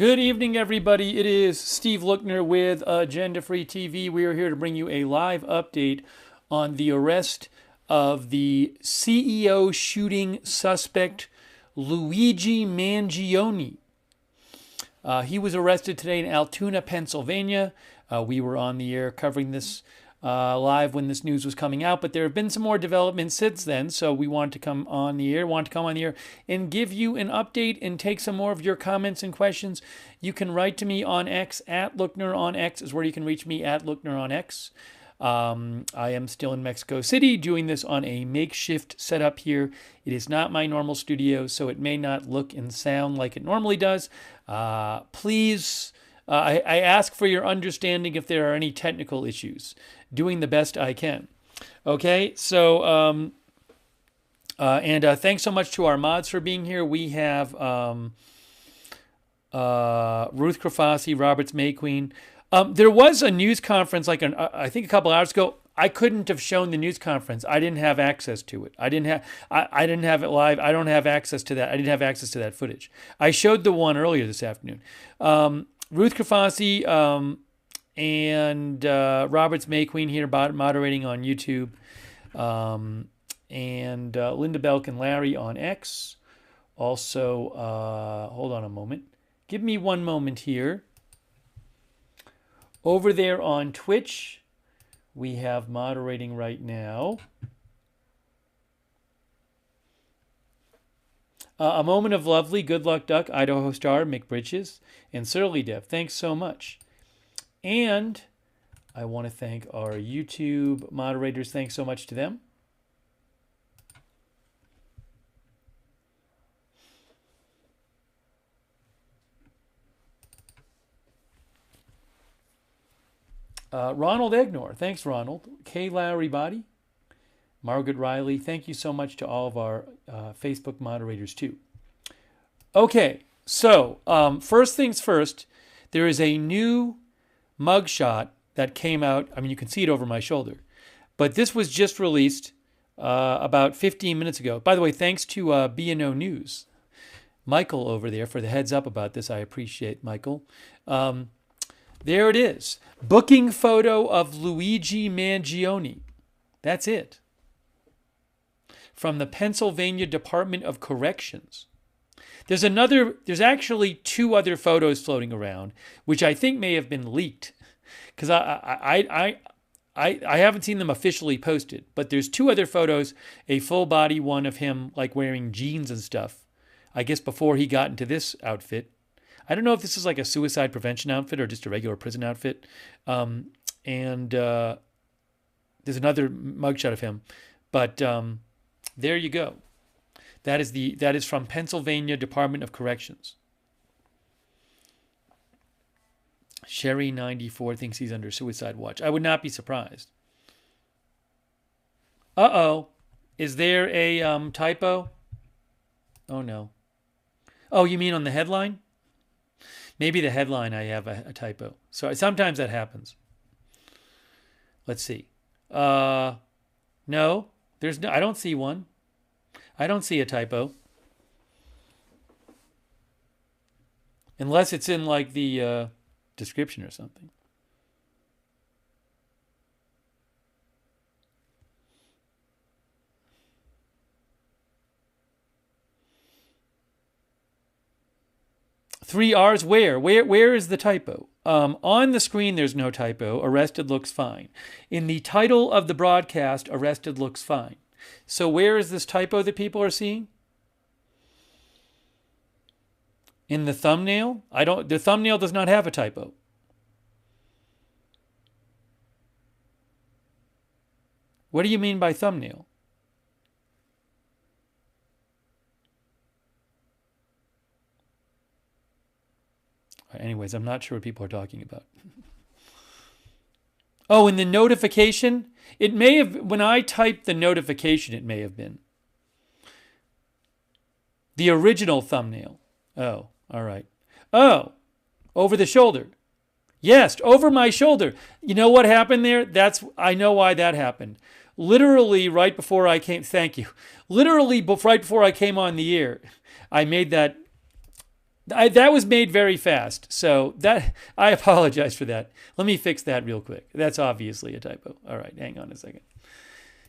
Good evening, everybody. It is Steve Lookner with Agenda Free TV. We are here to bring you a live update on the arrest of the CEO shooting suspect, Luigi Mangione. He was arrested today in Altoona, Pennsylvania. We were on the air covering this live when this news was coming out, but there have been some more developments since then, so we want to come on the air and give you an update and take some more of your comments and questions. You can write to me on X, at Lookner on X is where you can reach me, at Lookner on X. I am still in Mexico City doing this on a makeshift setup here. It is not my normal studio, so it may not look and sound like it normally does. Please, I ask for your understanding if there are any technical issues. Doing the best I can. Okay, so, thanks so much to our mods for being here. We have Ruth Krafasi, Roberts May Queen. There was a news conference, I think a couple hours ago. I couldn't have shown the news conference. I didn't have access to it. I didn't have it live. I don't have access to that. I didn't have access to that footage. I showed the one earlier this afternoon. Ruth Krafasi and Roberts May Queen here moderating on YouTube, and Linda Belk and Larry on X. Also, hold on a moment. Give me one moment here. Over there on Twitch, we have moderating right now. A Moment of Lovely, Good Luck Duck, Idaho Star, Mick Bridges, and Surly Dev. Thanks so much. And I want to thank our YouTube moderators. Thanks so much to them. Ronald Egnor. Thanks, Ronald. K. Larry Body. Margaret Riley. Thank you so much to all of our Facebook moderators, too. Okay, so first things first, there is a new mugshot that came out. I mean, you can see it over my shoulder. But this was just released about 15 minutes ago. By the way, thanks to B&O News. Michael over there for the heads up about this. I appreciate Michael. There it is. Booking photo of Luigi Mangione. That's it. From the Pennsylvania Department of Corrections. There's actually two other photos floating around, which I think may have been leaked, because I haven't seen them officially posted. But there's two other photos, a full body one of him like wearing jeans and stuff, I guess before he got into this outfit. I don't know if this is like a suicide prevention outfit or just a regular prison outfit. And there's another mugshot of him, but there you go. That is from Pennsylvania Department of Corrections. Sherry 94 thinks he's under suicide watch. I would not be surprised. Uh-oh. Is there a typo? Oh, no. Oh, you mean on the headline? Maybe the headline I have a typo. So sometimes that happens. Let's see. No, I don't see one. I don't see a typo. Unless it's in like the description or something. Three R's where? Where is the typo? On the screen, there's no typo. Arrested looks fine. In the title of the broadcast, arrested looks fine. So where is this typo that people are seeing? In the thumbnail? The thumbnail does not have a typo. What do you mean by thumbnail? Anyways, I'm not sure what people are talking about. Oh, in the notification? It may have, when I typed the notification, it may have been. The original thumbnail. Oh, all right. Oh, over the shoulder. Yes, over my shoulder. You know what happened there? I know why that happened. Literally right before I came, thank you. Literally right before I came on the air, I made that That was made very fast. So that I apologize for that. Let me fix that real quick. That's obviously a typo. All right, hang on a second.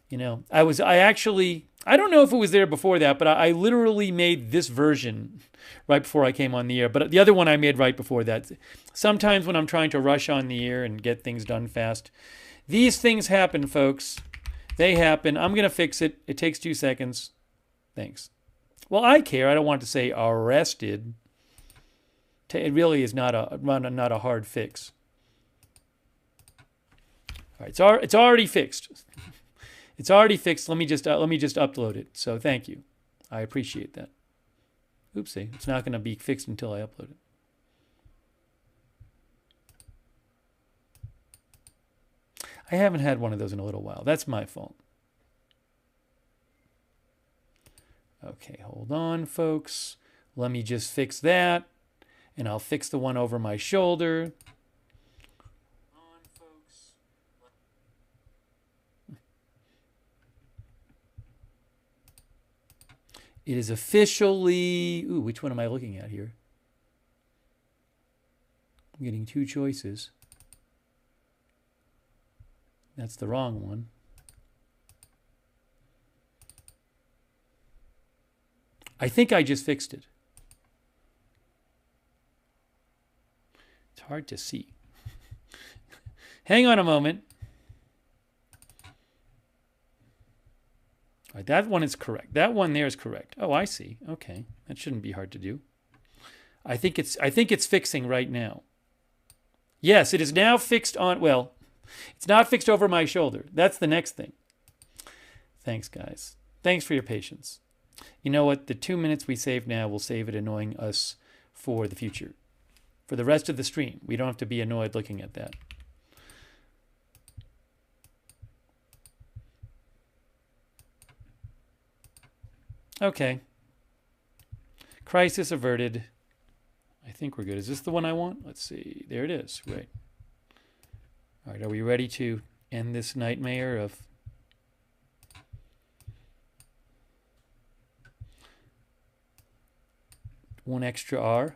I don't know if it was there before that, but I literally made this version right before I came on the air. But the other one I made right before that. Sometimes when I'm trying to rush on the air and get things done fast, these things happen, folks. They happen. I'm going to fix it. It takes 2 seconds. Thanks. Well, I care. I don't want to say arrested. It really is not a hard fix. All right, it's already fixed. It's already fixed. Let me just upload it. So thank you. I appreciate that. Oopsie. It's not going to be fixed until I upload it. I haven't had one of those in a little while. That's my fault. Okay, hold on, folks. Let me just fix that. And I'll fix the one over my shoulder. It is officially... Ooh, which one am I looking at here? I'm getting 2 choices. That's the wrong one. I think I just fixed it. It's hard to see. Hang on a moment. All right, that one is correct. That one there is correct. Oh, I see. Okay, that shouldn't be hard to do. I think it's fixing right now. Yes, it is now fixed on. Well, it's not fixed over my shoulder. That's the next thing. Thanks, guys. Thanks for your patience. You know what? The 2 minutes we save now will save it annoying us for the future. For the rest of the stream, we don't have to be annoyed looking at that. Okay. Crisis averted. I think we're good. Is this the one I want? Let's see. There it is. Right. All right. Are we ready to end this nightmare of... one extra R?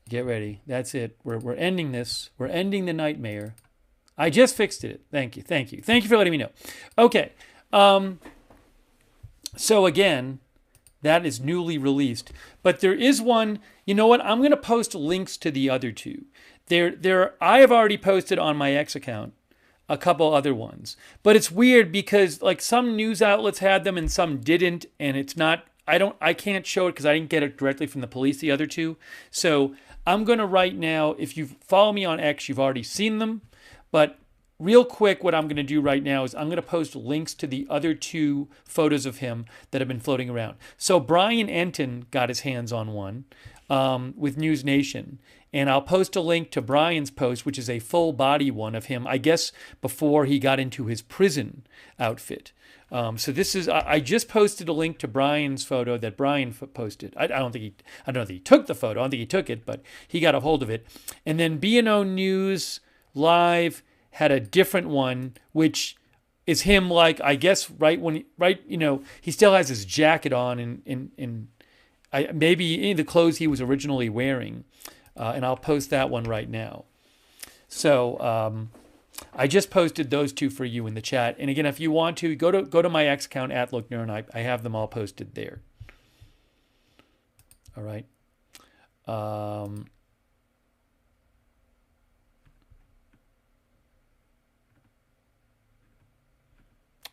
Get ready. That's it. We're ending this. We're ending the nightmare. I just fixed it. Thank you. Thank you. Thank you for letting me know. Okay. So again, that is newly released. But there is one, you know what? I'm going to post links to the other two. I have already posted on my X account a couple other ones. But it's weird because like some news outlets had them and some didn't, and it's not, I can't show it because I didn't get it directly from the police, the other two. So I'm going to right now, if you follow me on X, you've already seen them. But real quick, what I'm going to do right now is I'm going to post links to the other 2 photos of him that have been floating around. So Brian Enton got his hands on one with News Nation. And I'll post a link to Brian's post, which is a full body one of him, I guess, before he got into his prison outfit. So this is, I just posted a link to Brian's photo that Brian posted. I don't know if he took the photo. I don't think he took it, but he got a hold of it. And then B&O News Live had a different one, which is him like, I guess, he still has his jacket on and maybe the clothes he was originally wearing. And I'll post that one right now. So I just posted those 2 for you in the chat. And again, if you want to, go to my X account at Lookner, and I have them all posted there. All right.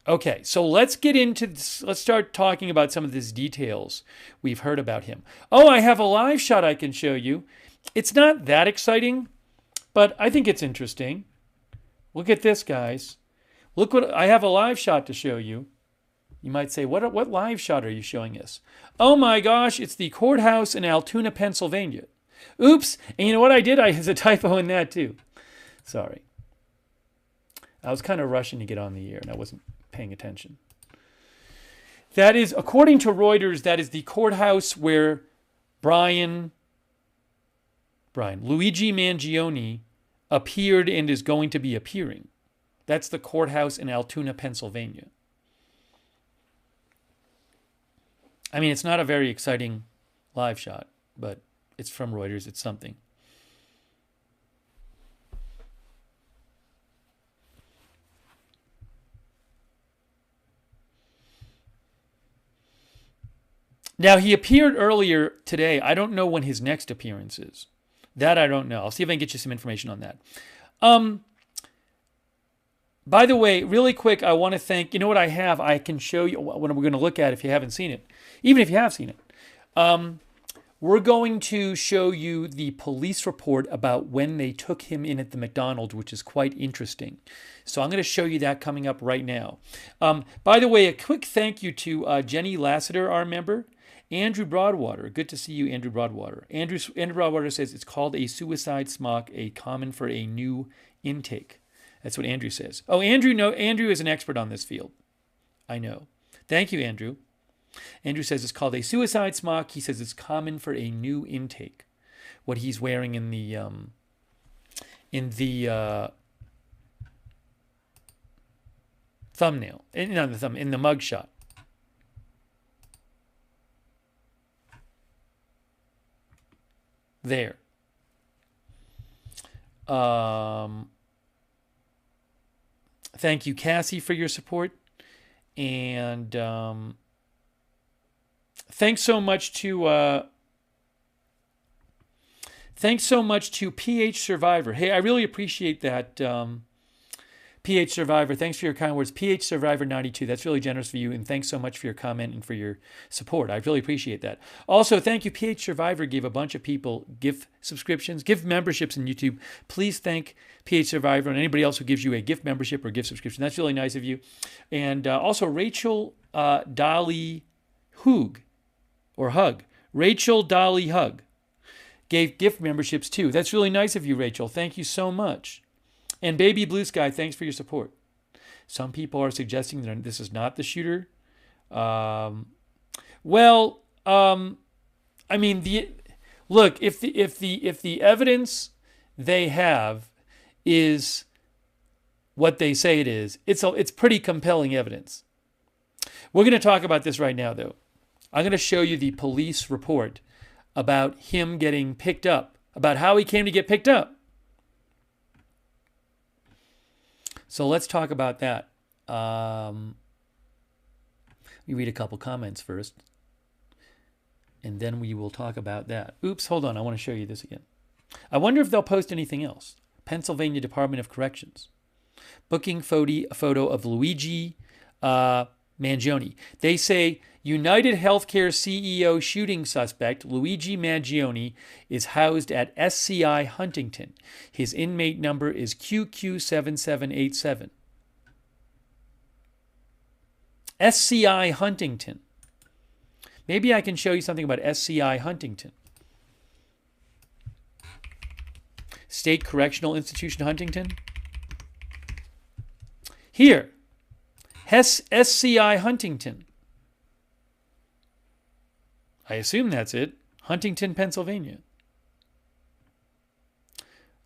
Okay, so let's get into this. Let's start talking about some of these details we've heard about him. Oh, I have a live shot I can show you. It's not that exciting, but I think it's interesting. Look at this, guys. Look what I have a live shot to show you. You might say, what live shot are you showing us? Oh my gosh, it's the courthouse in Altoona, Pennsylvania. Oops, and you know what I did? There's a typo in that too. Sorry. I was kind of rushing to get on the air and I wasn't paying attention. That is, according to Reuters, that is the courthouse where Luigi Mangione appeared and is going to be appearing. That's the courthouse in Altoona, Pennsylvania. I mean, it's not a very exciting live shot, but it's from Reuters. It's something. Now, he appeared earlier today. I don't know when his next appearance is. That I don't know. I'll see if I can get you some information on that. By the way, really quick, I want to thank, you know what I have? I can show you what we're going to look at if you haven't seen it. Even if you have seen it. We're going to show you the police report about when they took him in at the McDonald, which is quite interesting. So I'm going to show you that coming up right now. By the way, a quick thank you to Jenny Lassiter, our member. Andrew Broadwater, good to see you, Andrew Broadwater. Andrew Broadwater says it's called a suicide smock, a common for a new intake. That's what Andrew says. Oh, Andrew is an expert on this field. I know. Thank you, Andrew. Andrew says it's called a suicide smock. He says it's common for a new intake. What he's wearing in the thumbnail, in the mugshot. There. Thank you, Cassie, for your support. And thanks so much to PH Survivor. Hey, I really appreciate that. PH Survivor, thanks for your kind words. PH Survivor 92, that's really generous of you, and thanks so much for your comment and for your support. I really appreciate that. Also, thank you. PH Survivor gave a bunch of people gift subscriptions, gift memberships in YouTube. Please thank PH Survivor and anybody else who gives you a gift membership or gift subscription. That's really nice of you. And also Rachel Dolly Hug. Rachel Dolly Hug gave gift memberships too. That's really nice of you, Rachel. Thank you so much. And Baby Blue Sky, thanks for your support. Some people are suggesting that this is not the shooter. I mean, look, if the evidence they have is what they say it is, it's pretty compelling evidence. We're going to talk about this right now, though. I'm going to show you the police report about him getting picked up, about how he came to get picked up. So let's talk about that. Let me read a couple comments first, and then we will talk about that. Oops, hold on. I want to show you this again. I wonder if they'll post anything else. Pennsylvania Department of Corrections. Booking photo of Luigi Mangione. They say UnitedHealthcare CEO shooting suspect Luigi Mangione is housed at SCI Huntington. His inmate number is QQ7787. SCI Huntington. Maybe I can show you something about SCI Huntington. State Correctional Institution Huntington. Here. SCI Huntington. I assume that's it. Huntington, Pennsylvania.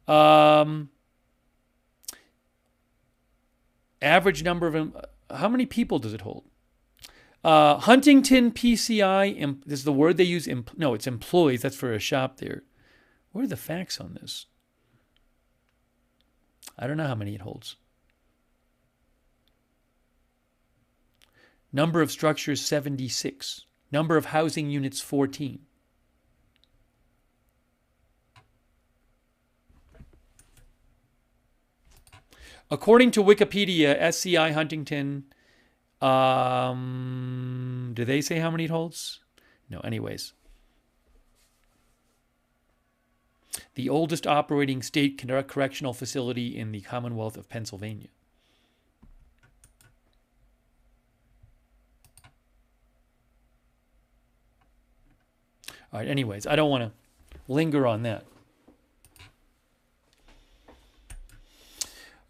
Average number of... how many people does it hold? Huntington PCI... this is the word they use. No, it's employees. That's for a shop there. Where are the facts on this? I don't know how many it holds. Number of structures, 76. Number of housing units, 14. According to Wikipedia, SCI Huntington, do they say how many it holds? No, anyways. The oldest operating state correctional facility in the Commonwealth of Pennsylvania. All right, anyways, I don't want to linger on that.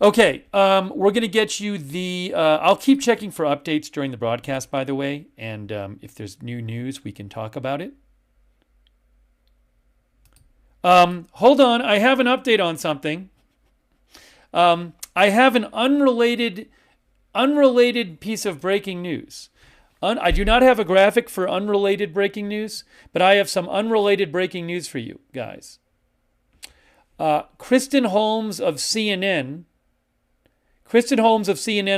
Okay, we're going to get you the... I'll keep checking for updates during the broadcast, by the way, and if there's new news, we can talk about it. Hold on, I have an update on something. I have an unrelated piece of breaking news. I do not have a graphic for unrelated breaking news, but I have some unrelated breaking news for you guys. Kristen Holmes of CNN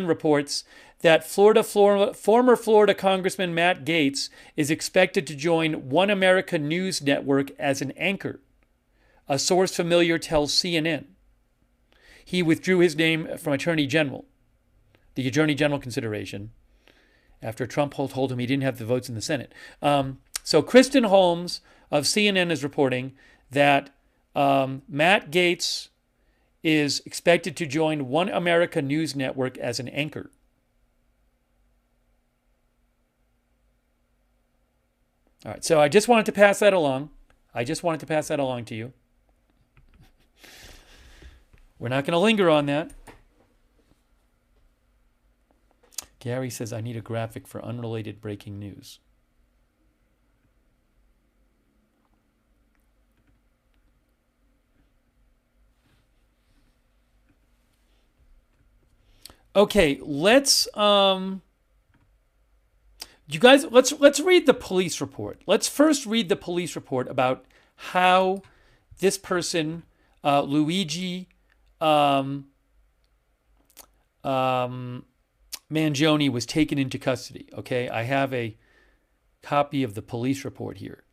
reports that former Florida Congressman Matt Gaetz is expected to join One America News Network as an anchor. A source familiar tells CNN. He withdrew his name from the Attorney General consideration, after Trump told him he didn't have the votes in the Senate. So Kristen Holmes of CNN is reporting that Matt Gaetz is expected to join One America News Network as an anchor. All right, so I just wanted to pass that along. To you. We're not going to linger on that. Gary says, I need a graphic for unrelated breaking news. Okay, let's you guys, let's read the police report. Let's first read the police report about how this person, Luigi Mangione, was taken into custody. Okay, I have a copy of the police report here.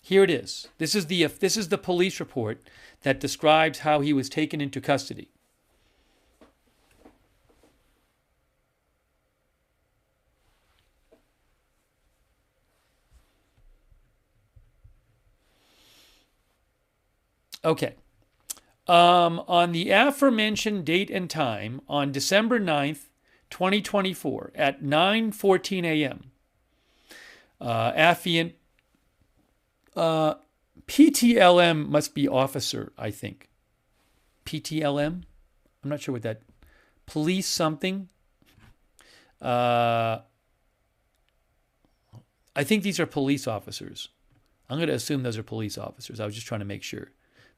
Here it is. This is the police report that describes how he was taken into custody. Okay. On the aforementioned date and time, on December 9th, 2024, at 9:14 a.m., affiant PTLM must be officer, I think. PTLM? I'm not sure what that... Police something? I think these are police officers. I'm going to assume those are police officers. I was just trying to make sure.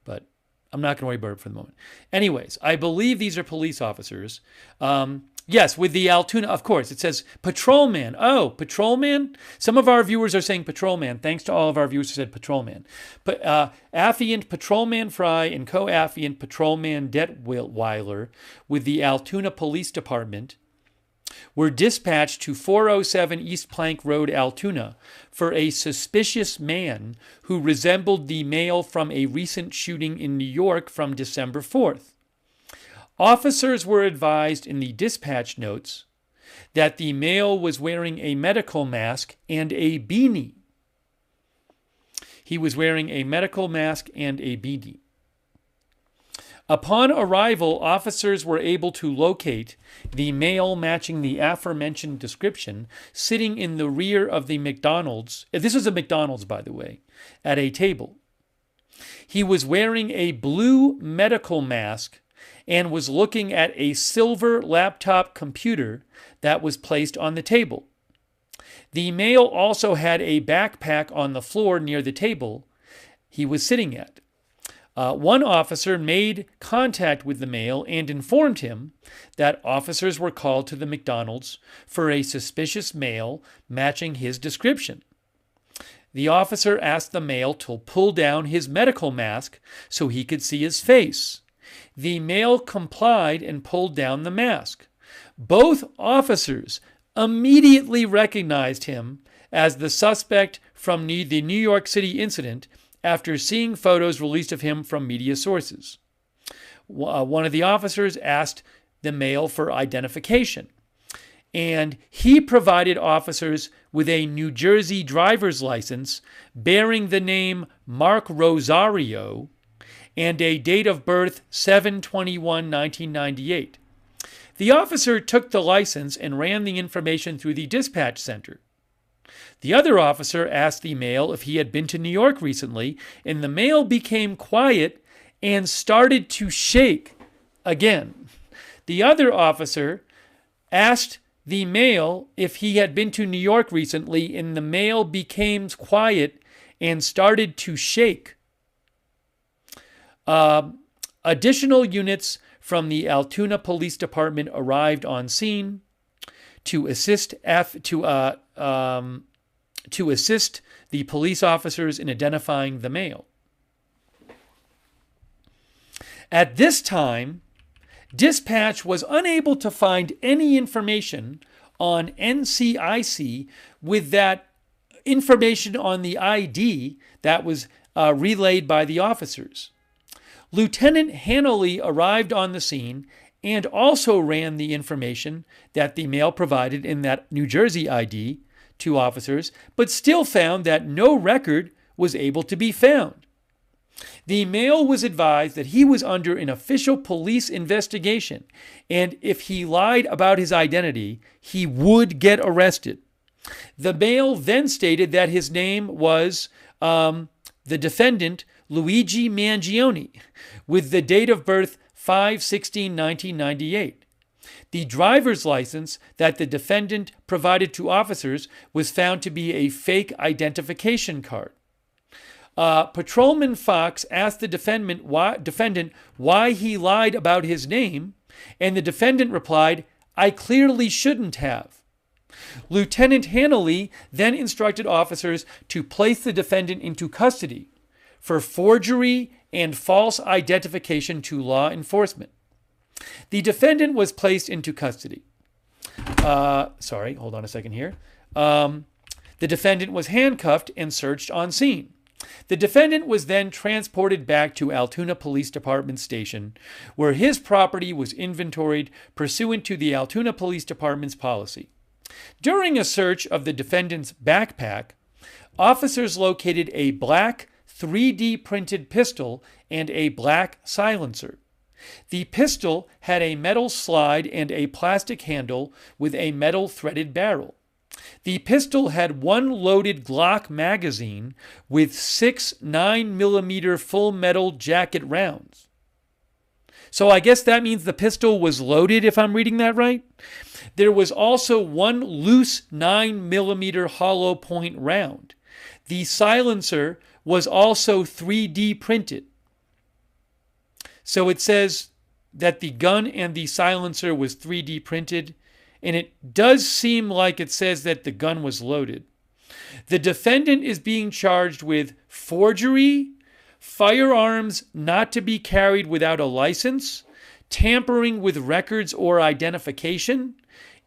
But I'm not going to worry about it for the moment. Anyways, I believe these are police officers. Yes, with the Altoona, of course, it says patrolman. Oh, patrolman? Some of our viewers are saying patrolman. Thanks to all of our viewers who said patrolman. But affiant Patrolman Fry and co-affiant Patrolman Detweiler with the Altoona Police Department were dispatched to 407 East Plank Road, Altoona, for a suspicious man who resembled the male from a recent shooting in New York from December 4th. Officers were advised in the dispatch notes that the male was wearing a medical mask and a beanie. He was wearing a medical mask and a beanie. Upon arrival, officers were able to locate the male matching the aforementioned description sitting in the rear of the McDonald's. This is a McDonald's, by the way, at a table. He was wearing a blue medical mask and was looking at a silver laptop computer that was placed on the table. The male also had a backpack on the floor near the table he was sitting at. One officer made contact with the male and informed him that officers were called to the McDonald's for a suspicious male matching his description. The officer asked the male to pull down his medical mask so he could see his face. The male complied and pulled down the mask. Both officers immediately recognized him as the suspect from the New York City incident after seeing photos released of him from media sources. One of the officers asked the male for identification, and he provided officers with a New Jersey driver's license bearing the name Mark Rosario and a date of birth 7/21/1998. The officer took the license and ran the information through the dispatch center. The other officer asked the male if he had been to New York recently, and the male became quiet and started to shake again. The other officer asked the male if he had been to New York recently, and the male became quiet and started to shake. Additional units from the Altoona Police Department arrived on scene to assist to assist the police officers in identifying the mail. At this time, dispatch was unable to find any information on NCIC with that information on the ID that was relayed by the officers. Lieutenant Hanley arrived on the scene and also ran the information that the mail provided in that New Jersey ID to officers, but still found that no record was able to be found. The mail was advised that he was under an official police investigation, and if he lied about his identity, he would get arrested. The mail then stated that his name was the defendant, Luigi Mangione, with the date of birth 5/16/1998. The driver's license that the defendant provided to officers was found to be a fake identification card. Patrolman Fox asked the defendant why he lied about his name, and the defendant replied, "I clearly shouldn't have." Lieutenant Hanley then instructed officers to place the defendant into custody for forgery and false identification to law enforcement. The defendant was placed into custody. Hold on a second here. The defendant was handcuffed and searched on scene. The defendant was then transported back to Altoona Police Department Station, where his property was inventoried pursuant to the Altoona Police Department's policy. During a search of the defendant's backpack, officers located a black 3D printed pistol and a black silencer. The pistol had a metal slide and a plastic handle with a metal threaded barrel. The pistol had one loaded Glock magazine with 6 9mm full metal jacket rounds. So I guess that means the pistol was loaded, if I'm reading that right. There was also one loose 9mm hollow point round. The silencer was also 3D printed. So it says that the gun and the silencer was 3D printed, and it does seem like it says that the gun was loaded. The defendant is being charged with forgery, firearms not to be carried without a license, tampering with records or identification,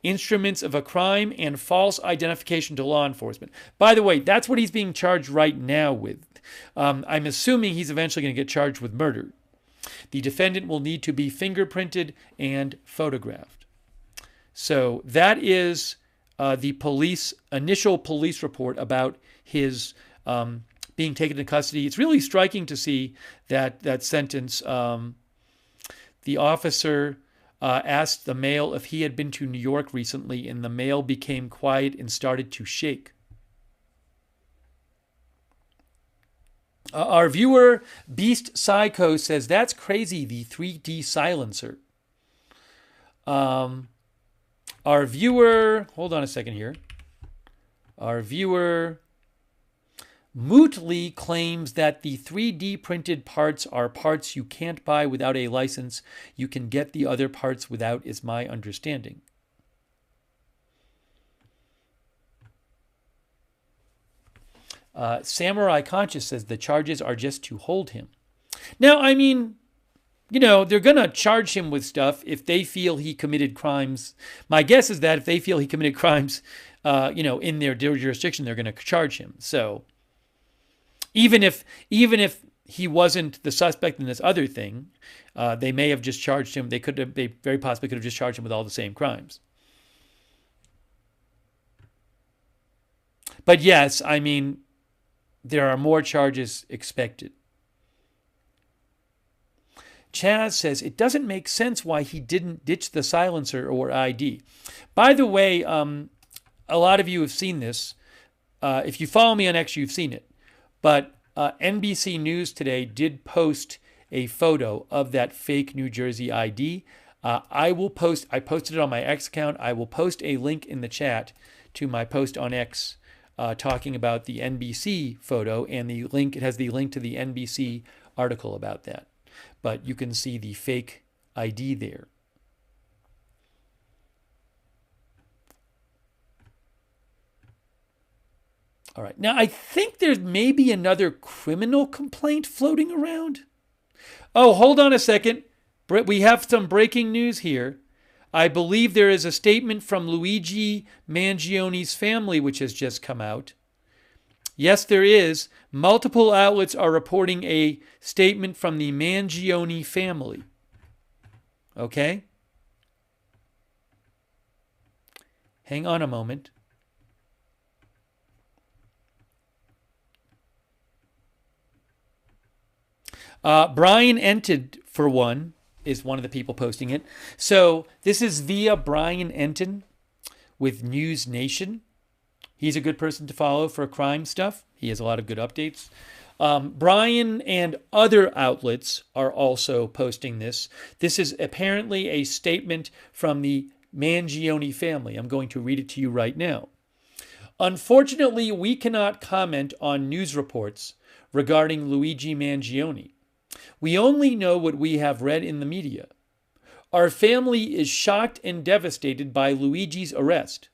instruments of a crime, and false identification to law enforcement. By the way, that's what he's being charged right now with. I'm assuming he's eventually going to get charged with murder. The defendant will need to be fingerprinted and photographed. So that is the initial police report about his being taken into custody. It's really striking to see that sentence. The officer asked the male if he had been to New York recently, and the male became quiet and started to shake. Our viewer, Beast Psycho, says, "That's crazy, the 3D silencer." Our viewer, hold on a second here. Our viewer, Mootley, claims that the 3D printed parts are parts you can't buy without a license. You can get the other parts without, is my understanding. Samurai Conscious says the charges are just to hold him. Now, I mean, they're going to charge him with stuff if they feel he committed crimes. My guess is that if they feel he committed crimes, in their jurisdiction, they're going to charge him. So even if he wasn't the suspect in this other thing, they may have just charged him. They very possibly could have just charged him with all the same crimes. But yes, I mean, there are more charges expected. Chaz says, it doesn't make sense why he didn't ditch the silencer or ID. By the way, a lot of you have seen this. If you follow me on X, you've seen it. But NBC News today did post a photo of that fake New Jersey ID. I posted it on my X account. I will post a link in the chat to my post on X talking about the NBC photo, and it has the link to the NBC article about that. But you can see the fake ID there. All right. Now, I think there's maybe another criminal complaint floating around. Oh, hold on a second. We have some breaking news here. I believe there is a statement from Luigi Mangione's family which has just come out. Yes, there is. Multiple outlets are reporting a statement from the Mangione family. Okay? Hang on a moment. Brian Enton, for one, is one of the people posting it. So this is via Brian Enton with News Nation. He's a good person to follow for crime stuff. He has a lot of good updates. Brian and other outlets are also posting this. This is apparently a statement from the Mangione family. I'm going to read it to you right now. Unfortunately, we cannot comment on news reports regarding Luigi Mangione. We only know what we have read in the media. Our family is shocked and devastated by Luigi's arrest.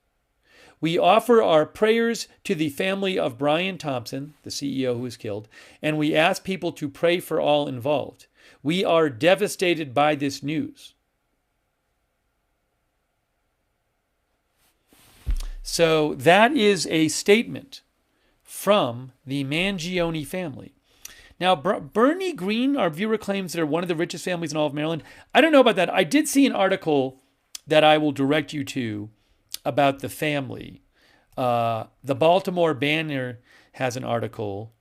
We offer our prayers to the family of Brian Thompson, the CEO who was killed, and we ask people to pray for all involved. We are devastated by this news. So that is a statement from the Mangione family. Now, Bernie Green, our viewer, claims they're one of the richest families in all of Maryland. I don't know about that. I did see an article that I will direct you to about the family. The Baltimore Banner has an article.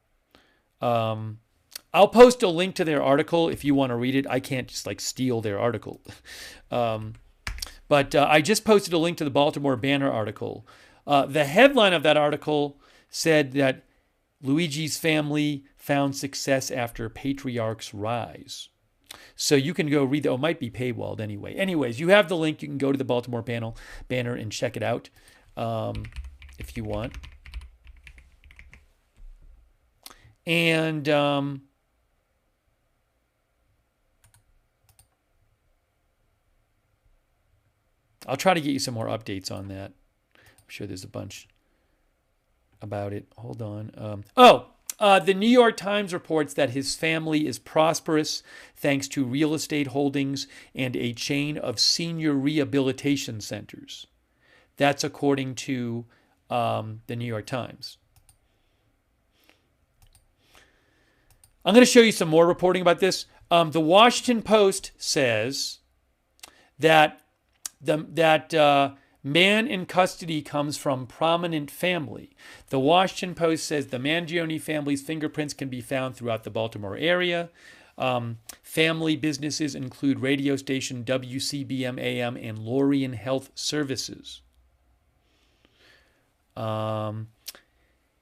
I'll post a link to their article if you want to read it. I can't just steal their article. But I just posted a link to the Baltimore Banner article. The headline of that article said that Luigi's family found success after patriarch's rise. So you can go read that. Oh, it might be paywalled anyway. Anyways, you have the link. You can go to the Baltimore Banner and check it out if you want. And I'll try to get you some more updates on that. I'm sure there's a bunch about it. Hold on. The New York Times reports that his family is prosperous thanks to real estate holdings and a chain of senior rehabilitation centers. That's according to the New York Times. I'm going to show you some more reporting about this. The Washington Post says that man in custody comes from prominent family. The Washington Post says the Mangione family's fingerprints can be found throughout the Baltimore area. Family businesses include radio station WCBM AM and Lorien Health Services.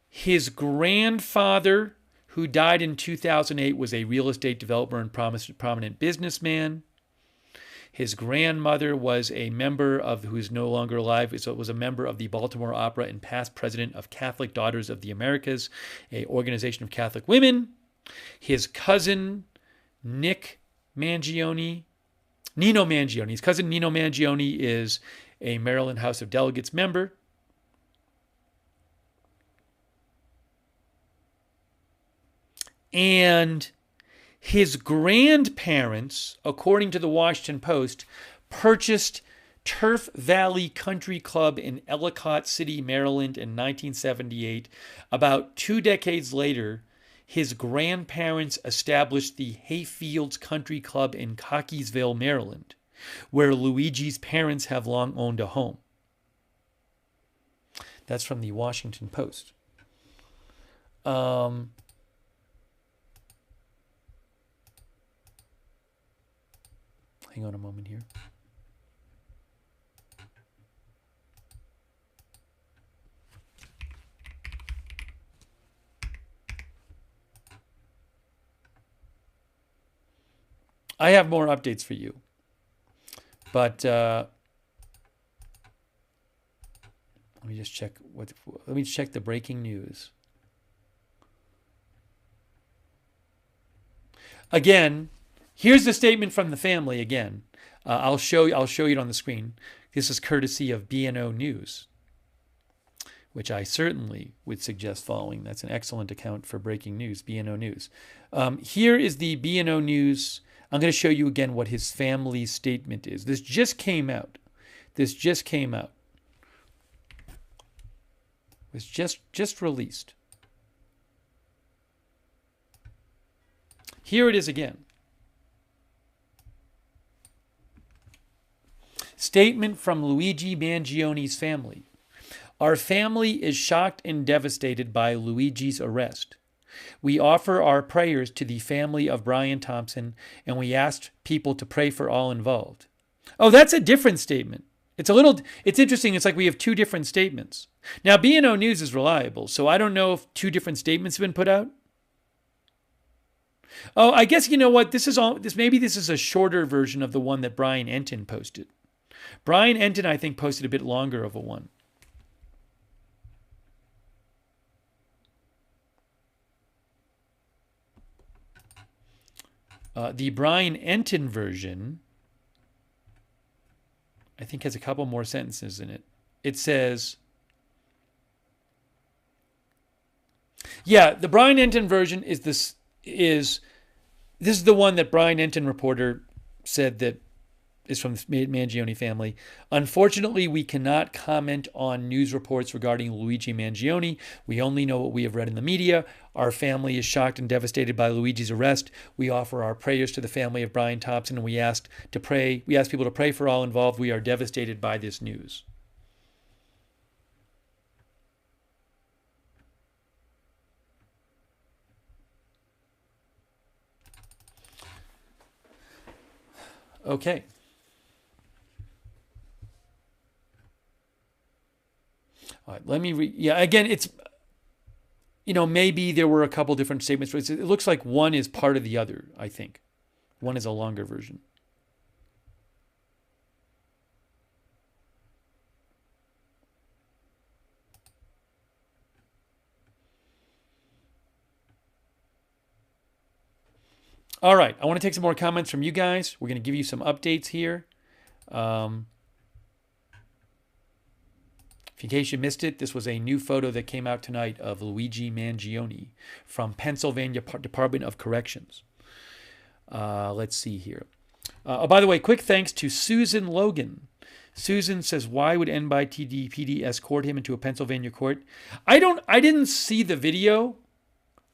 His grandfather, who died in 2008, was a real estate developer and prominent businessman. His grandmother was a member of, who is no longer alive, was a member of the Baltimore Opera and past president of Catholic Daughters of the Americas, an organization of Catholic women. His cousin, Nino Mangione, his cousin Nino Mangione is a Maryland House of Delegates member. And his grandparents, according to the Washington Post, purchased Turf Valley Country Club in Ellicott City, Maryland in 1978. About 2 decades later, his grandparents established the Hayfields Country Club in Cockeysville, Maryland, where Luigi's parents have long owned a home. That's from the Washington Post. Hang on a moment here. I have more updates for you. But let me just check let me check the breaking news. Again, here's the statement from the family again. I'll show you it on the screen. This is courtesy of BNO News. which I certainly would suggest following. That's an excellent account for breaking news, BNO News. Here is the BNO News. I'm going to show you again what his family's statement is. This just came out. This just came out. It was just released. Here it is again. Statement from Luigi Mangione's family. Our family is shocked and devastated by Luigi's arrest. We offer our prayers to the family of Brian Thompson, and we ask people to pray for all involved. Oh, that's a different statement. It's interesting. It's like we have two different statements. Now, BNO News is reliable, so I don't know if two different statements have been put out. Oh, I guess you know what? Maybe this is a shorter version of the one that Brian Entin posted. Brian Entin, I think, posted a bit longer of a one. The Brian Entin version, I think, has a couple more sentences in it. It says, yeah, the Brian Entin version is the one that Brian Entin reporter said that is from the Mangione family. Unfortunately, we cannot comment on news reports regarding Luigi Mangione. We only know what we have read in the media. Our family is shocked and devastated by Luigi's arrest. We offer our prayers to the family of Brian Thompson, and we ask people to pray for all involved. We are devastated by this news. Okay. All right, let me read. Yeah, again, it's, maybe there were a couple different statements. But it looks like one is part of the other, I think. One is a longer version. All right, I want to take some more comments from you guys. We're going to give you some updates here. In case you missed it, this was a new photo that came out tonight of Luigi Mangione from Pennsylvania Department of Corrections. Let's see here. By the way, quick thanks to Susan Logan. Susan says, why would NYPD escort him into a Pennsylvania court? I didn't see the video,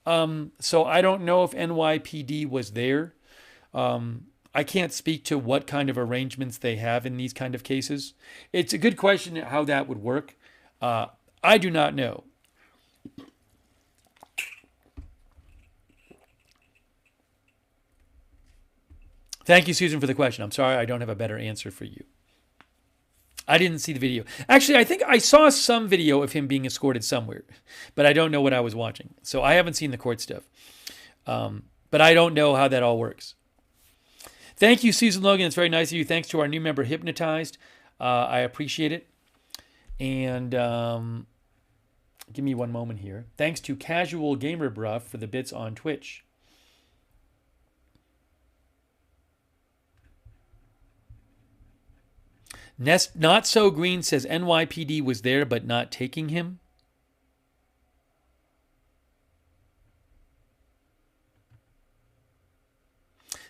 so I don't know if NYPD was there. I can't speak to what kind of arrangements they have in these kind of cases. It's a good question how that would work. I do not know. Thank you, Susan, for the question. I'm sorry I don't have a better answer for you. I didn't see the video. Actually, I think I saw some video of him being escorted somewhere, but I don't know what I was watching. So I haven't seen the court stuff. But I don't know how that all works. Thank you, Susan Logan. It's very nice of you. Thanks to our new member, Hypnotized. I appreciate it. And give me one moment here. Thanks to Casual Gamer Bruh for the bits on Twitch. Not So Green says NYPD was there but not taking him.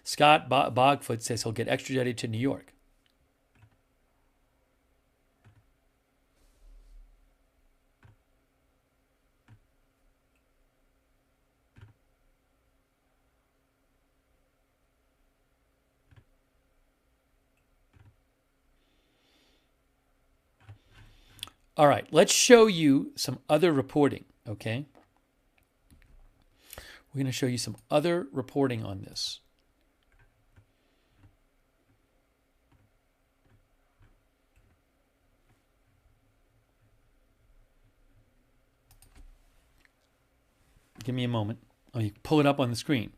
Scott Bogfoot says he'll get extradited to New York. All right, let's show you some other reporting, okay? We're going to show you some other reporting on this. Give me a moment. Oh, you pull it up on the screen.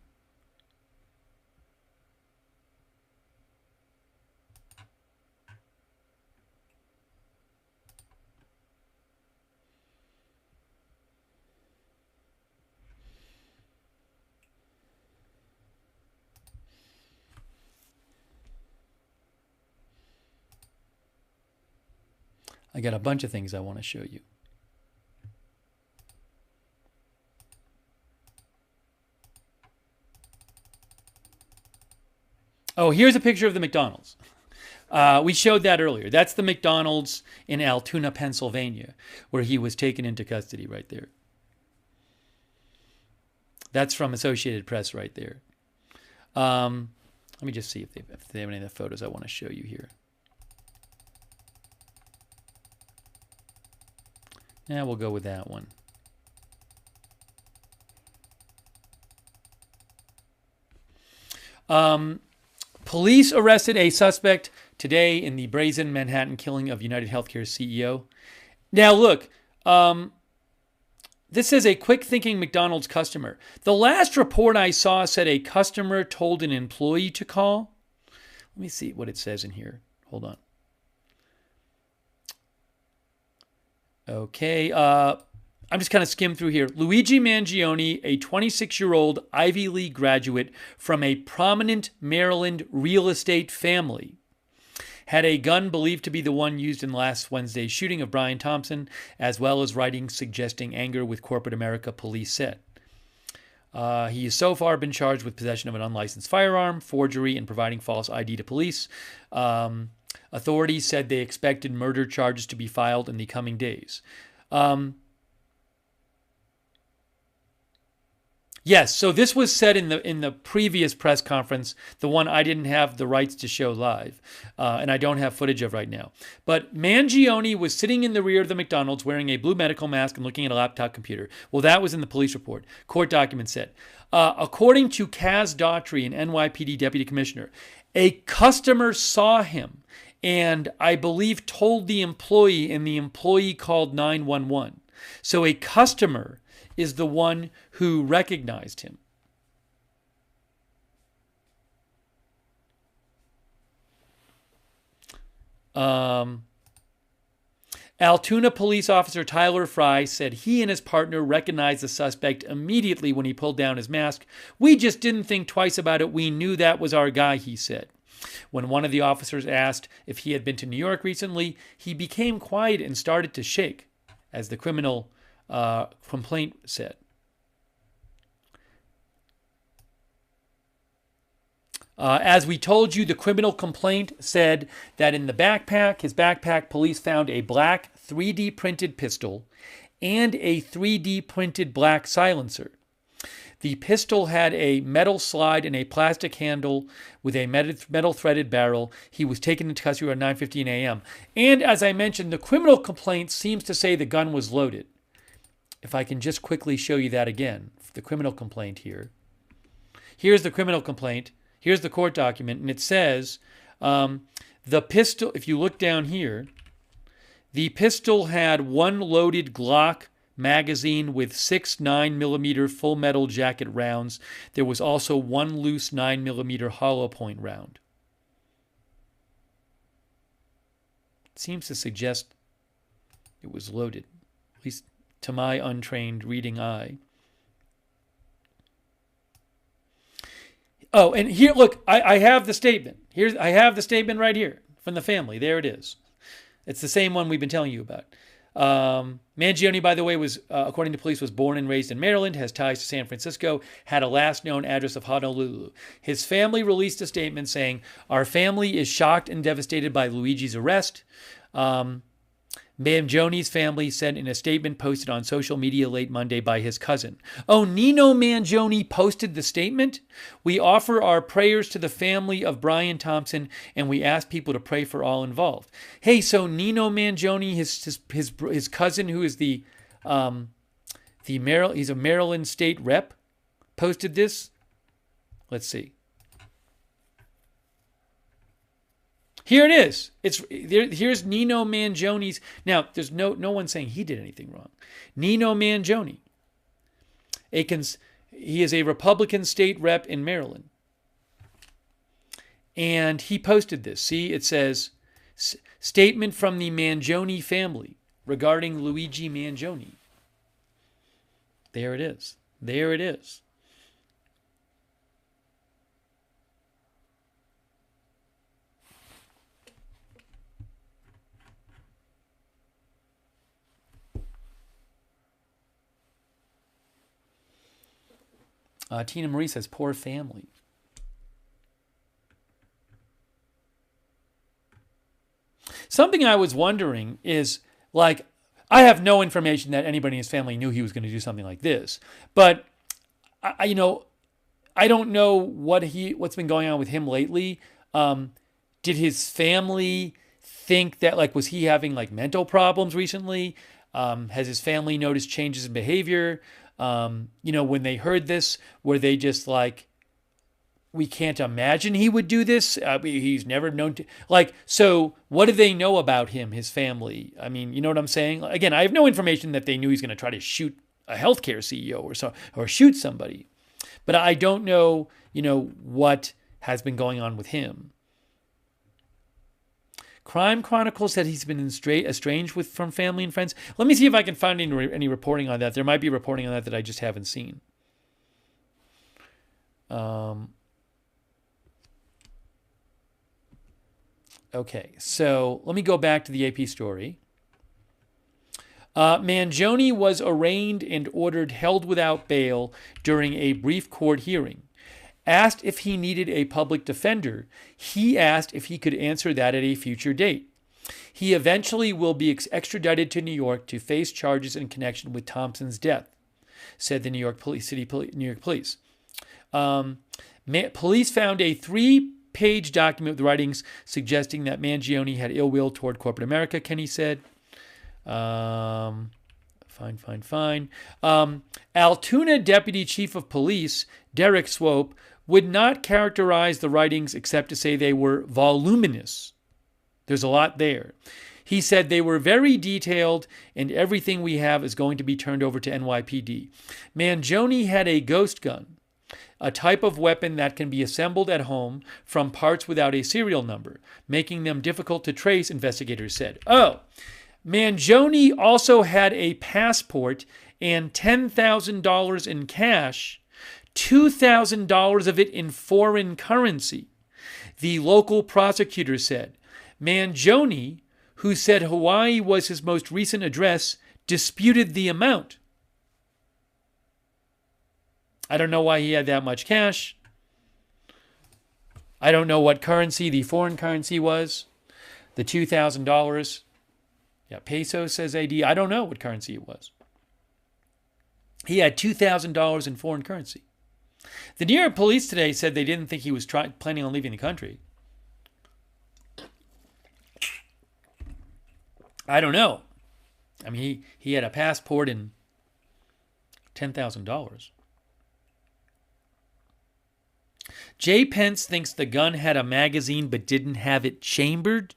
I got a bunch of things I want to show you. Oh, here's a picture of the McDonald's. We showed that earlier. That's the McDonald's in Altoona, Pennsylvania, where he was taken into custody right there. That's from Associated Press right there. Let me just see if they have any of the photos I want to show you here. Yeah, we'll go with that one. Police arrested a suspect today in the brazen Manhattan killing of UnitedHealthcare CEO. Now, look, this says a quick-thinking McDonald's customer. The last report I saw said a customer told an employee to call. Let me see what it says in here. Hold on. Okay, I'm just kind of skimmed through here. Luigi Mangione, a 26-year-old Ivy League graduate from a prominent Maryland real estate family, had a gun believed to be the one used in last Wednesday's shooting of Brian Thompson, as well as writing suggesting anger with corporate America, police said. He has so far been charged with possession of an unlicensed firearm, forgery, and providing false ID to police. Authorities said they expected murder charges to be filed in the coming days. Yes, so this was said in the previous press conference, the one I didn't have the rights to show live, and I don't have footage of right now. But Mangione was sitting in the rear of the McDonald's wearing a blue medical mask and looking at a laptop computer. Well, that was in the police report. Court documents said. According to Kaz Daughtry, an NYPD deputy commissioner, a customer saw him and I believe told the employee, and the employee called 911. So a customer is the one who recognized him. Altoona police officer Tyler Fry said he and his partner recognized the suspect immediately when he pulled down his mask. We just didn't think twice about it. We knew that was our guy, he said. When one of the officers asked if he had been to New York recently, he became quiet and started to shake, as the criminal complaint said. As we told you, the criminal complaint said that in the backpack, his backpack, police found a black 3D printed pistol and a 3D printed black silencer. The pistol had a metal slide and a plastic handle with a metal threaded barrel. He was taken into custody around 9:15 a.m. And as I mentioned, the criminal complaint seems to say the gun was loaded. If I can just quickly show you that again, the criminal complaint here. Here's the criminal complaint. Here's the court document, and it says the pistol, if you look down here, the pistol had one loaded Glock magazine with 6 9mm full metal jacket rounds. There was also one loose 9mm hollow point round. It seems to suggest it was loaded, at least to my untrained reading eye. Oh, and here, look, I have the statement. I have the statement right here from the family. There it is. It's the same one we've been telling you about. Mangione, by the way, was, according to police, was born and raised in Maryland, has ties to San Francisco, had a last known address of Honolulu. His family released a statement saying, "Our family is shocked and devastated by Luigi's arrest." Mangione's family said in a statement posted on social media late Monday by his cousin. Oh, Nino Mangione posted the statement? "We offer our prayers to the family of Brian Thompson, and we ask people to pray for all involved." Hey, so Nino Mangione, his cousin, who is he's a Maryland state rep, posted this. Let's see. Here it is. Here's Nino Mangione's. Now, there's no one saying he did anything wrong. Nino Mangione. He is a Republican state rep in Maryland. And he posted this. See, it says, statement from the Mangione family regarding Luigi Mangione. There it is. There it is. Tina Marie says, poor family. Something I was wondering is, like, I have no information that anybody in his family knew he was going to do something like this, but I don't know what's been going on with him lately. Did his family think that, like, was he having like mental problems recently? Has his family noticed changes in behavior? When they heard this, were they just like, we can't imagine he would do this. He's never known to, like, so what do they know about him, his family? I mean, you know what I'm saying? Again, I have no information that they knew he's going to try to shoot a healthcare CEO or shoot somebody, but I don't know, what has been going on with him. Crime Chronicles said he's been estranged from family and friends. Let me see if I can find any reporting on that. There might be reporting on that I just haven't seen. Okay, so let me go back to the AP story. Mangione was arraigned and ordered held without bail during a brief court hearing. Asked if he needed a public defender, he asked if he could answer that at a future date. He eventually will be extradited to New York to face charges in connection with Thompson's death, said the New York Police. Police found a 3-page document with writings suggesting that Mangione had ill will toward corporate America, Kenny said. Fine. Altoona Deputy Chief of Police, Derek Swope, would not characterize the writings except to say they were voluminous. There's a lot there. He said they were very detailed and everything we have is going to be turned over to NYPD. Mangione had a ghost gun, a type of weapon that can be assembled at home from parts without a serial number, making them difficult to trace, investigators said. Oh, Mangione also had a passport and $10,000 in cash, $2,000 of it in foreign currency. The local prosecutor said. Mangione, who said Hawaii was his most recent address, disputed the amount. I don't know why he had that much cash. I don't know what currency the foreign currency was. The $2,000. Yeah, peso says AD. I don't know what currency it was. He had $2,000 in foreign currency. The New York police today said they didn't think he was planning on leaving the country. I don't know. I mean, he had a passport and $10,000. Jay Pence thinks the gun had a magazine but didn't have it chambered,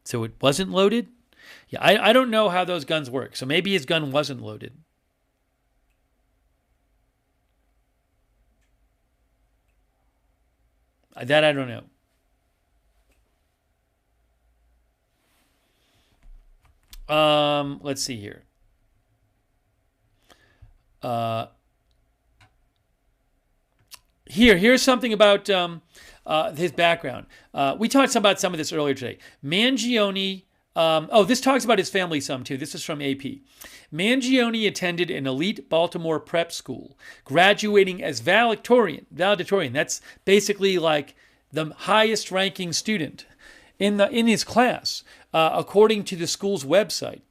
so it wasn't loaded. Yeah, I don't know how those guns work, so maybe his gun wasn't loaded. That I don't know. Let's see here. Here's something about his background. We talked about some of this earlier today. Mangione. This talks about his family some too. This is from AP. Mangione attended an elite Baltimore prep school, graduating as valedictorian. That's basically like the highest ranking student in his class, according to the school's website.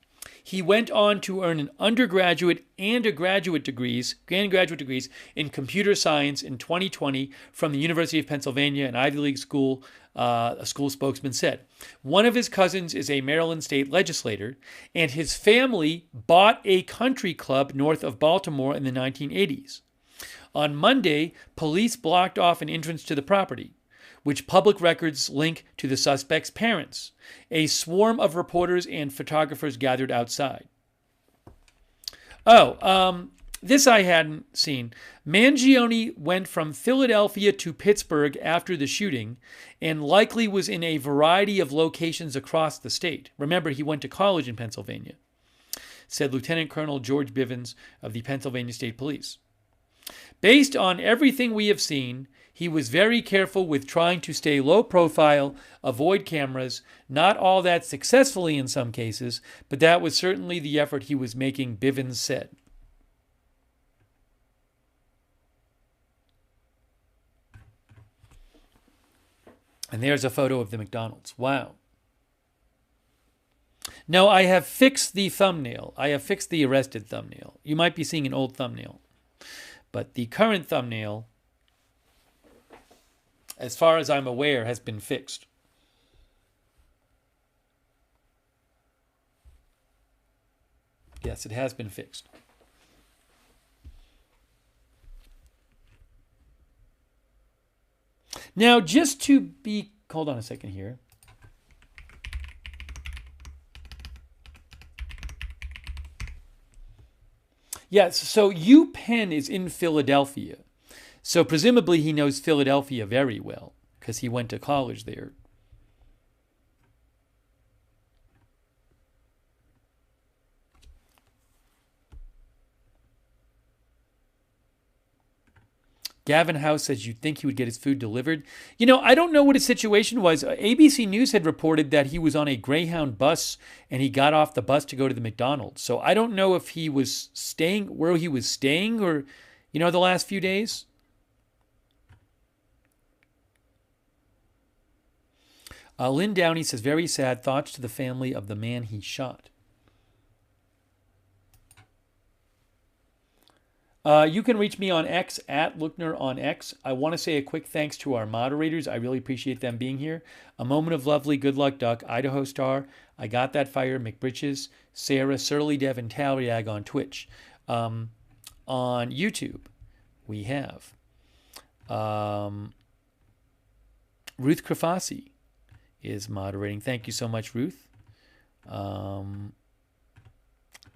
He went on to earn an undergraduate and graduate degrees in computer science in 2020 from the University of Pennsylvania, an Ivy League school, a school spokesman said. One of his cousins is a Maryland state legislator, and his family bought a country club north of Baltimore in the 1980s. On Monday, police blocked off an entrance to the property, which public records link to the suspect's parents. A swarm of reporters and photographers gathered outside. This I hadn't seen. Mangione went from Philadelphia to Pittsburgh after the shooting and likely was in a variety of locations across the state. Remember, he went to college in Pennsylvania, said Lieutenant Colonel George Bivens of the Pennsylvania State Police. Based on everything we have seen, he was very careful with trying to stay low profile, avoid cameras, not all that successfully in some cases, but that was certainly the effort he was making, Bivens said. And there's a photo of the McDonald's. Wow. No, I have fixed the thumbnail. I have fixed the arrested thumbnail. You might be seeing an old thumbnail. But the current thumbnail, as far as I'm aware, has been fixed. Yes, it has been fixed. Now, just to be... Hold on a second here. Yes, so UPenn is in Philadelphia. So presumably he knows Philadelphia very well because he went to college there. Gavin House says you'd think he would get his food delivered. You know, I don't know what his situation was. ABC News had reported that he was on a Greyhound bus and he got off the bus to go to the McDonald. So I don't know if he was staying where he was staying or, the last few days. Lynn Downey says, very sad thoughts to the family of the man he shot. You can reach me on X at Lookner on X. I want to say a quick thanks to our moderators. I really appreciate them being here. A Moment of Lovely, Good Luck Duck, Idaho Star, I Got That Fire, McBritches, Sarah, Surly Dev, and Talriag on Twitch. On YouTube, we have Ruth Krafasi is moderating. Thank you so much, Ruth.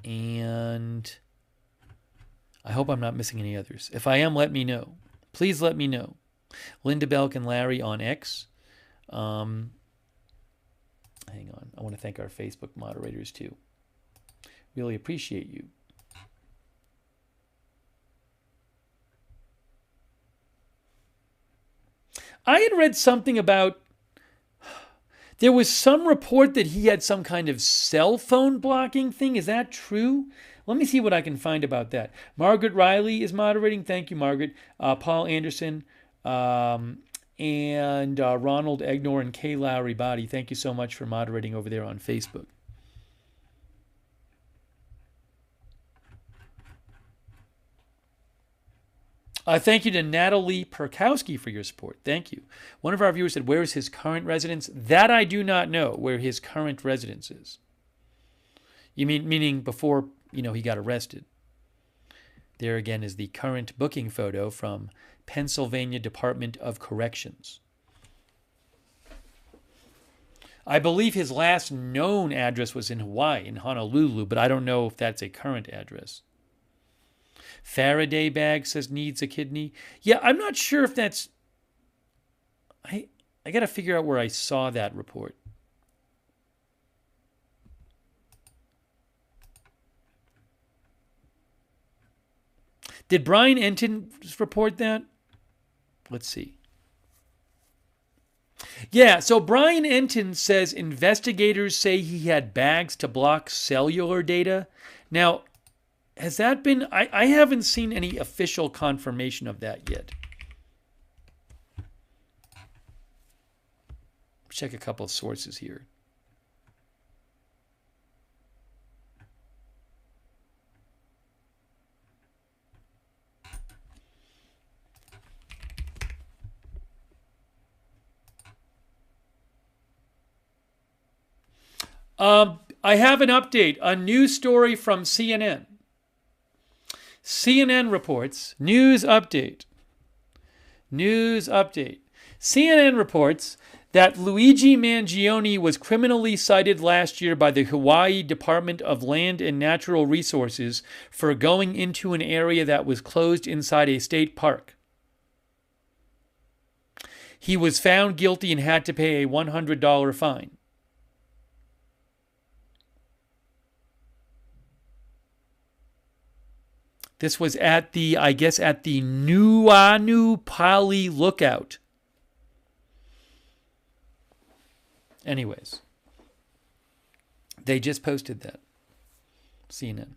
And I hope I'm not missing any others. If I am, let me know. Please let me know. Linda Belk and Larry on X. Hang on. I want to thank our Facebook moderators too. Really appreciate you. I had read something about... There was some report that he had some kind of cell phone blocking thing. Is that true? Let me see what I can find about that. Margaret Riley is moderating. Thank you, Margaret. Paul Anderson and Ronald Egnor and Kay Lowry Body. Thank you so much for moderating over there on Facebook. Thank you to Natalie Perkowski for your support. Thank you. One of our viewers said, where is his current residence? That I do not know where his current residence is. You meaning before, he got arrested. There again is the current booking photo from Pennsylvania Department of Corrections. I believe his last known address was in Hawaii, in Honolulu, but I don't know if that's a current address. Faraday bag says needs a kidney. Yeah, I'm not sure if that's... I got to figure out where I saw that report. Did Brian Enton report that? Let's see. Yeah, so Brian Enton says investigators say he had bags to block cellular data. Now, has that been... I haven't seen any official confirmation of that yet. Check a couple of sources here. I have an update, a news story from CNN. CNN reports, news update. CNN reports that Luigi Mangione was criminally cited last year by the Hawaii Department of Land and Natural Resources for going into an area that was closed inside a state park. He was found guilty and had to pay a $100 fine. This was at the Nuuanu Pali Lookout. Anyways, they just posted that. CNN.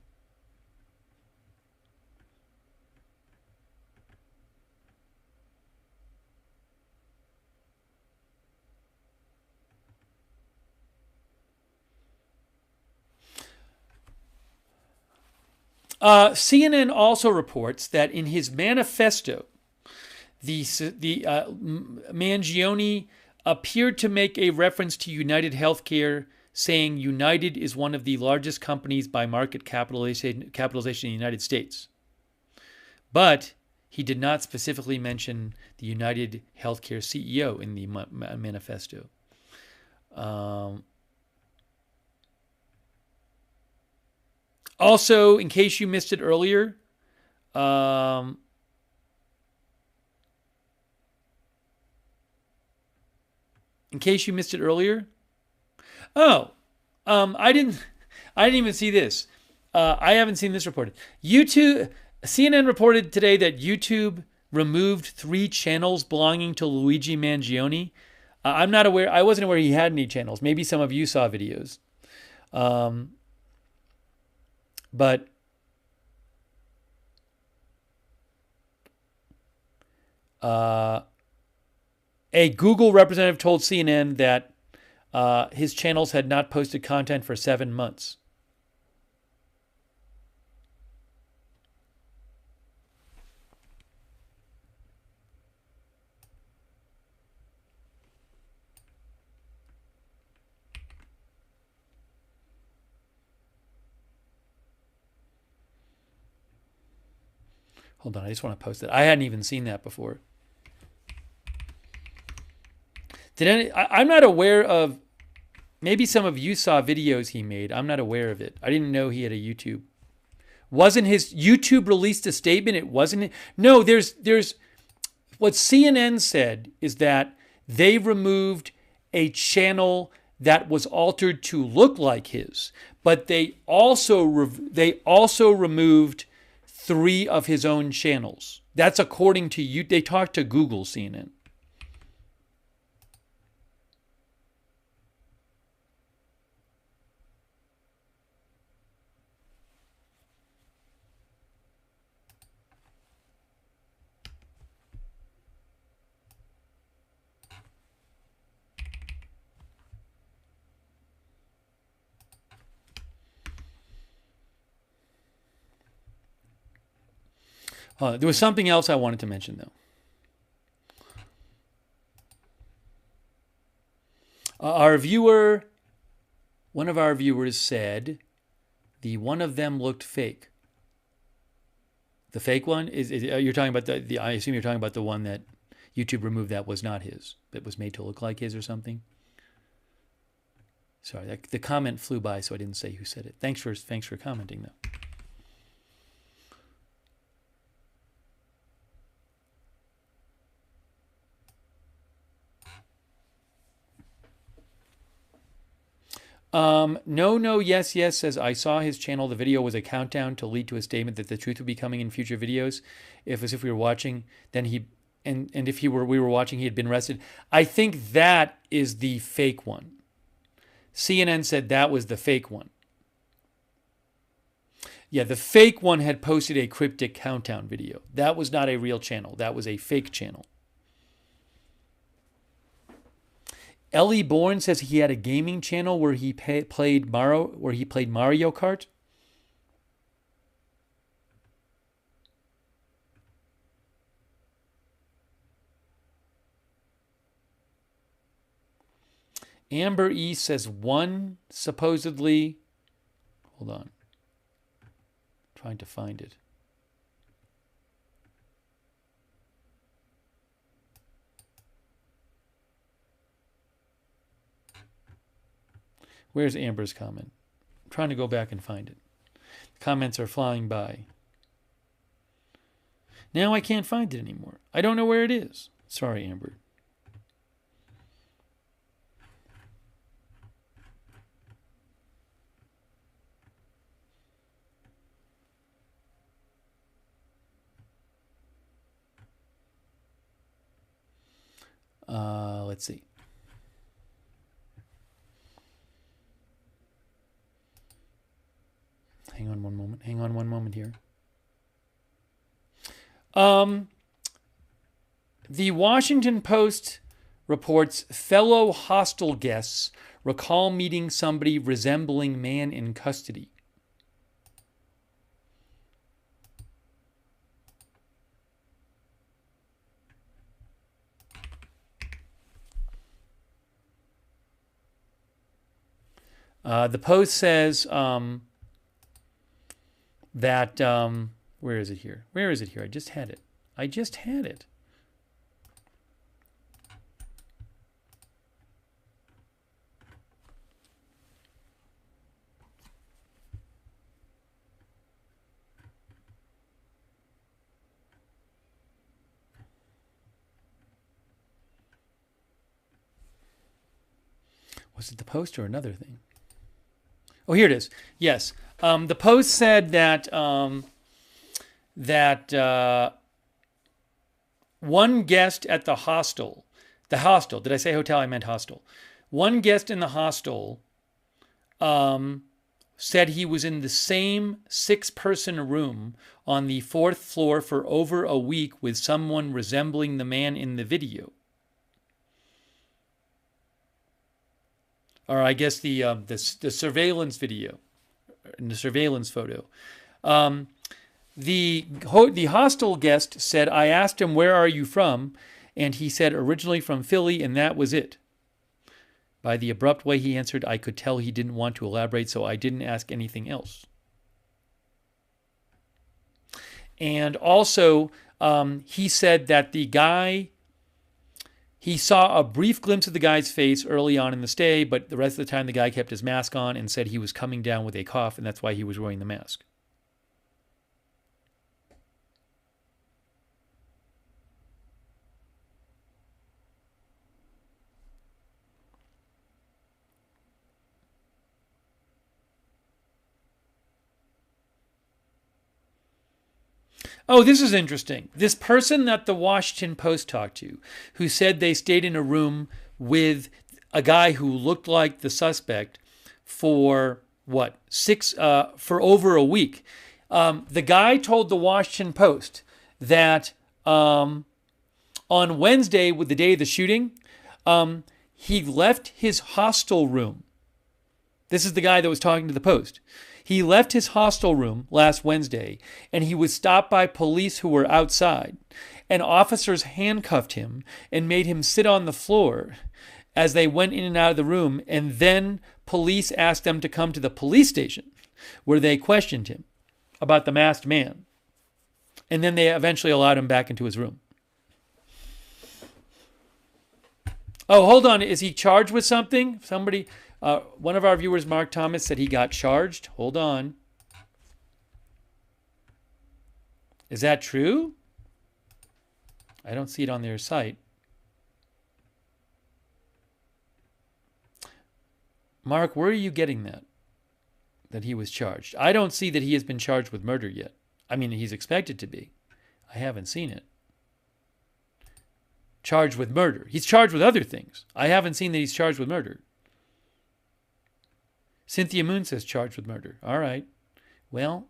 CNN also reports that in his manifesto, the Mangione appeared to make a reference to UnitedHealthcare, saying United is one of the largest companies by market capitalization in the United States. But he did not specifically mention the United Healthcare CEO in the manifesto. Also, in case you missed it earlier, I didn't even see this. I haven't seen this reported. CNN reported today that YouTube removed 3 channels belonging to Luigi Mangione. I'm not aware. I wasn't aware he had any channels. Maybe some of you saw videos. But a Google representative told CNN that his channels had not posted content for 7 months. Hold on, I just want to post it. I hadn't even seen that before. I'm not aware of, maybe some of you saw videos he made. I'm not aware of it. I didn't know he had a YouTube. Wasn't his YouTube released a statement? It wasn't. No, there's what CNN said is that they removed a channel that was altered to look like his, but they also removed 3 of his own channels. That's according to you. They talked to Google, CNN. There was something else I wanted to mention, though. One of our viewers said, the one of them looked fake. The fake one you're talking about I assume you're talking about the one that YouTube removed that was not his, that was made to look like his or something. Sorry, the comment flew by, so I didn't say who said it. Thanks for commenting, though. No, yes says, I saw his channel. The video was a countdown to lead to a statement that the truth would be coming in future videos. If we were watching, then if we were watching, he had been arrested. I think that is the fake one. CNN said that was the fake one. Yeah, the fake one had posted a cryptic countdown video. That was not a real channel. That was a fake channel. Ellie Bourne says he had a gaming channel where he played Mario Kart. Amber E says one supposedly. Hold on. Trying to find it. Where's Amber's comment? I'm trying to go back and find it. The comments are flying by. Now I can't find it anymore. I don't know where it is. Sorry, Amber. Let's see. Hang on one moment here. The Washington Post reports fellow hostel guests recall meeting somebody resembling man in custody. The Post says that, where is it here? Where is it here? I just had it. I just had it. Was it the Post or another thing? Oh, here it is. Yes. The Post said that one guest at the hostel, did I say hotel? I meant hostel. One guest in the hostel said he was in the same 6-person room on the 4th floor for over a week with someone resembling the man in the video. Or I guess the surveillance video, the surveillance photo. The hostel guest said, I asked him, where are you from? And he said, originally from Philly, and that was it. By the abrupt way he answered, I could tell he didn't want to elaborate, so I didn't ask anything else. And also, he said that the guy, he saw a brief glimpse of the guy's face early on in the stay, but the rest of the time the guy kept his mask on and said he was coming down with a cough, and that's why he was wearing the mask. Oh, this is interesting. This person that the Washington Post talked to, who said they stayed in a room with a guy who looked like the suspect for for over a week. The guy told the Washington Post that on Wednesday, with the day of the shooting, he left his hostel room. This is the guy that was talking to the Post. He left his hostel room last Wednesday, and he was stopped by police who were outside. And officers handcuffed him and made him sit on the floor as they went in and out of the room. And then police asked them to come to the police station, where they questioned him about the masked man. And then they eventually allowed him back into his room. Oh, hold on. Is he charged with something? Somebody... one of our viewers, Mark Thomas, said he got charged. Hold on. Is that true? I don't see it on their site. Mark, where are you getting that he was charged? I don't see that he has been charged with murder yet. I mean, he's expected to be. I haven't seen it. Charged with murder. He's charged with other things. I haven't seen that he's charged with murder. Cynthia Moon says charged with murder. All right. Well.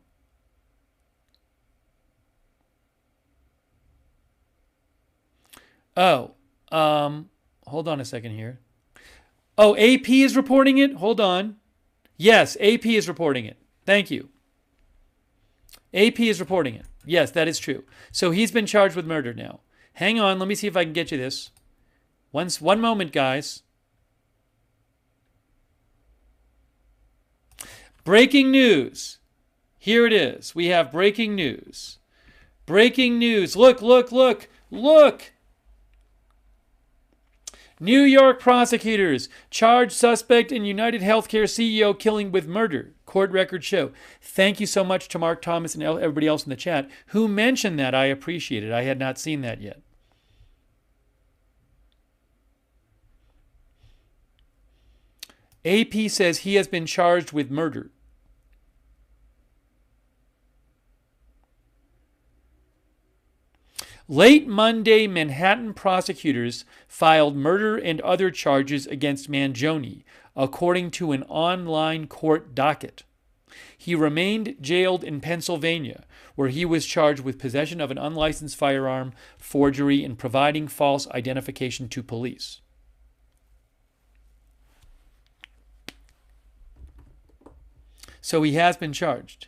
Oh. Hold on a second here. Oh, AP is reporting it? Hold on. Yes, AP is reporting it. Thank you. AP is reporting it. Yes, that is true. So he's been charged with murder now. Hang on. Let me see if I can get you this. One moment, guys. Breaking news. Here it is. We have breaking news. Breaking news. Look. New York prosecutors charge suspect in UnitedHealthcare CEO killing with murder. Court records show. Thank you so much to Mark Thomas and everybody else in the chat who mentioned that. I appreciate it. I had not seen that yet. AP says he has been charged with murder. Late Monday, Manhattan prosecutors filed murder and other charges against Mangione, according to an online court docket. He remained jailed in Pennsylvania, where he was charged with possession of an unlicensed firearm, forgery, and providing false identification to police. So he has been charged.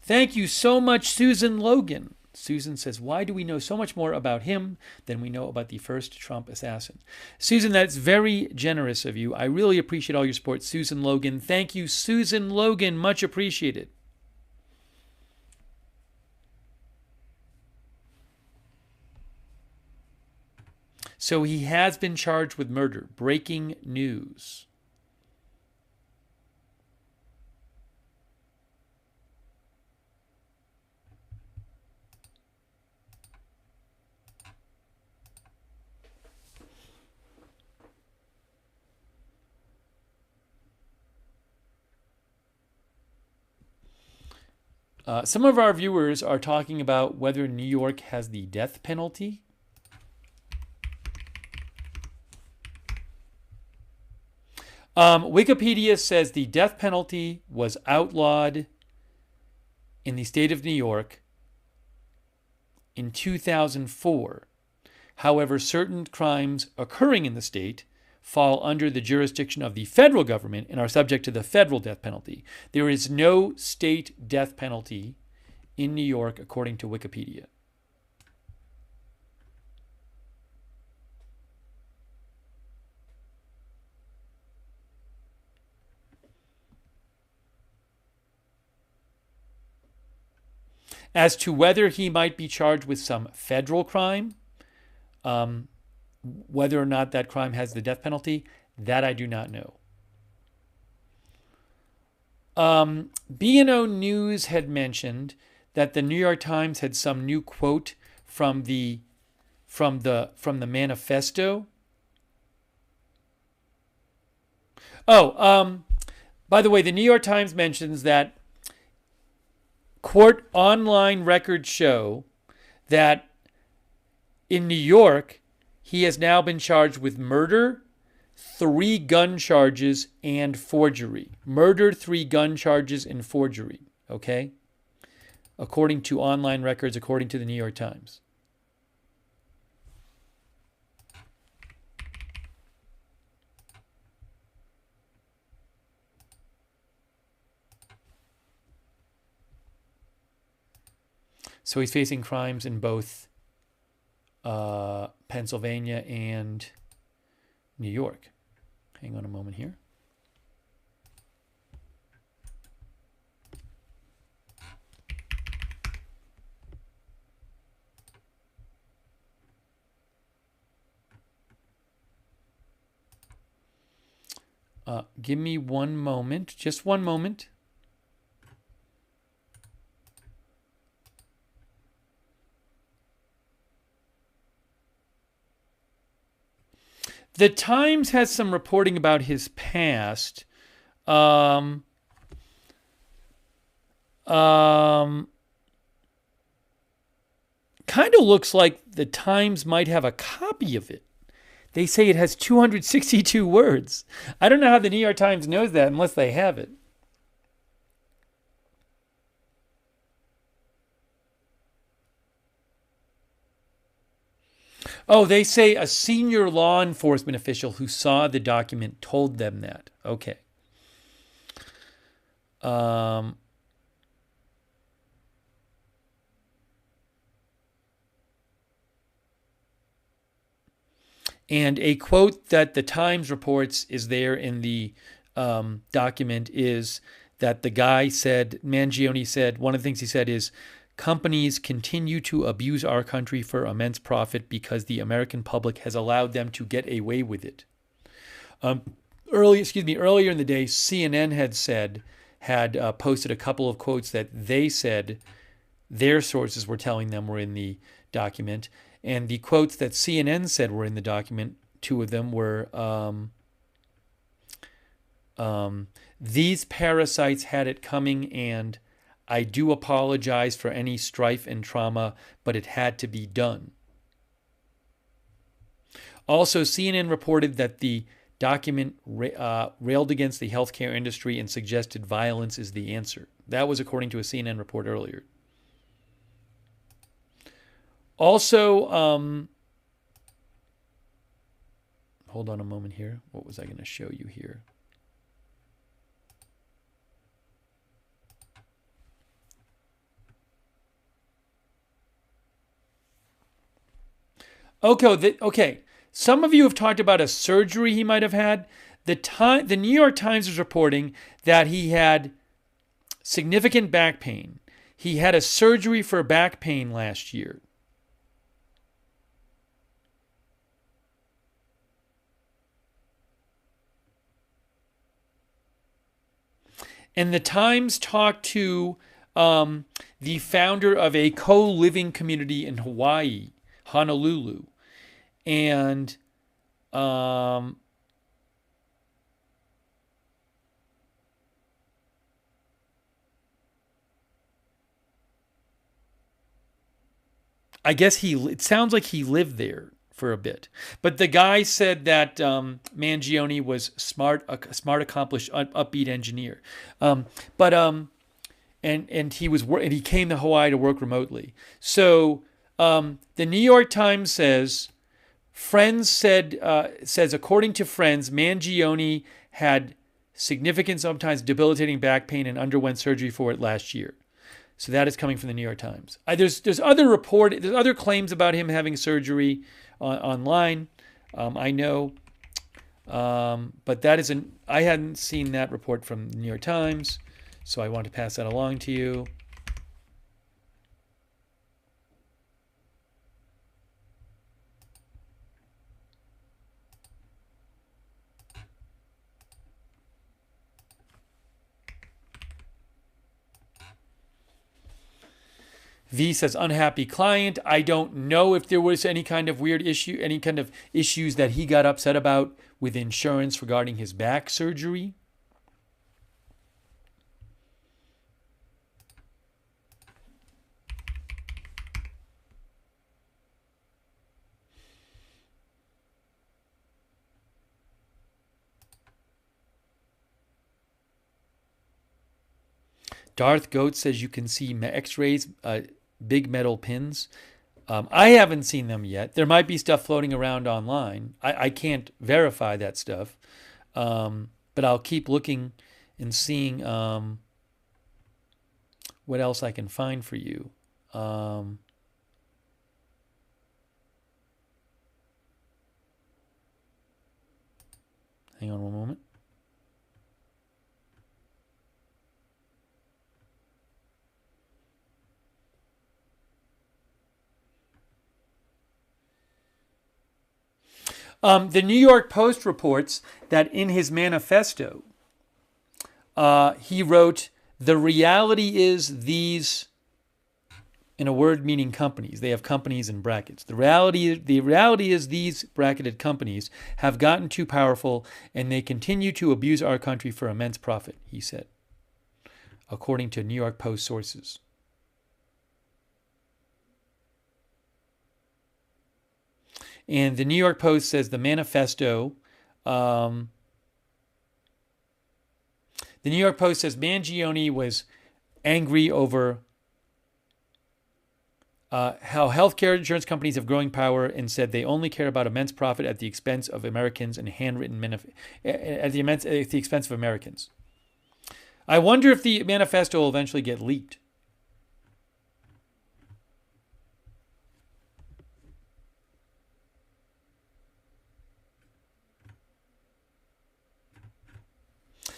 Thank you so much, Susan Logan. Susan says, why do we know so much more about him than we know about the first Trump assassin? Susan, that's very generous of you. I really appreciate all your support. Susan Logan. Thank you, Susan Logan. Much appreciated. So he has been charged with murder. Breaking news. Some of our viewers are talking about whether New York has the death penalty. Wikipedia says the death penalty was outlawed in the state of New York in 2004. However, certain crimes occurring in the state fall under the jurisdiction of the federal government and are subject to the federal death penalty. There is no state death penalty in New York, according to Wikipedia. As to whether he might be charged with some federal crime, whether or not that crime has the death penalty, that I do not know. B&O News had mentioned that the New York Times had some new quote from the manifesto. By the way, the New York Times mentions that court online records show that in New York, he has now been charged with murder, 3 gun charges, and forgery. Murder, 3 gun charges, and forgery. Okay? According to online records, according to the New York Times. So he's facing crimes in both Pennsylvania and New York. Hang on a moment here. Give me one moment, just one moment. The Times has some reporting about his past. Kind of looks like the Times might have a copy of it. They say it has 262 words. I don't know how the New York Times knows that unless they have it. Oh, they say a senior law enforcement official who saw the document told them that. Okay. And a quote that the Times reports is there in the document is that the guy said, Mangione said, one of the things he said is, companies continue to abuse our country for immense profit because the American public has allowed them to get away with it. Earlier in the day, CNN had posted a couple of quotes that they said their sources were telling them were in the document. And the quotes that CNN said were in the document, 2 of them were, these parasites had it coming, and I do apologize for any strife and trauma, but it had to be done. Also, CNN reported that the document railed against the healthcare industry and suggested violence is the answer. That was according to a CNN report earlier. Also, hold on a moment here. What was I going to show you here? Okay. Some of you have talked about a surgery he might have had. The New York Times is reporting that he had significant back pain. He had a surgery for back pain last year. And the Times talked to the founder of a co-living community in Hawaii, Honolulu, and I guess it sounds like he lived there for a bit. But the guy said that Mangione was smart, a smart, accomplished, upbeat engineer. But and he came to Hawaii to work remotely. So the New York Times says says according to friends, Mangione had significant, sometimes debilitating back pain and underwent surgery for it last year. So that is coming from the New York Times. There's other claims about him having surgery online. I know, but I hadn't seen that report from the New York Times, so I want to pass that along to you. V says, unhappy client. I don't know if there was any kind of weird issue, any kind of issues that he got upset about with insurance regarding his back surgery. Darth Goat says you can see x-rays, big metal pins. I haven't seen them yet. There might be stuff floating around online. I can't verify that stuff. But I'll keep looking and seeing what else I can find for you. Hang on one moment. The New York Post reports that in his manifesto, he wrote, the reality is these, in a word meaning companies, they have companies in brackets. The reality is these bracketed companies have gotten too powerful and they continue to abuse our country for immense profit, he said, according to New York Post sources. And the New York Post says the manifesto, the New York Post says Mangione was angry over how healthcare insurance companies have growing power and said they only care about immense profit at the expense of Americans and handwritten at the expense of Americans. I wonder if the manifesto will eventually get leaked.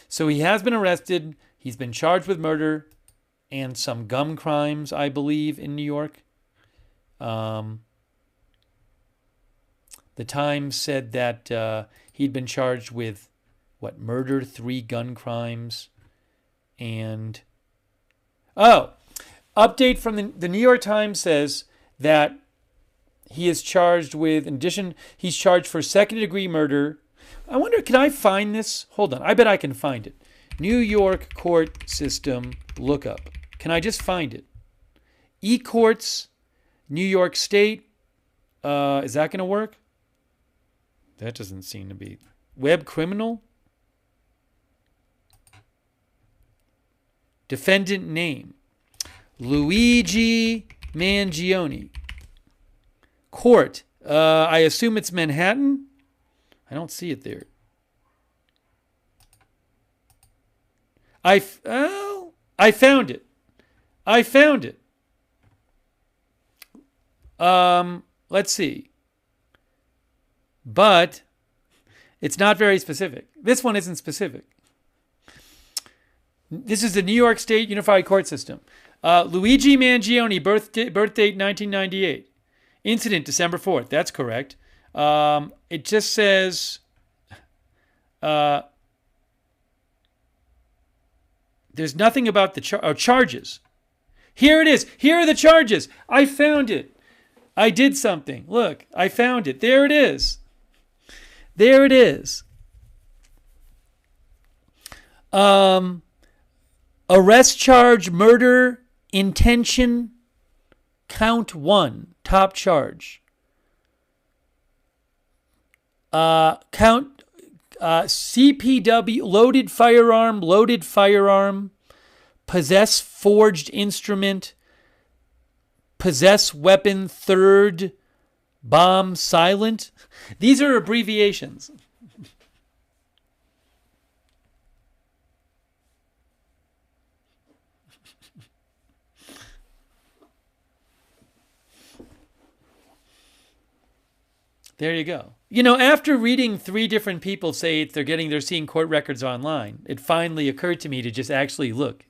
So he has been arrested. He's been charged with murder and some gum crimes, I believe, in New York. The Times said that he'd been charged with, murder, 3 gun crimes, and... update from the New York Times says that he is charged with, in addition, he's charged for second-degree murder. I wonder, can I find this? Hold on. I bet I can find it. New York court system lookup. Can I just find it? E-courts, New York State. Is that going to work? That doesn't seem to be. Web criminal? Defendant name. Luigi Mangione. Court. I assume it's Manhattan? I don't see it there. I found it. Let's see. but it's not very specific. This one isn't specific. This is the New York State Unified Court System. Luigi Mangione, birth date 1998. Incident December 4th. That's correct. It just says there's nothing about the charges. Here it is. Here are the charges. I found it. I did something. Look, I found it. There it is. There it is. Arrest charge, murder, intention, count 1, top charge. Count CPW, loaded firearm, possess forged instrument, possess weapon, third, bomb, silent. These are abbreviations. There you go. You know, after reading 3 different people say they're seeing court records online, it finally occurred to me to just actually look.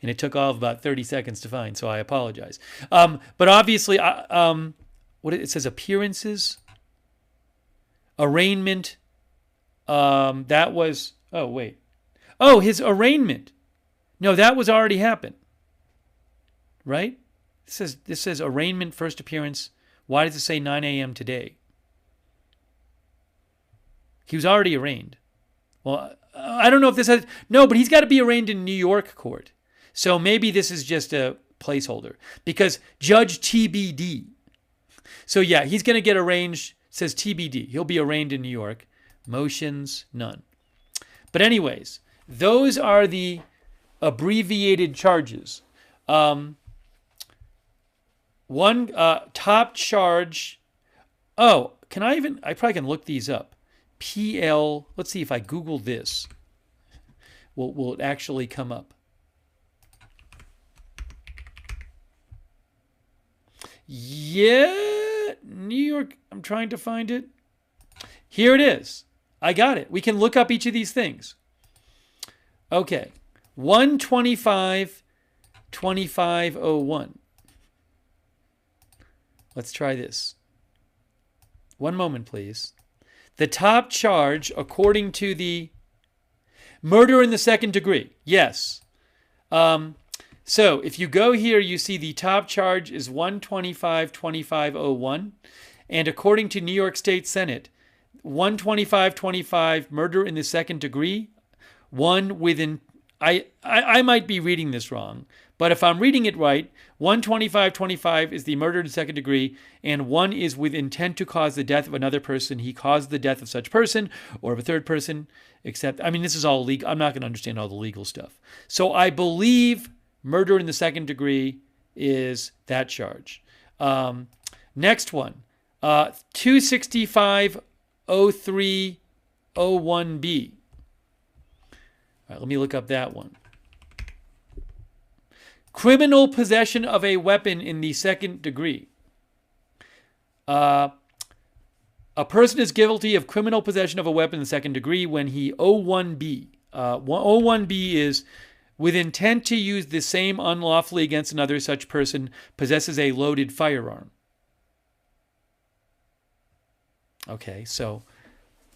And it took all of about 30 seconds to find, so I apologize. But obviously, what it says, appearances, arraignment. That was, oh, wait. Oh, his arraignment. No, that was already happened. Right? This says arraignment, first appearance. Why does it say 9 a.m. today? He was already arraigned. Well, I don't know if this has... No, but he's got to be arraigned in New York court. So maybe this is just a placeholder. Because Judge TBD. So yeah, he's going to get arraigned. It says TBD. He'll be arraigned in New York. Motions, none. But anyways, those are the abbreviated charges. One top charge... Oh, I probably can look these up. PL, let's see if I Google this. Will it actually come up? Yeah, New York, I'm trying to find it. Here it is. I got it. We can look up each of these things. Okay. 125-2501. Let's try this. One moment, please. The top charge, according to the murder in the second degree. Yes. So if you go here, you see the top charge is 125-2501. And according to New York State Senate, 125-25 murder in the second degree. One within... I might be reading this wrong, but if I'm reading it right, 125-25 is the murder in the second degree, and 1 is with intent to cause the death of another person. He caused the death of such person or of a third person, except, I mean, this is all legal. I'm not going to understand all the legal stuff. So I believe murder in the second degree is that charge. Next one, 265-0301B. All right, let me look up that one. Criminal possession of a weapon in the second degree. A person is guilty of criminal possession of a weapon in the second degree when he 01B. 01B is with intent to use the same unlawfully against another, such person possesses a loaded firearm. Okay, so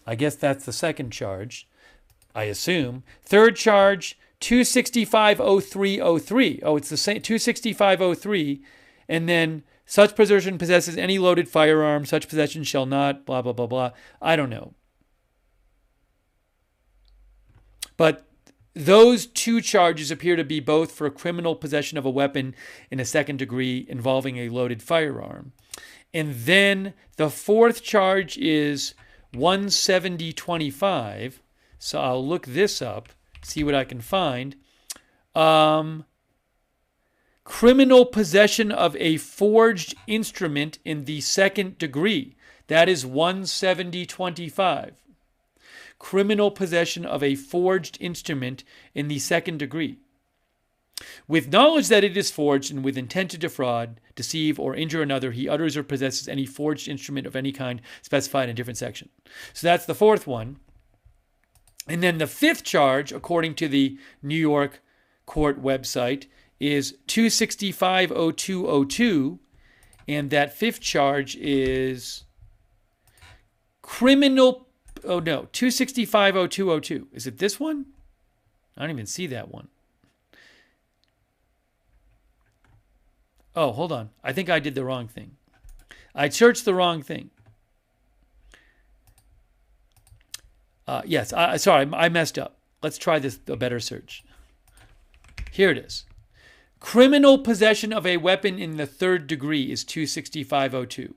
I guess that's the second charge. I assume. Third charge, 265-0303. Oh, it's the same, 265-03. And then, such person possesses any loaded firearm. Such possession shall not, blah, blah, blah, blah. I don't know. But those 2 charges appear to be both for criminal possession of a weapon in a second degree involving a loaded firearm. And then the 4th charge is 170-25. So I'll look this up, see what I can find. Criminal possession of a forged instrument in the second degree. That is 170-25. Criminal possession of a forged instrument in the second degree. With knowledge that it is forged and with intent to defraud, deceive, or injure another, he utters or possesses any forged instrument of any kind specified in a different section. So that's the fourth one. And then the fifth charge, according to the New York court website, is 2650202. And that fifth charge is criminal. Oh, no, 2650202. Is it this one? I don't even see that one. Oh, hold on. I think I did the wrong thing. I searched the wrong thing. Yes, sorry, I messed up. Let's try this, a better search. Here it is. Criminal possession of a weapon in the third degree is 26502.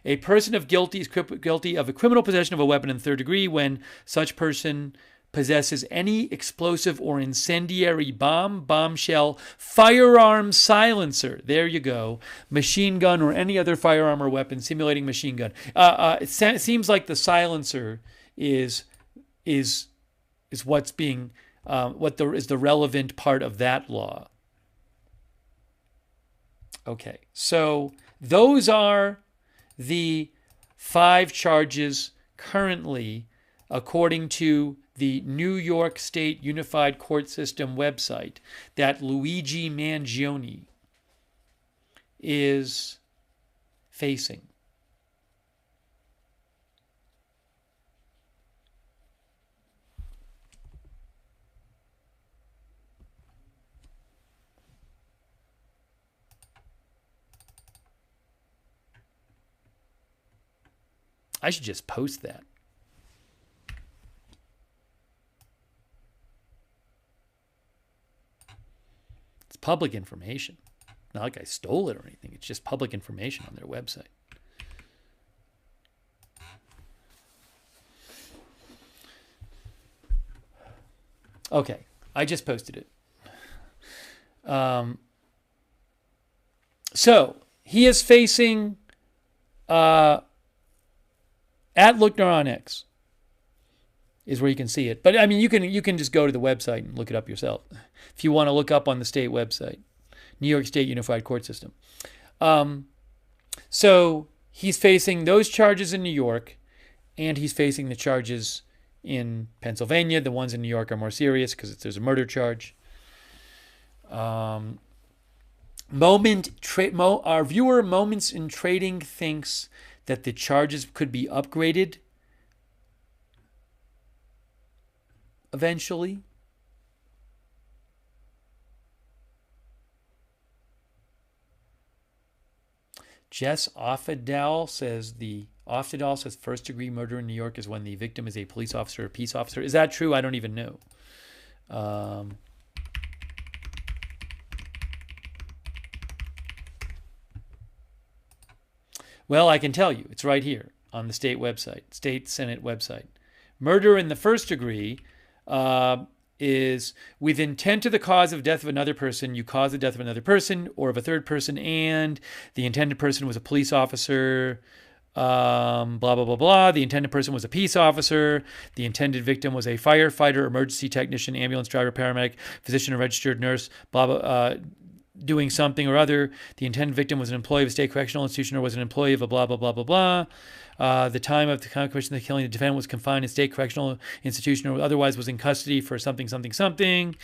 A person is guilty of a criminal possession of a weapon in the third degree when such person possesses any explosive or incendiary bomb, bombshell, firearm silencer, there you go, machine gun, or any other firearm or weapon simulating machine gun. It seems like the silencer is what's being is the relevant part of that law. Okay, so those are the 5 charges currently, according to the New York State Unified Court System website, that Luigi Mangione is facing. I should just post that. It's public information. Not like I stole it or anything. It's just public information on their website. Okay, I just posted it. So he is facing at Lookner on X is where you can see it. But I mean, you can just go to the website and look it up yourself if you want to look up on the state website, New York State Unified Court System. So he's facing those charges in New York, and he's facing the charges in Pennsylvania. The ones in New York are more serious because there's a murder charge. Our viewer Moments in Trading thinks that the charges could be upgraded eventually. Jess Offedal says first degree murder in New York is when the victim is a police officer or peace officer. Is that true? I don't even know. Well, I can tell you. It's right here on the state website, state Senate website. Murder in the first degree is with intent to the cause of death of another person. You cause the death of another person or of a third person, and the intended person was a police officer, blah, blah, blah, blah. The intended person was a peace officer. The intended victim was a firefighter, emergency technician, ambulance driver, paramedic, physician, or registered nurse, blah, blah, doing something or other. The intended victim was an employee of a state correctional institution or was an employee of a blah, blah, blah, blah, blah. The time of the commission of the killing, the defendant was confined in state correctional institution or otherwise was in custody for something, something, something.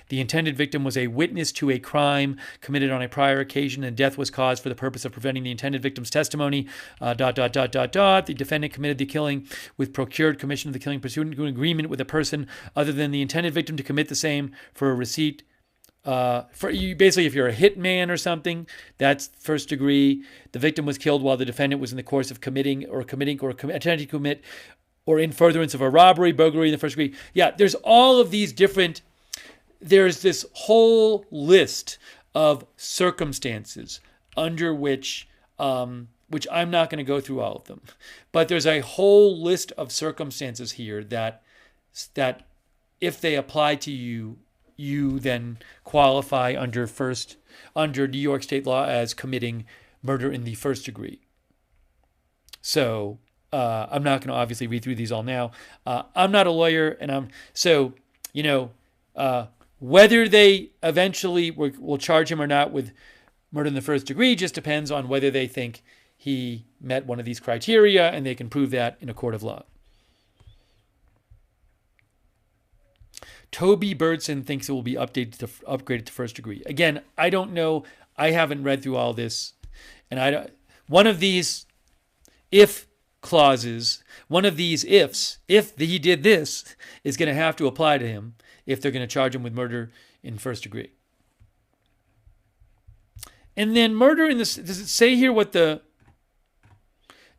The intended victim was a witness to a crime committed on a prior occasion and death was caused for the purpose of preventing the intended victim's testimony, ... The defendant committed the killing with procured commission of the killing pursuant to an agreement with a person other than the intended victim to commit the same for a receipt. For you, basically, if you're a hitman or something, that's first degree. The victim was killed while the defendant was in the course of attempting to commit or in furtherance of a robbery, burglary in the first degree. Yeah, there's all of these different. There's this whole list of circumstances under which I'm not going to go through all of them, but there's a whole list of circumstances here that if they apply to you, you then qualify under New York state law as committing murder in the first degree. So I'm not going to obviously read through these all now. I'm not a lawyer, and Whether they eventually will charge him or not with murder in the first degree just depends on whether they think he met one of these criteria and they can prove that in a court of law. Toby Birdson thinks it will be upgraded to first degree. Again, I don't know. I haven't read through all this. And one of these if clauses, one of these ifs, if he did this, is going to have to apply to him if they're going to charge him with murder in first degree. And then murder in this, does it say here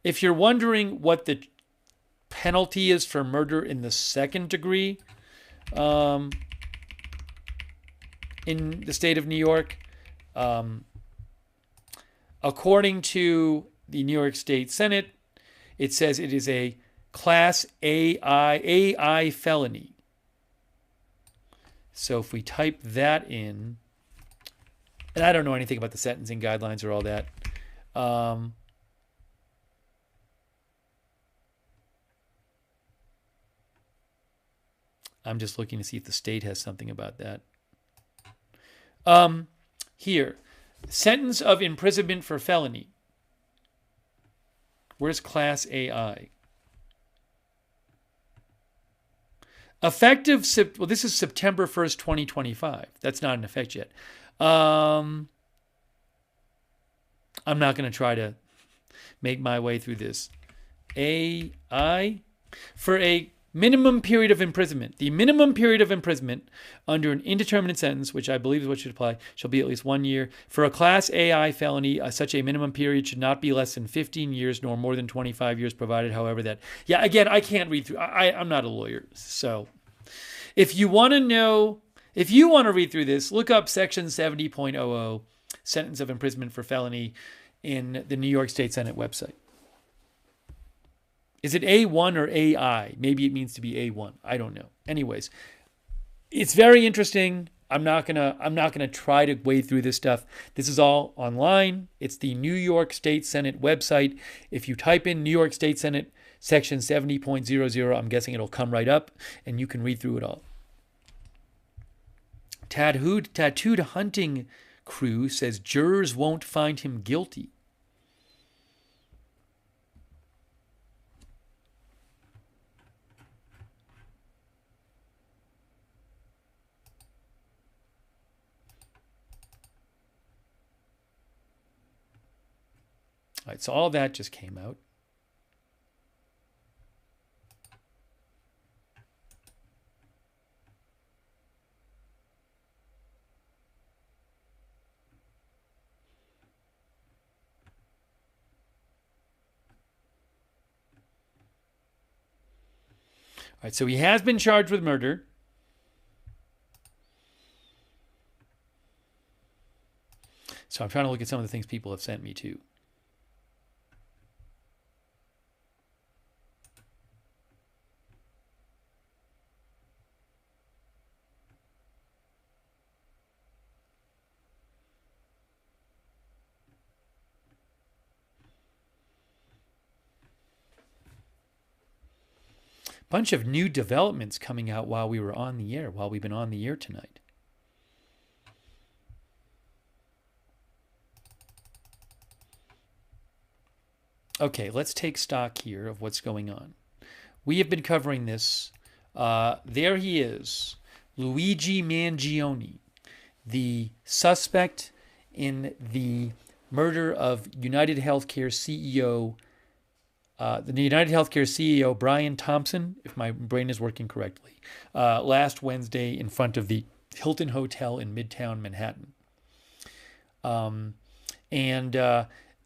if you're wondering what the penalty is for murder in the second degree in the state of New York, according to the New York State Senate, it says it is a Class AI felony. So if we type that in, and I don't know anything about the sentencing guidelines or all that. I'm just looking to see if the state has something about that. Here, sentence of imprisonment for felony. Where's Class AI? Effective, this is September 1st, 2025. That's not in effect yet. I'm not going to try to make my way through this. AI for a minimum period of imprisonment. The minimum period of imprisonment under an indeterminate sentence, which I believe is what should apply, shall be at least 1 year. For a Class AI felony, such a minimum period should not be less than 15 years nor more than 25 years, provided, however, that... Yeah, again, I can't read through. I'm not a lawyer. So if you want to know... If you want to read through this, look up Section 70.00, sentence of imprisonment for felony, in the New York State Senate website. Is it A1 or AI? Maybe it means to be A1. I don't know. Anyways, it's very interesting. I'm not gonna try to wade through this stuff. This is all online. It's the New York State Senate website. If you type in New York State Senate Section 70.00, I'm guessing it'll come right up, and you can read through it all. Tattooed Hunting Crew says jurors won't find him guilty. All right, so all that just came out. All right, so he has been charged with murder. So I'm trying to look at some of the things people have sent me too. Bunch of new developments coming out while we were on the air, while we've been on the air tonight. Okay, let's take stock here of what's going on. We have been covering this. There he is, Luigi Mangione, the suspect in the murder of UnitedHealthcare CEO the UnitedHealthcare CEO, Brian Thompson, if my brain is working correctly, last Wednesday in front of the Hilton Hotel in Midtown Manhattan.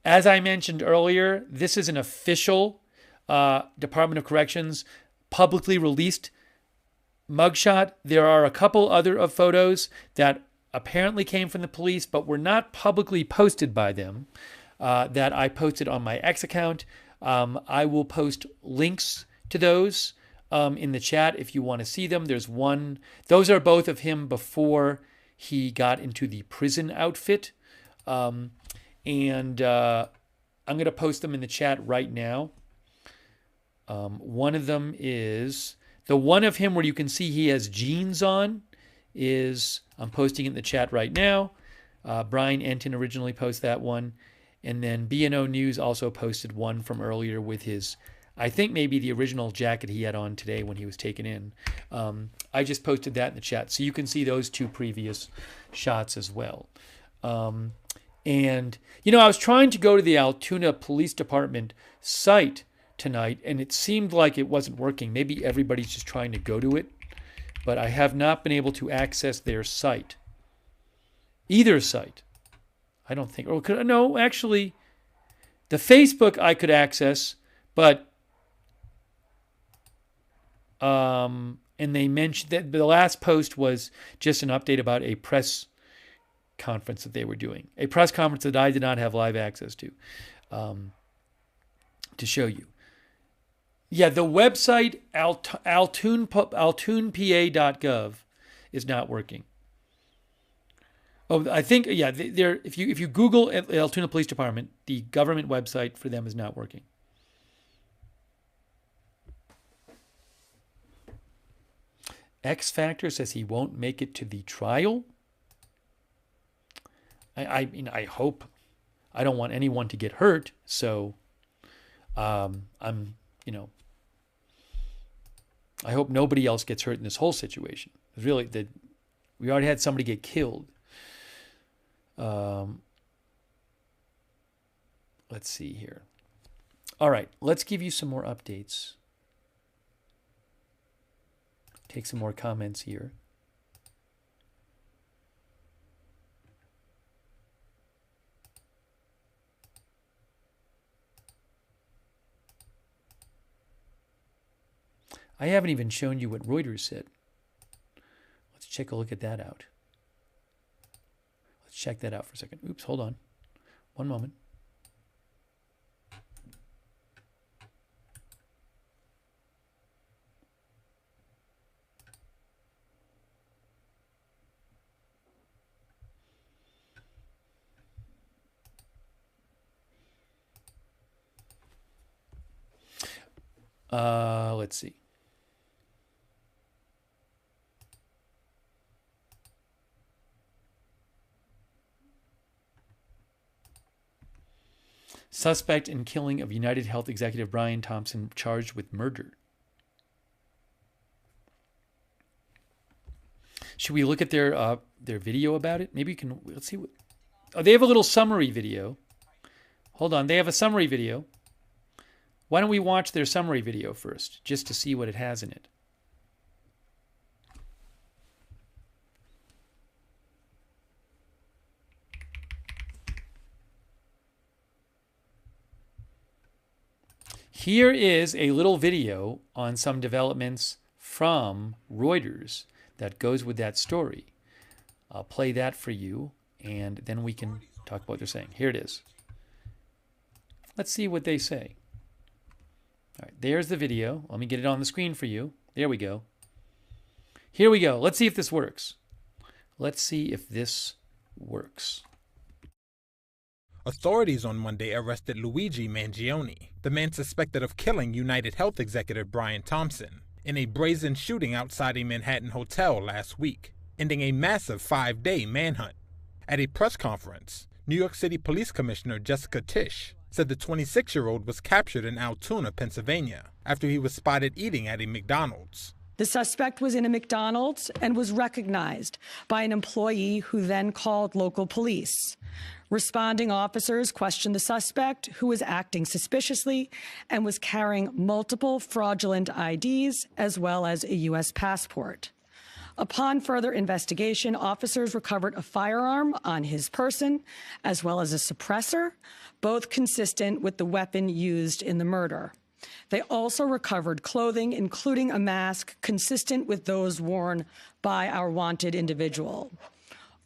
As I mentioned earlier, this is an official Department of Corrections publicly released mugshot. There are a couple other of photos that apparently came from the police, but were not publicly posted by them, that I posted on my X account. I will post links to those in the chat if you want to see them. There's one. Those are both of him before he got into the prison outfit. I'm going to post them in the chat right now. One of them is the one of him where you can see he has jeans on is, I'm posting it in the chat right now. Brian Enton originally posted that one. And then B&O News also posted one from earlier with his, I think maybe the original jacket he had on today when he was taken in. I just posted that in the chat. So you can see those two previous shots as well. And, you know, I was trying to go to the Altoona Police Department site tonight, and it seemed like it wasn't working. Maybe everybody's just trying to go to it, but I have not been able to access their site. Either site. I don't think. Or no, actually, the Facebook I could access, but and they mentioned that the last post was just an update about a press conference that they were doing, a press conference that I did not have live access to show you. Yeah, the website altoonpa.gov is not working. Oh, I think, yeah, if you Google Altoona Police Department, the government website for them is not working. X Factor says he won't make it to the trial. I mean, I hope. I don't want anyone to get hurt, so I'm, you know, I hope nobody else gets hurt in this whole situation. Really, we already had somebody get killed. Let's see here. All right, let's give you some more updates. Take some more comments here. I haven't even shown you what Reuters said. Let's check a look at that out. Let's check that out for a second. Oops, hold on. One moment. Let's see. Suspect in killing of United Health executive Brian Thompson charged with murder. Should we look at their video about it? Maybe you can. Let's see. Oh, they have a little summary video. Hold on. They have a summary video. Why don't we watch their summary video first, just to see what it has in it? Here is a little video on some developments from Reuters that goes with that story. I'll play that for you, and then we can talk about what they're saying. Here it is. Let's see what they say. All right, there's the video. Let me get it on the screen for you. There we go. Here we go. Let's see if this works. Let's see if this works. Authorities on Monday arrested Luigi Mangione, the man suspected of killing UnitedHealth executive Brian Thompson, in a brazen shooting outside a Manhattan hotel last week, ending a massive 5-day manhunt. At a press conference, New York City Police Commissioner Jessica Tisch said the 26-year-old was captured in Altoona, Pennsylvania, after he was spotted eating at a McDonald's. The suspect was in a McDonald's and was recognized by an employee who then called local police. Responding officers questioned the suspect, who was acting suspiciously and was carrying multiple fraudulent IDs as well as a U.S. passport. Upon further investigation, officers recovered a firearm on his person as well as a suppressor, both consistent with the weapon used in the murder. They also recovered clothing, including a mask consistent with those worn by our wanted individual.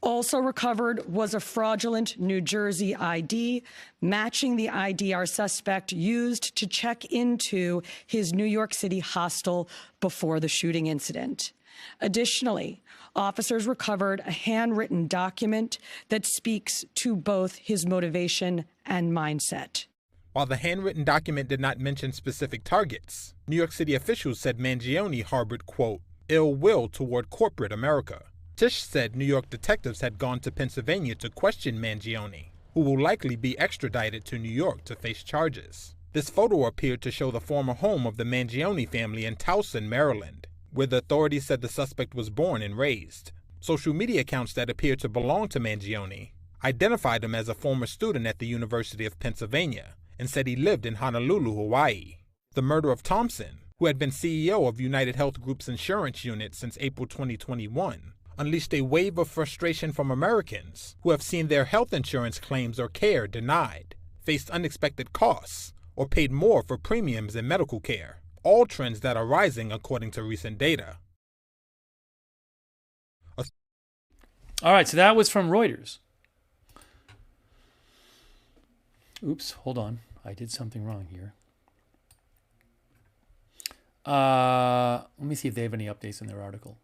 Also recovered was a fraudulent New Jersey ID, matching the ID our suspect used to check into his New York City hostel before the shooting incident. Additionally, officers recovered a handwritten document that speaks to both his motivation and mindset. While the handwritten document did not mention specific targets, New York City officials said Mangione harbored, quote, ill will toward corporate America. Tisch said New York detectives had gone to Pennsylvania to question Mangione, who will likely be extradited to New York to face charges. This photo appeared to show the former home of the Mangione family in Towson, Maryland, where the authorities said the suspect was born and raised. Social media accounts that appear to belong to Mangione identified him as a former student at the University of Pennsylvania and said he lived in Honolulu, Hawaii. The murder of Thompson, who had been CEO of UnitedHealth Group's insurance unit since April 2021, unleashed a wave of frustration from Americans who have seen their health insurance claims or care denied, faced unexpected costs, or paid more for premiums and medical care, all trends that are rising according to recent data. All right, so that was from Reuters. Oops, hold on. I did something wrong here. Let me see if they have any updates in their article.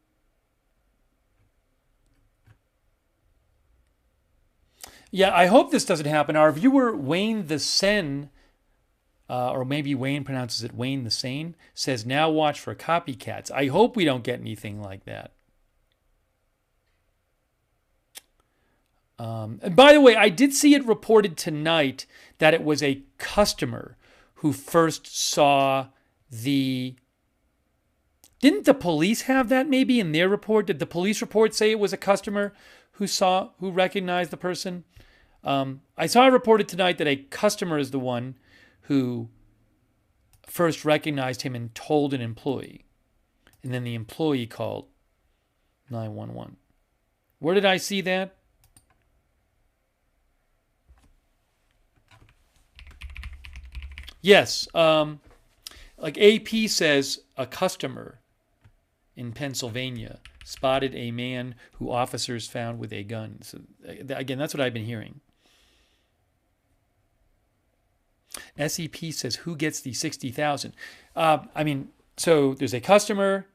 Yeah, I hope this doesn't happen. Our viewer, Wayne the Sen, or maybe Wayne pronounces it Wayne the Sane, says, now watch for copycats. I hope we don't get anything like that. And by the way, I did see it reported tonight that it was a customer who first saw the... Didn't the police have that maybe in their report? Did the police report say it was a customer who recognized the person? I saw it reported tonight that a customer is the one who first recognized him and told an employee. And then the employee called 911. Where did I see that? Yes. Like AP says, a customer in Pennsylvania spotted a man who officers found with a gun. So again, that's what I've been hearing. SEP says, who gets the $60,000? So there's a customer.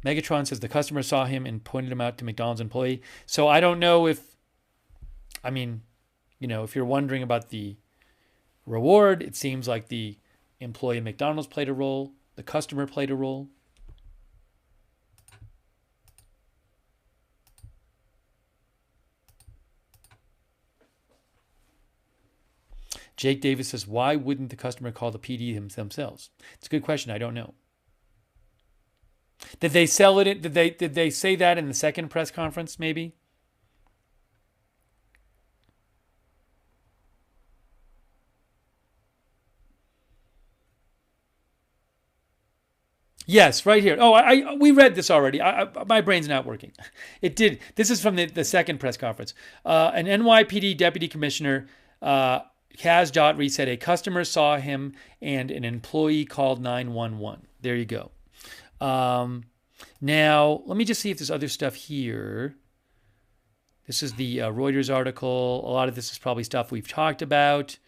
Megatron says the customer saw him and pointed him out to McDonald's employee. So I don't know if you're wondering about the reward, it seems like the employee at McDonald's played a role. The customer played a role. Jake Davis says, why wouldn't the customer call the PD themselves? It's a good question. I don't know. Did they sell it? Did they say that in the second press conference, maybe? Yes, right here. Oh, we read this already. My brain's not working. It did. This is from the second press conference. An NYPD deputy commissioner, Kaz Daughtry, said a customer saw him and an employee called 911. There you go. Now, let me just see if there's other stuff here. This is the Reuters article. A lot of this is probably stuff we've talked about.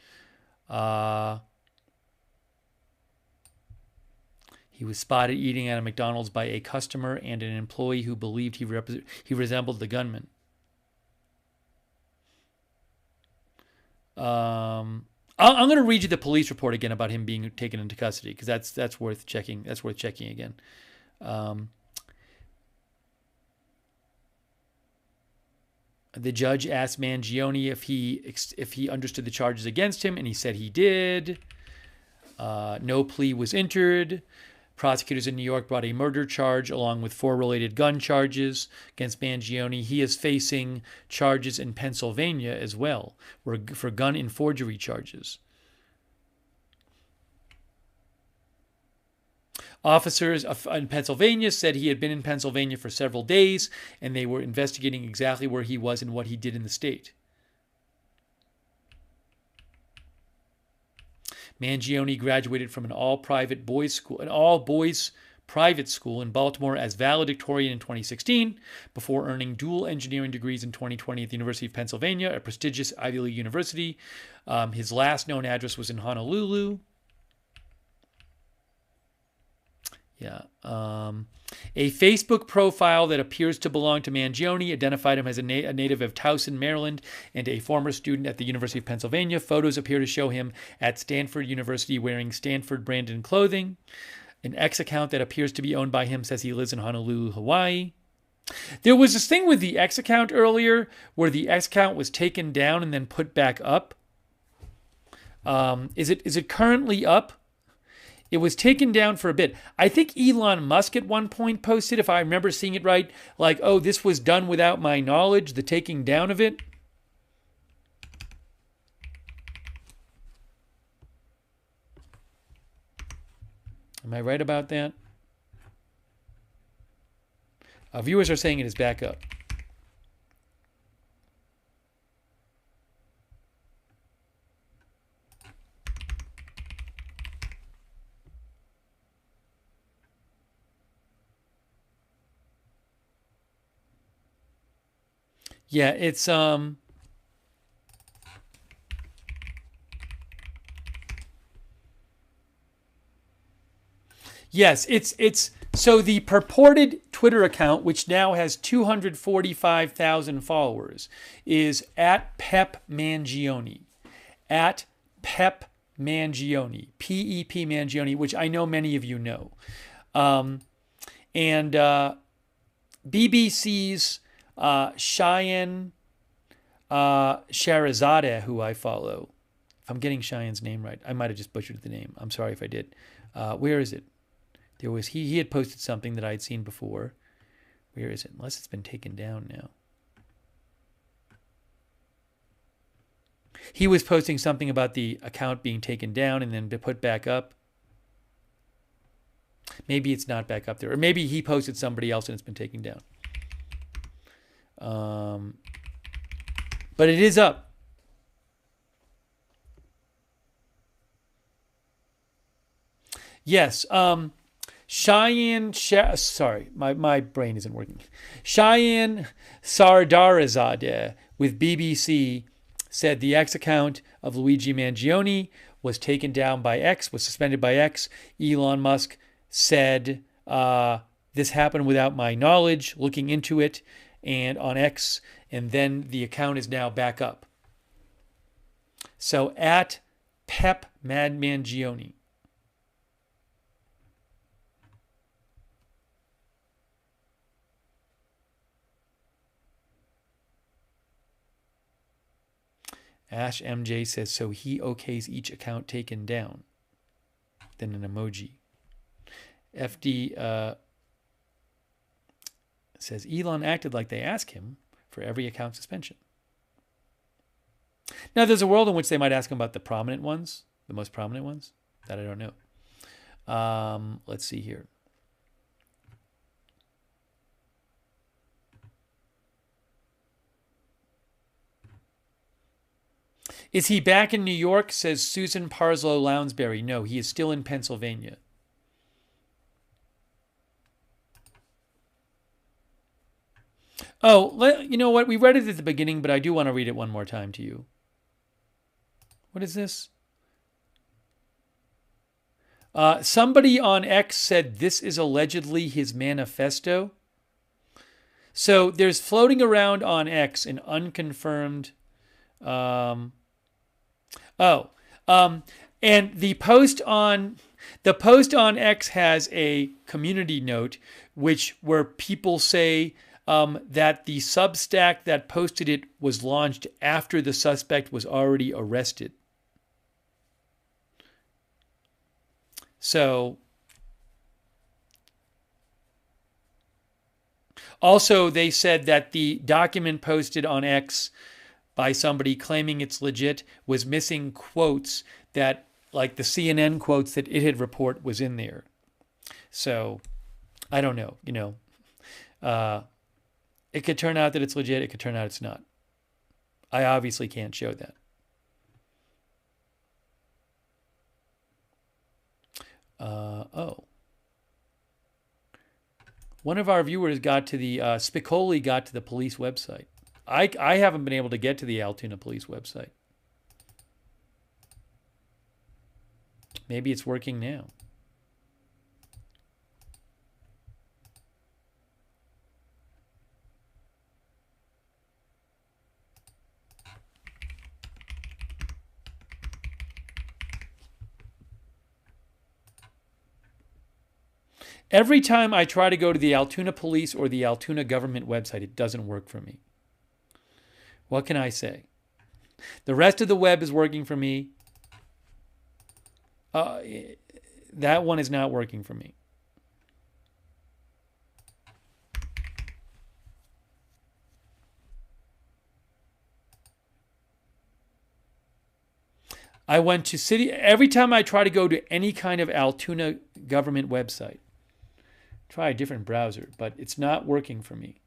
He was spotted eating at a McDonald's by a customer and an employee who believed he resembled the gunman. I'm going to read you the police report again about him being taken into custody because that's worth checking. That's worth checking again. The judge asked Mangione if he understood the charges against him, and he said he did. No plea was entered. Prosecutors in New York brought a murder charge along with 4 related gun charges against Mangione. He is facing charges in Pennsylvania as well for gun and forgery charges. Officers in Pennsylvania said he had been in Pennsylvania for several days, and they were investigating exactly where he was and what he did in the state. Mangione graduated from an all-boys private school in Baltimore as valedictorian in 2016 before earning dual engineering degrees in 2020 at the University of Pennsylvania, a prestigious Ivy League university. His last known address was in Honolulu. Yeah. A Facebook profile that appears to belong to Mangione identified him as a native of Towson, Maryland, and a former student at the University of Pennsylvania. Photos appear to show him at Stanford University wearing Stanford-branded clothing. An X account that appears to be owned by him says he lives in Honolulu, Hawaii. There was this thing with the X account earlier where the X account was taken down and then put back up. Is it currently up? It was taken down for a bit. I think Elon Musk at one point posted, if I remember seeing it right, like, oh, this was done without my knowledge, the taking down of it. Am I right about that? Viewers are saying it is back up. Yeah, it's yes, it's so the purported Twitter account, which now has 245,000 followers, is at Pep Mangione. At Pep Mangione. P-E-P Mangione, which I know many of you know. And BBC's Cheyenne Sharazadeh, who I follow. If I'm getting Cheyenne's name right, I might have just butchered the name. I'm sorry if I did. Where is it? There was he had posted something that I'd seen before. Where is it? Unless it's been taken down now. He was posting something about the account being taken down and then put back up. Maybe it's not back up there. Or maybe he posted somebody else and it's been taken down. But it is up. Yes. Cheyenne, sorry, my brain isn't working. Cheyenne Sardarazadeh with BBC said the X account of Luigi Mangione was taken down by X, was suspended by X. Elon Musk said, this happened without my knowledge, looking into it, and on X, and then the account is now back up. So at Pep Mangione. Ash MJ says, so he okays each account taken down. Then an emoji. FD says, Elon acted like they asked him for every account suspension. Now, there's a world in which they might ask him about the prominent ones, the most prominent ones. That I don't know. Let's see here. Is he back in New York? Says Susan Parslow Lounsbury. No, he is still in Pennsylvania. Oh, you know what? We read it at the beginning, but I do want to read it one more time to you. What is this? Somebody on X said this is allegedly his manifesto. So there's floating around on X an unconfirmed... and the post on X has a community note where people say that the Substack that posted it was launched after the suspect was already arrested. So also they said that the document posted on X by somebody claiming it's legit was missing quotes that, like the CNN quotes that it had report was in there. So I don't know, it could turn out that it's legit. It could turn out it's not. I obviously can't show that. One of our viewers got to the, Spicoli got to the police website. I haven't been able to get to the Altoona police website. Maybe it's working now. Every time I try to go to the Altoona police or the Altoona government website, it doesn't work for me. What can I say? The rest of the web is working for me. That one is not working for me. I went to city, every time I try to go to any kind of Altoona government website, try a different browser, but it's not working for me.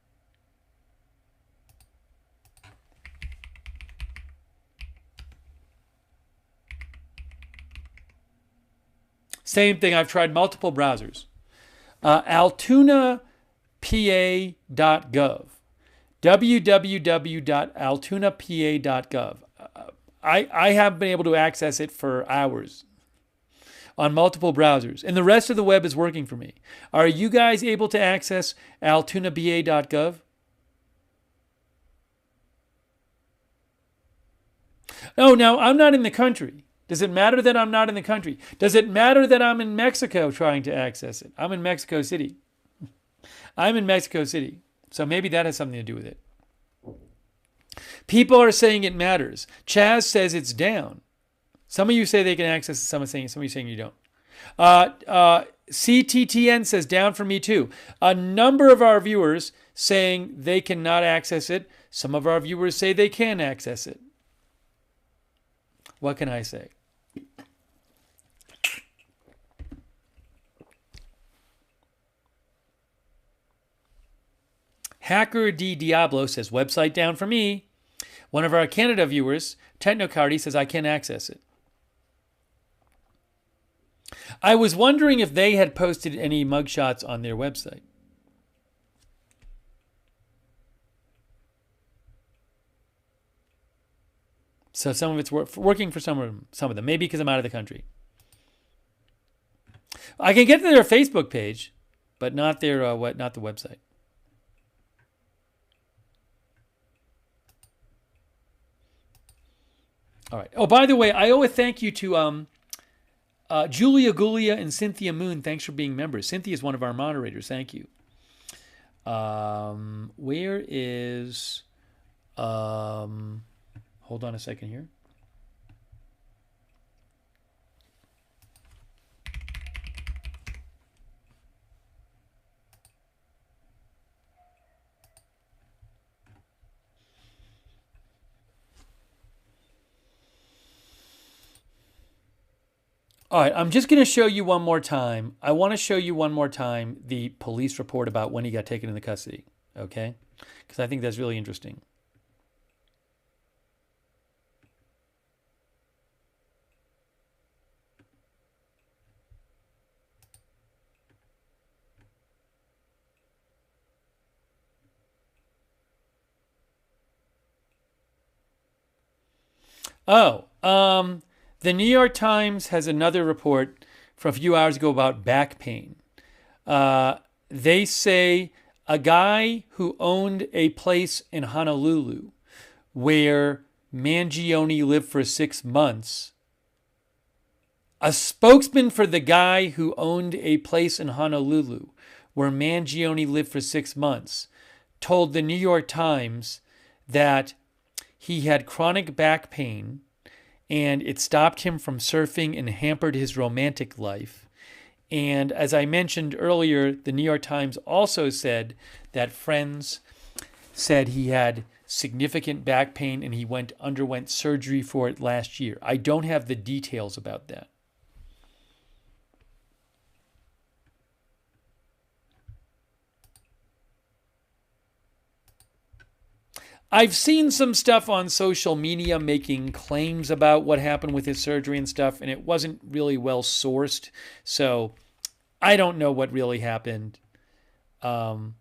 Same thing, I've tried multiple browsers. AltoonaPA.gov. www.altoonapa.gov. I have been able to access it for hours on multiple browsers, and the rest of the web is working for me. Are you guys able to access altoonapa.gov? Oh, now I'm not in the country. Does it matter that I'm not in the country? Does it matter that I'm in Mexico trying to access it? I'm in Mexico City. I'm in Mexico City. So maybe that has something to do with it. People are saying it matters. Chaz says it's down. Some of you say they can access it. Some of you saying you don't. CTTN says down for me too. A number of our viewers saying they cannot access it. Some of our viewers say they can access it. What can I say? Hacker D Diablo says website down for me. One of our Canada viewers, Technocardy, says I can't access it. I was wondering if they had posted any mugshots on their website. So some of it's working for some of them. Maybe because I'm out of the country. I can get to their Facebook page, but not their not the website. All right. Oh, by the way, I owe a thank you to Julia Gulia and Cynthia Moon. Thanks for being members. Cynthia is one of our moderators. Thank you. Where is... hold on a second here. All right, I'm just going to show you one more time. I want to show you one more time the police report about when he got taken into custody, okay? Because I think that's really interesting. The New York Times has another report from a few hours ago about back pain. They say a guy who owned a place in Honolulu where Mangione lived for 6 months, a spokesman for the guy who owned a place in Honolulu where Mangione lived for 6 months, told the New York Times that he had chronic back pain and it stopped him from surfing and hampered his romantic life. And as I mentioned earlier, the New York Times also said that friends said he had significant back pain and he underwent surgery for it last year. I don't have the details about that. I've seen some stuff on social media making claims about what happened with his surgery and stuff, and it wasn't really well sourced. So I don't know what really happened. Now,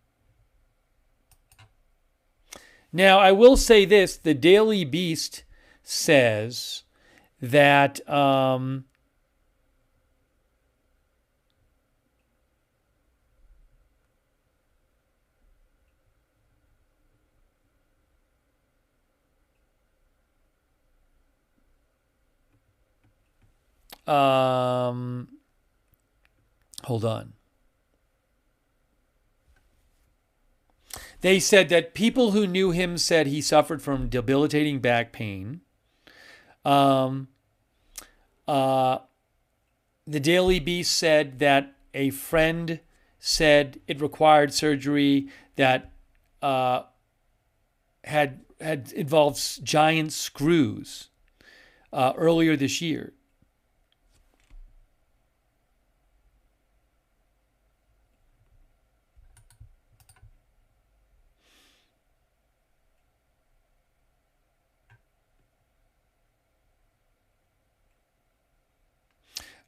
I will say this. The Daily Beast says that... hold on. They said that people who knew him said he suffered from debilitating back pain. The Daily Beast said that a friend said it required surgery that had involved giant screws earlier this year.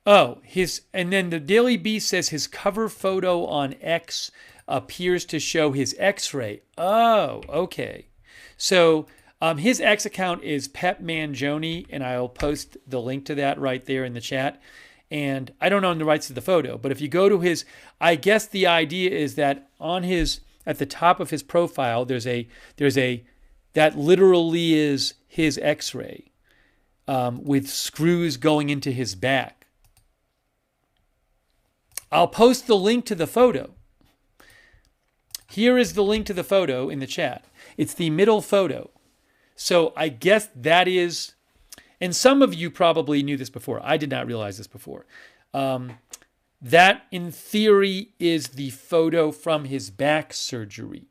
And then the Daily Beast says his cover photo on X appears to show his X-ray. Oh, okay. So his X account is Pep Mangione, and I'll post the link to that right there in the chat. And I don't own the rights to the photo, but if you go to his, I guess the idea is that on his, at the top of his profile, there's a that literally is his X-ray with screws going into his back. I'll post the link to the photo. Here is the link to the photo in the chat. It's the middle photo. So I guess that is, and some of you probably knew this before. I did not realize this before. That, in theory, is the photo from his back surgery.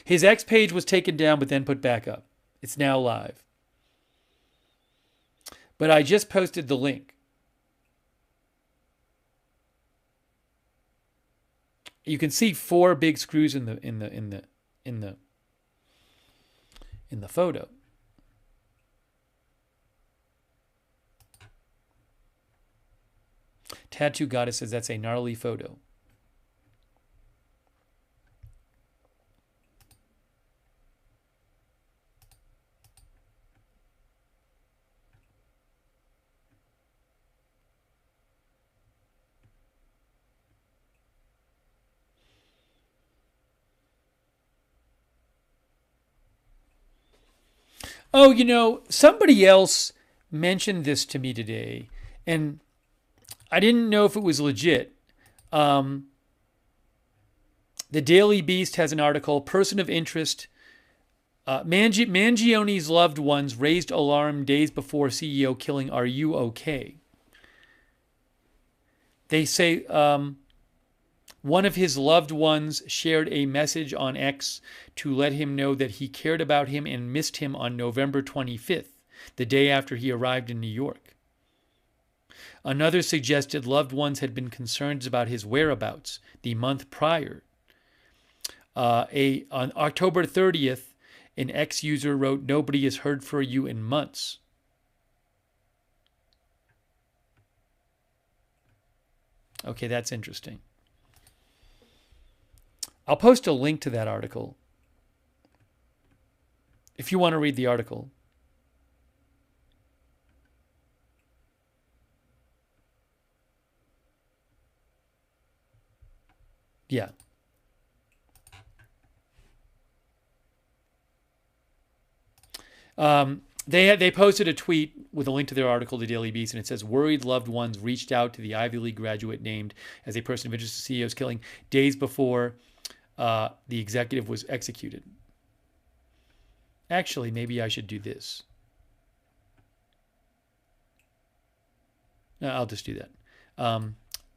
His X page was taken down but then put back up. It's now live. But I just posted the link. You can see 4 big screws in the photo. Tattoo Goddess says that's a gnarly photo. Oh, you know, somebody else mentioned this to me today, and I didn't know if it was legit. The Daily Beast has an article, Person of Interest. Mangione's loved ones raised alarm days before CEO killing. Are you okay? They say one of his loved ones shared a message on X to let him know that he cared about him and missed him on November 25th, the day after he arrived in New York. Another suggested loved ones had been concerned about his whereabouts the month prior. On October 30th, an X user wrote, "Nobody has heard from you in months." Okay, that's interesting. I'll post a link to that article if you want to read the article. Yeah. They posted a tweet with a link to their article, The Daily Beast, and it says, worried loved ones reached out to the Ivy League graduate named as a person of interest to CEO's killing days before the executive was executed. Actually, maybe I should do this. No, I'll just do that.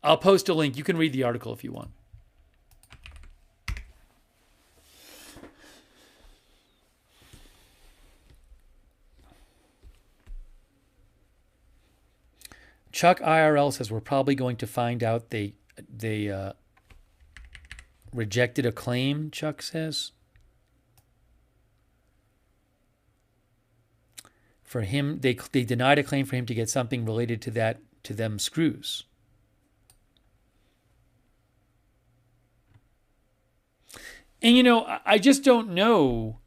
I'll post a link. You can read the article if you want. Chuck IRL says we're probably going to find out they rejected a claim, Chuck says. For him, they denied a claim for him to get something related to them screws. And, you know, I just don't know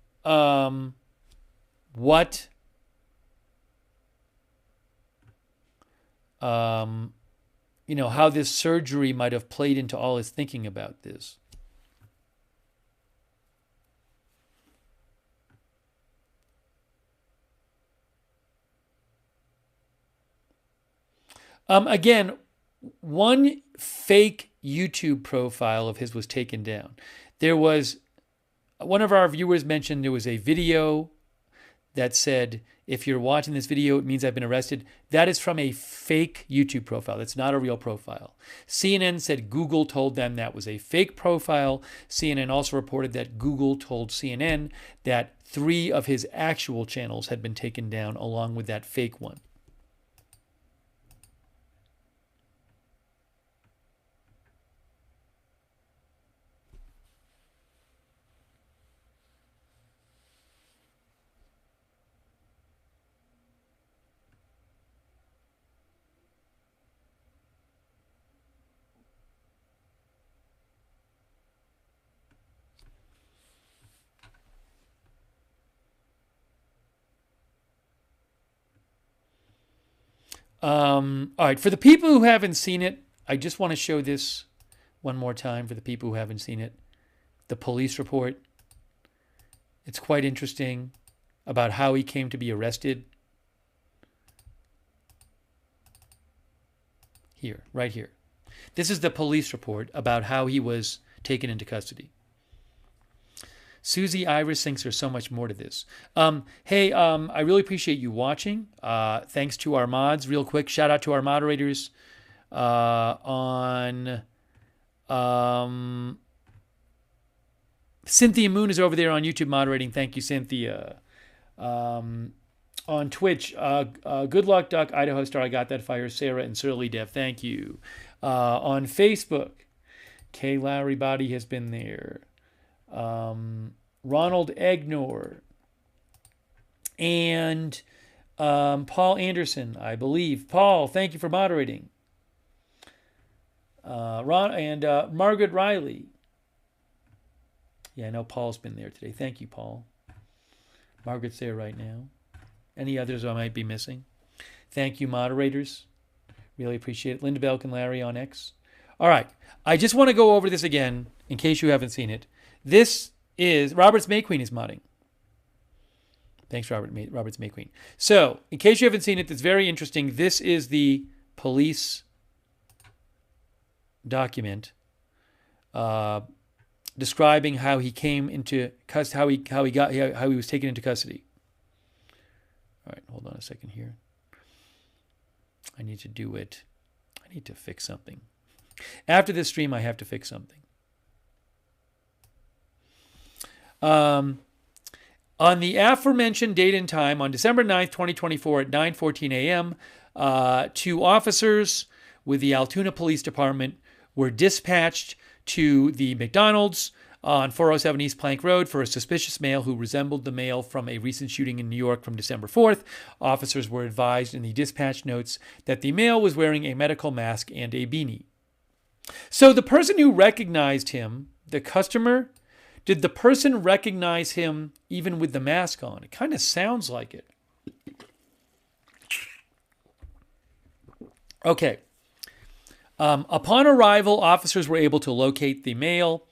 what... you know, how this surgery might have played into all his thinking about this. Again, one fake YouTube profile of his was taken down. There was One of our viewers mentioned there was a video that said, if you're watching this video, it means I've been arrested. That is from a fake YouTube profile. That's not a real profile. CNN said Google told them that was a fake profile. CNN also reported that Google told CNN that 3 of his actual channels had been taken down along with that fake one. All right, for the people who haven't seen it, I just want to show this one more time for the people who haven't seen it. The police report. It's quite interesting about how he came to be arrested. Here, right here. This is the police report about how he was taken into custody. Susie Iris thinks there's so much more to this. Hey, I really appreciate you watching. Thanks to our mods. Real quick, shout out to our moderators Cynthia Moon is over there on YouTube moderating. Thank you, Cynthia. On Twitch, Good Luck Duck, Idaho Star, I Got That Fire, Sarah, and Surly Dev. Thank you. On Facebook, K. Larry Body has been there. Ronald Egnor and Paul Anderson, I believe. Paul, thank you for moderating. Margaret Riley. Yeah, I know Paul's been there today. Thank you, Paul. Margaret's there right now. Any others I might be missing? Thank you, moderators. Really appreciate it. Linda Belk and Larry on X. All right. I just want to go over this again in case you haven't seen it. This is Robert's May Queen is modding. Thanks, Robert's May Queen. So, in case you haven't seen it, it's very interesting. This is the police document describing how he came into custody, how he was taken into custody. All right, hold on a second here. I need to do it. I need to fix something. After this stream, I have to fix something. On the aforementioned date and time, on December 9th, 2024 at 9:14 a.m., 2 officers with the Altoona Police Department were dispatched to the McDonald's on 407 East Plank Road for a suspicious male who resembled the male from a recent shooting in New York from December 4th. Officers were advised in the dispatch notes that the male was wearing a medical mask and a beanie. So the person who recognized him, the customer, did the person recognize him even with the mask on? It kind of sounds like it. Okay. Upon arrival, officers were able to locate the male,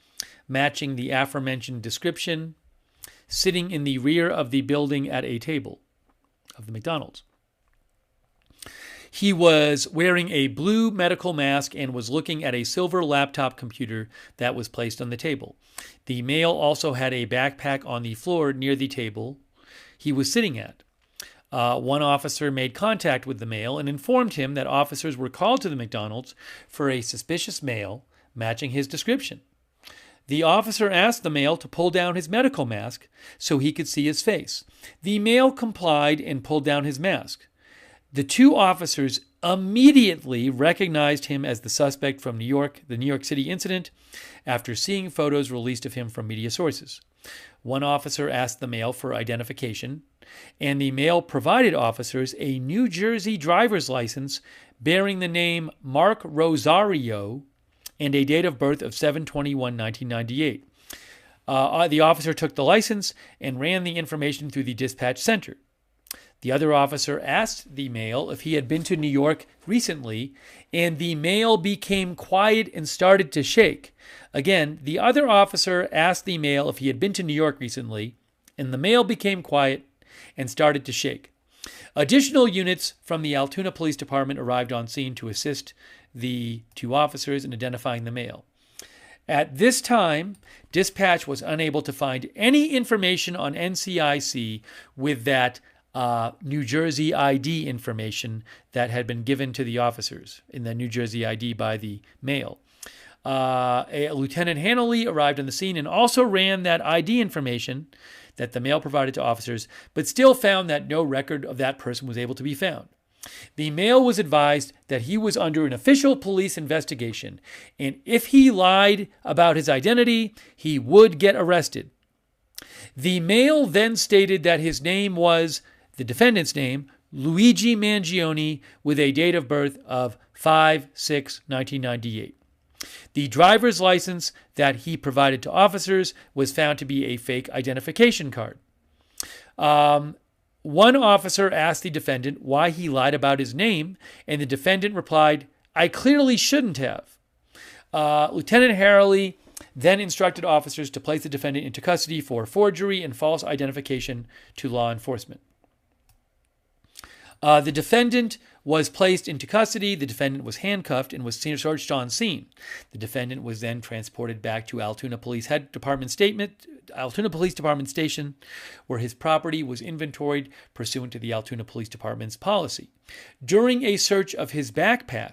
matching the aforementioned description, sitting in the rear of the building at a table of the McDonald's. He was wearing a blue medical mask and was looking at a silver laptop computer that was placed on the table. The male also had a backpack on the floor near the table he was sitting at. One officer made contact with the male and informed him that officers were called to the McDonald's for a suspicious male matching his description. The officer asked the male to pull down his medical mask so he could see his face. The male complied and pulled down his mask. The 2 officers immediately recognized him as the suspect from New York, the New York City incident, after seeing photos released of him from media sources. One officer asked the male for identification, and the male provided officers a New Jersey driver's license bearing the name Mark Rosario and a date of birth of 7/21/1998. The officer took the license and ran the information through the dispatch center. The other officer asked the male if he had been to New York recently, and the male became quiet and started to shake. Again, the other officer asked the male if he had been to New York recently, and the male became quiet and started to shake. Additional units from the Altoona Police Department arrived on scene to assist the 2 officers in identifying the male. At this time, dispatch was unable to find any information on NCIC with that New Jersey ID information that had been given to the officers in the New Jersey ID by the mail. Lieutenant Hanley arrived on the scene and also ran that ID information that the mail provided to officers, but still found that no record of that person was able to be found. The mail was advised that he was under an official police investigation, and if he lied about his identity, he would get arrested. The mail then stated that his name was, the defendant's name, Luigi Mangione, with a date of birth of 5/6/1998. The driver's license that he provided to officers was found to be a fake identification card. One officer asked the defendant why he lied about his name, and the defendant replied, "I clearly shouldn't have." Lieutenant Harley then instructed officers to place the defendant into custody for forgery and false identification to law enforcement. The defendant was placed into custody. The defendant was handcuffed and was searched on scene. The defendant was then transported back to Altoona Police Department Station, where his property was inventoried pursuant to the Altoona Police Department's policy. During a search of his backpack,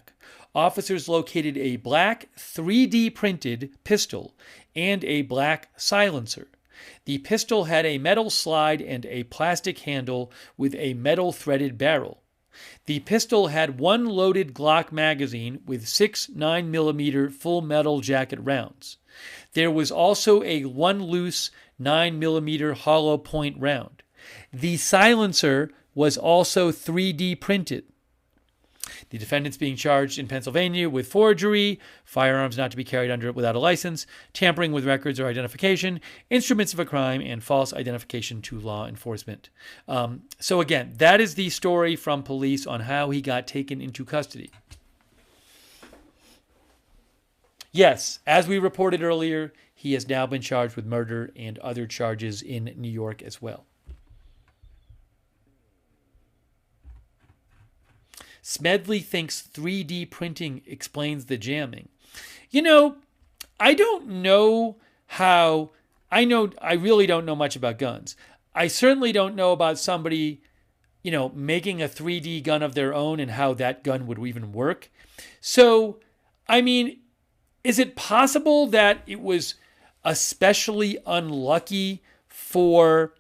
officers located a black 3D printed pistol and a black silencer. The pistol had a metal slide and a plastic handle with a metal threaded barrel. The pistol had one loaded Glock magazine with 6 9mm full metal jacket rounds. There was also a one loose 9mm hollow point round. The silencer was also 3D printed. The defendant's being charged in Pennsylvania with forgery, firearms not to be carried without a license, tampering with records or identification, instruments of a crime, and false identification to law enforcement. So again, that is the story from police on how he got taken into custody. Yes, as we reported earlier, he has now been charged with murder and other charges in New York as well. Smedley thinks 3D printing explains the jamming. You know, I don't know how... I really don't know much about guns. I certainly don't know about somebody, making a 3D gun of their own and how that gun would even work. So, I mean, is it possible that it was especially unlucky for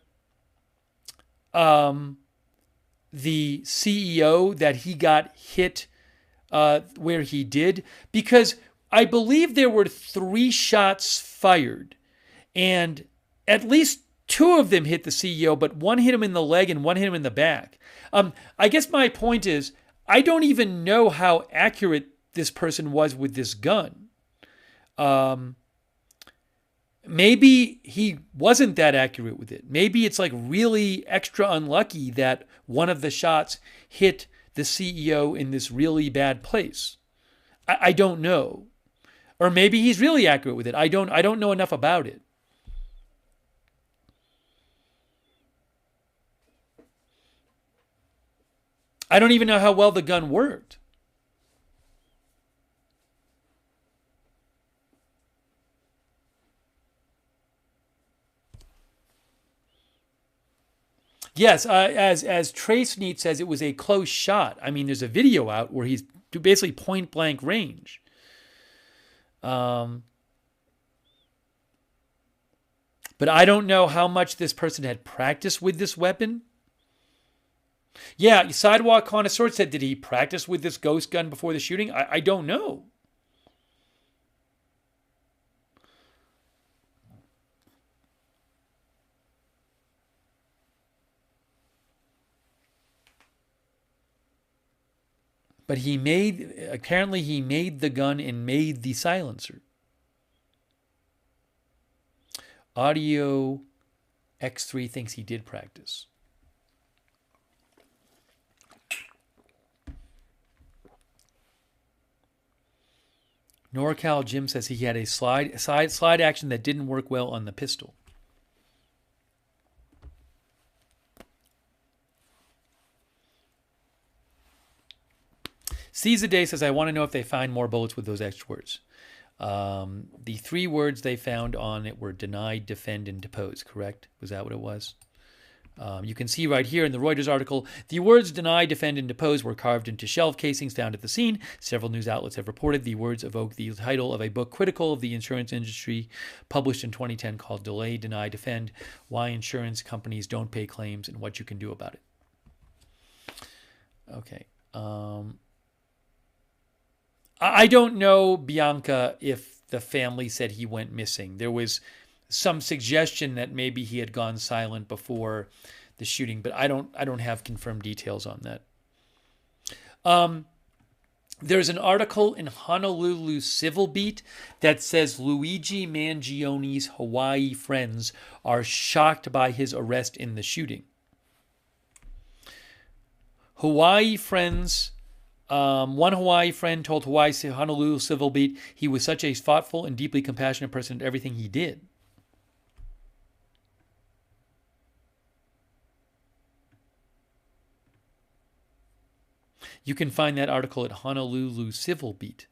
the CEO that he got hit where he did? Because I believe there were 3 shots fired, and at least 2 of them hit the CEO, but one hit him in the leg and one hit him in the back. I guess my point is, I don't even know how accurate this person was with this gun. Maybe he wasn't that accurate with it. Maybe it's like really extra unlucky that one of the shots hit the CEO in this really bad place. I don't know. Or maybe he's really accurate with it. I don't know enough about it. I don't even know how well the gun worked. Yes, as Trace Neat says, it was a close shot. I mean, there's a video out where he's basically point blank range. But I don't know how much this person had practiced with this weapon. Yeah, Sidewalk Connoisseur said, did he practice with this ghost gun before the shooting? I don't know. But apparently he made the gun and made the silencer. Audio X3 thinks he did practice. NorCal Jim says he had a slide action that didn't work well on the pistol. Caesar Day says, I want to know if they find more bullets with those extra words. The three words they found on it were deny, defend, and depose, correct? Was that what it was? You can see right here in the Reuters article, the words deny, defend, and depose were carved into shelf casings found at the scene. Several news outlets have reported the words evoke the title of a book critical of the insurance industry, published in 2010, called Delay, Deny, Defend: Why Insurance Companies Don't Pay Claims and What You Can Do About It. Okay. I don't know, Bianca, if the family said he went missing. There was some suggestion that maybe he had gone silent before the shooting, but I don't have confirmed details on that. There's an article in Honolulu Civil Beat that says Luigi Mangione's Hawaii friends are shocked by his arrest in the shooting. Hawaii friends, one Hawaii friend told Honolulu Civil Beat he was such a thoughtful and deeply compassionate person at everything he did. You can find that article at Honolulu Civil Beat.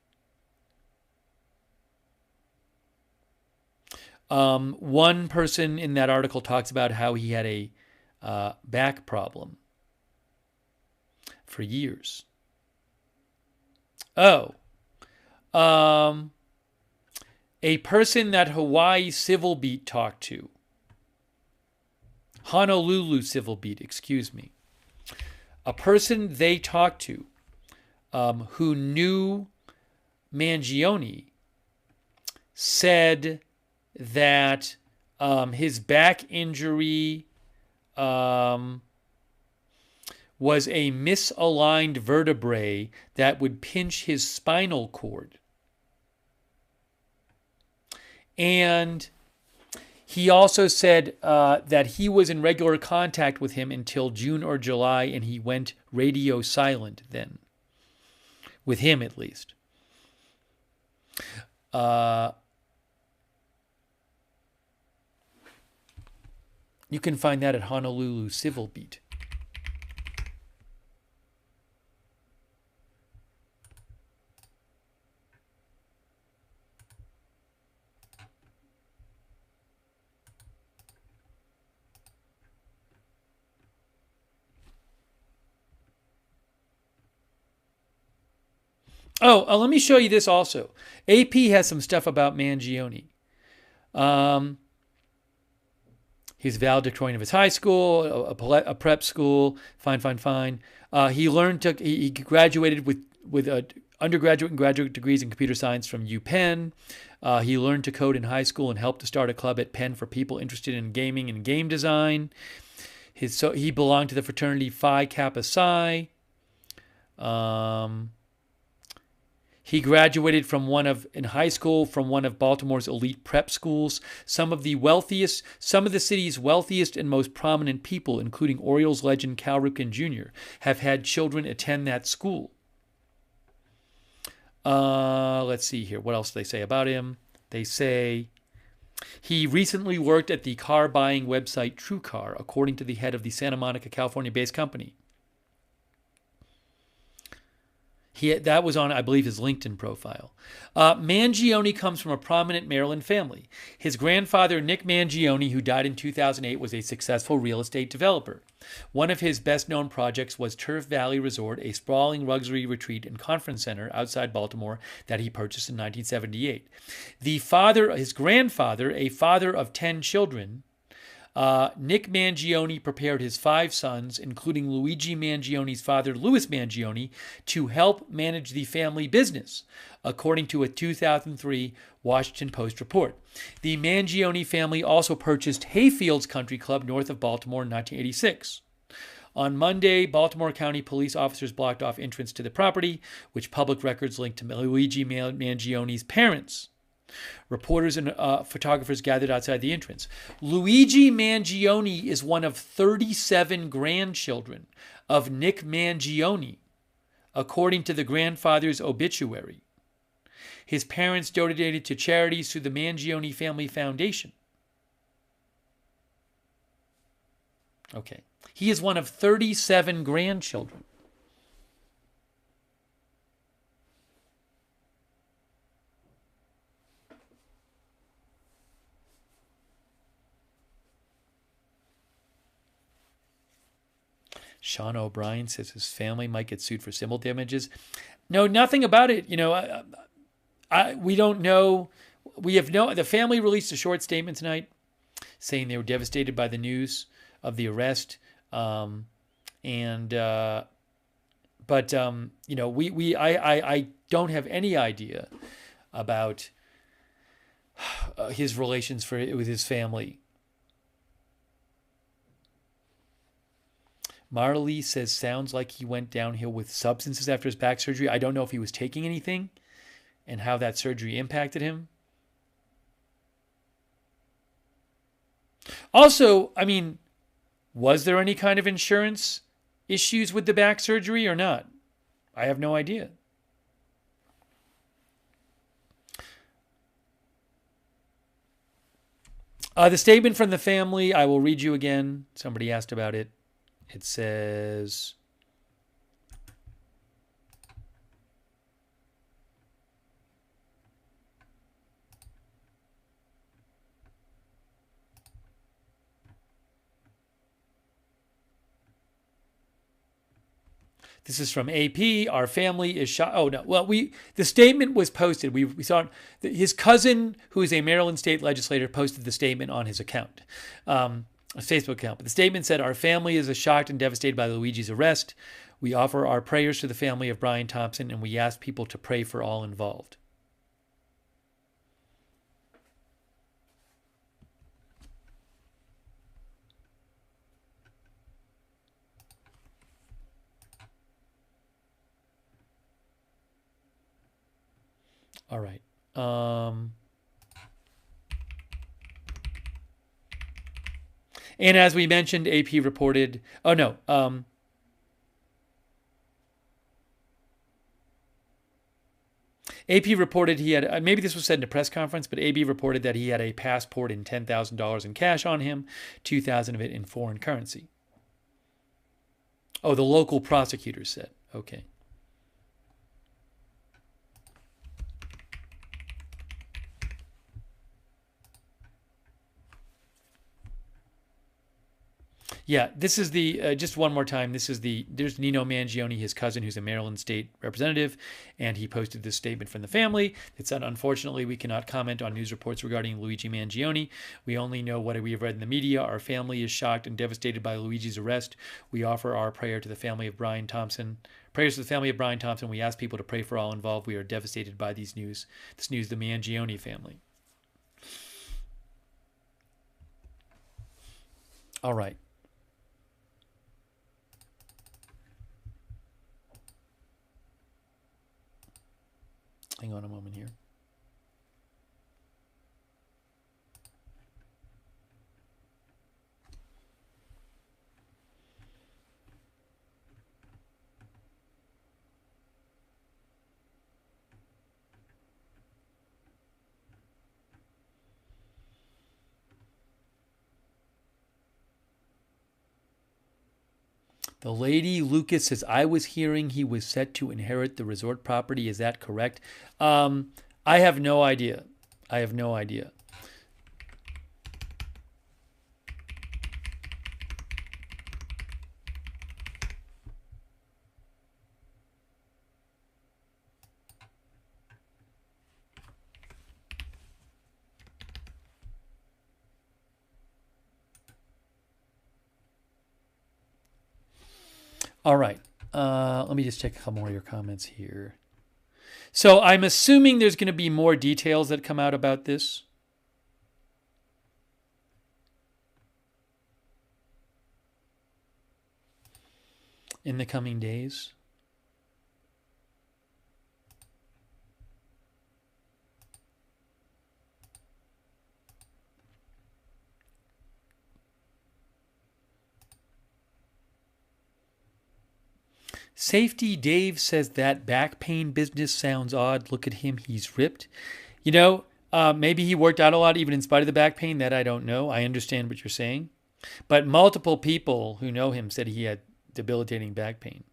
One person in that article talks about how he had a back problem for years. A person that Hawaii Civil Beat talked to, Honolulu Civil Beat, excuse me, a person they talked to who knew Mangione said that his back injury was a misaligned vertebrae that would pinch his spinal cord. And he also said that he was in regular contact with him until June or July, and he went radio silent then. With him, at least. You can find that at Honolulu Civil Beat. Let me show you this also. AP has some stuff about Mangione. He's valedictorian of his high school, a prep school. Fine. He graduated with undergraduate and graduate degrees in computer science from UPenn. He learned to code in high school and helped to start a club at Penn for people interested in gaming and game design. He belonged to the fraternity Phi Kappa Psi. He graduated in high school from one of Baltimore's elite prep schools. Some of the city's wealthiest and most prominent people, including Orioles legend Cal Ripken Jr., have had children attend that school. Let's see here. What else do they say about him? They say he recently worked at the car buying website TrueCar, according to the head of the Santa Monica, California-based company. That was on, I believe, his LinkedIn profile. Mangione comes from a prominent Maryland family. His grandfather, Nick Mangione, who died in 2008, was a successful real estate developer. One of his best-known projects was Turf Valley Resort, a sprawling luxury retreat and conference center outside Baltimore that he purchased in 1978. His grandfather, a father of 10 children, Nick Mangione prepared his 5 sons, including Luigi Mangione's father, Louis Mangione, to help manage the family business, according to a 2003 Washington Post report. The Mangione family also purchased Hayfields Country Club north of Baltimore in 1986. On Monday, Baltimore County police officers blocked off entrance to the property, which public records linked to Luigi Mangione's parents. Reporters and photographers gathered outside the entrance. Luigi Mangione is one of 37 grandchildren of Nick Mangione, according to the grandfather's obituary. His parents donated to charities through the Mangione Family Foundation. Okay. He is one of 37 grandchildren. Sean O'Brien says his family might get sued for civil damages. No, nothing about it. We don't know. The family released a short statement tonight saying they were devastated by the news of the arrest. I don't have any idea about his relations with his family. Marley says, sounds like he went downhill with substances after his back surgery. I don't know if he was taking anything and how that surgery impacted him. Also, was there any kind of insurance issues with the back surgery or not? I have no idea. The statement from the family, I will read you again. Somebody asked about it. It says, this is from AP. Our family is shocked. Oh, no. Well, the statement was posted. We saw it. His cousin, who is a Maryland state legislator, posted the statement on his account, a Facebook account. But the statement said, our family is shocked and devastated by Luigi's arrest. We offer our prayers to the family of Brian Thompson, and we ask people to pray for all involved. All right. And as we mentioned, AP reported, AP reported he had, maybe this was said in a press conference, but AB reported that he had a passport and $10,000 in cash on him, $2,000 of it in foreign currency. Oh, the local prosecutor said. Okay. Yeah, this is just one more time, there's Nino Mangione, his cousin, who's a Maryland state representative, and he posted this statement from the family. It said, unfortunately, we cannot comment on news reports regarding Luigi Mangione. We only know what we have read in the media. Our family is shocked and devastated by Luigi's arrest. We offer our prayers to the family of Brian Thompson. We ask people to pray for all involved. We are devastated by this news, the Mangione family. All right. Hang on a moment here. The lady Lucas says, I was hearing he was set to inherit the resort property. Is that correct? I have no idea. All right. Let me just check a couple more of your comments here. So I'm assuming there's going to be more details that come out about this. In the coming days. Safety Dave says that back pain business sounds odd. Look at him. He's ripped. Maybe he worked out a lot even in spite of the back pain. That I don't know. I understand what you're saying. But multiple people who know him said he had debilitating back pain.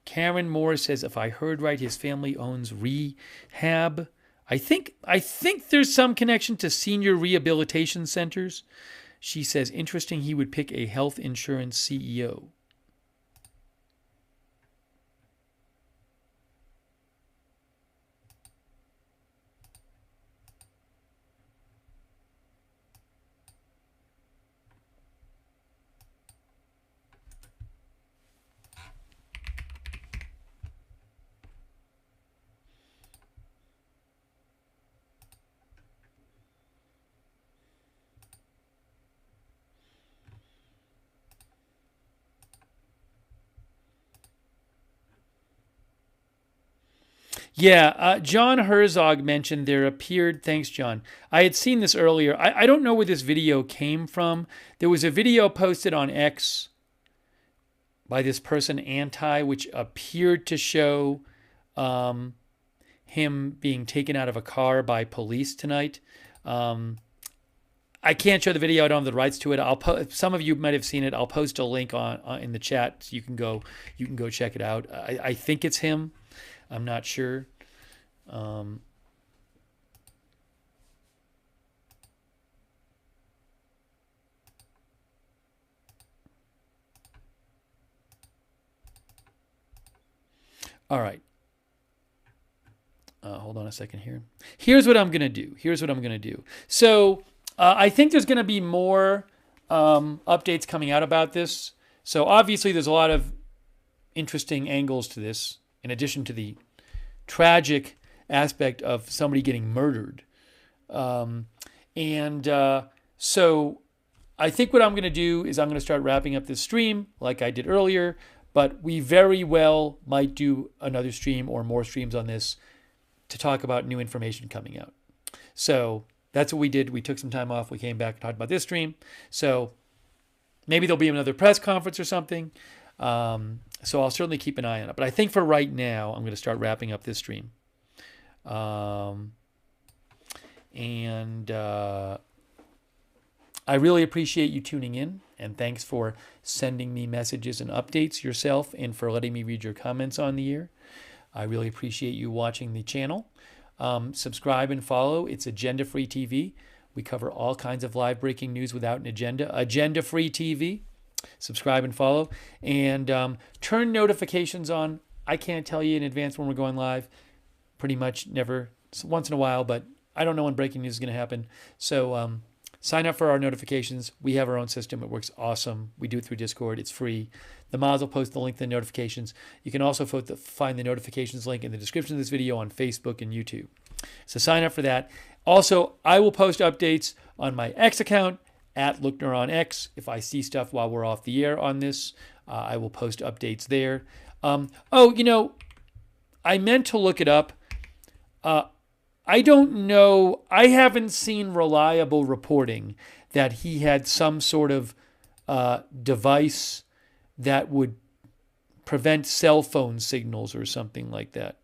Karen Moore says, if I heard right, his family owns rehab. I think there's some connection to senior rehabilitation centers. She says, interesting he would pick a health insurance CEO. Yeah, John Herzog mentioned there appeared, thanks, John. I had seen this earlier. I don't know where this video came from. There was a video posted on X by this person, Anti, which appeared to show him being taken out of a car by police tonight. I can't show the video. I don't have the rights to it. Some of you might have seen it. I'll post a link on in the chat so you can go check it out. I think it's him. I'm not sure. All right. Hold on a second here. Here's what I'm going to do. So I think there's going to be more updates coming out about this. So obviously there's a lot of interesting angles to this, in addition to the tragic aspect of somebody getting murdered. So I think what I'm going to do is I'm going to start wrapping up this stream like I did earlier, but we very well might do another stream or more streams on this to talk about new information coming out. So that's what we did. We took some time off. We came back and talked about this stream. So maybe there'll be another press conference or something. So I'll certainly keep an eye on it. But I think for right now, I'm going to start wrapping up this stream. I really appreciate you tuning in. And thanks for sending me messages and updates yourself and for letting me read your comments on the air. I really appreciate you watching the channel. Subscribe and follow. It's agenda-free TV. We cover all kinds of live breaking news without an agenda. Agenda-free TV. Subscribe and follow. And turn notifications on. I can't tell you in advance when we're going live. Pretty much never, once in a while, but I don't know when breaking news is going to happen. So sign up for our notifications. We have our own system. It works awesome. We do it through Discord. It's free. The mods will post the link to the notifications. You can also find the notifications link in the description of this video on Facebook and YouTube. So sign up for that. Also, I will post updates on my X account, at Lookner on X. If I see stuff while we're off the air on this, I will post updates there. I meant to look it up. I don't know. I haven't seen reliable reporting that he had some sort of device that would prevent cell phone signals or something like that.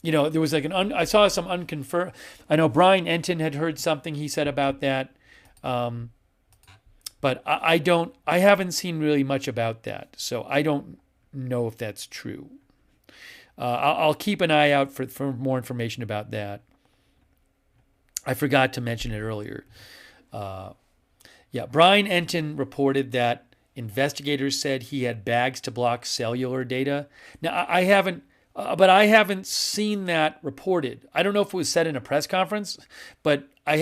There was like I saw some unconfirmed. I know Brian Enton had heard something he said about that. But I haven't seen really much about that. So I don't know if that's true. I'll keep an eye out for more information about that. I forgot to mention it earlier. Brian Enton reported that investigators said he had bags to block cellular data. Now, I haven't seen that reported. I don't know if it was said in a press conference, but I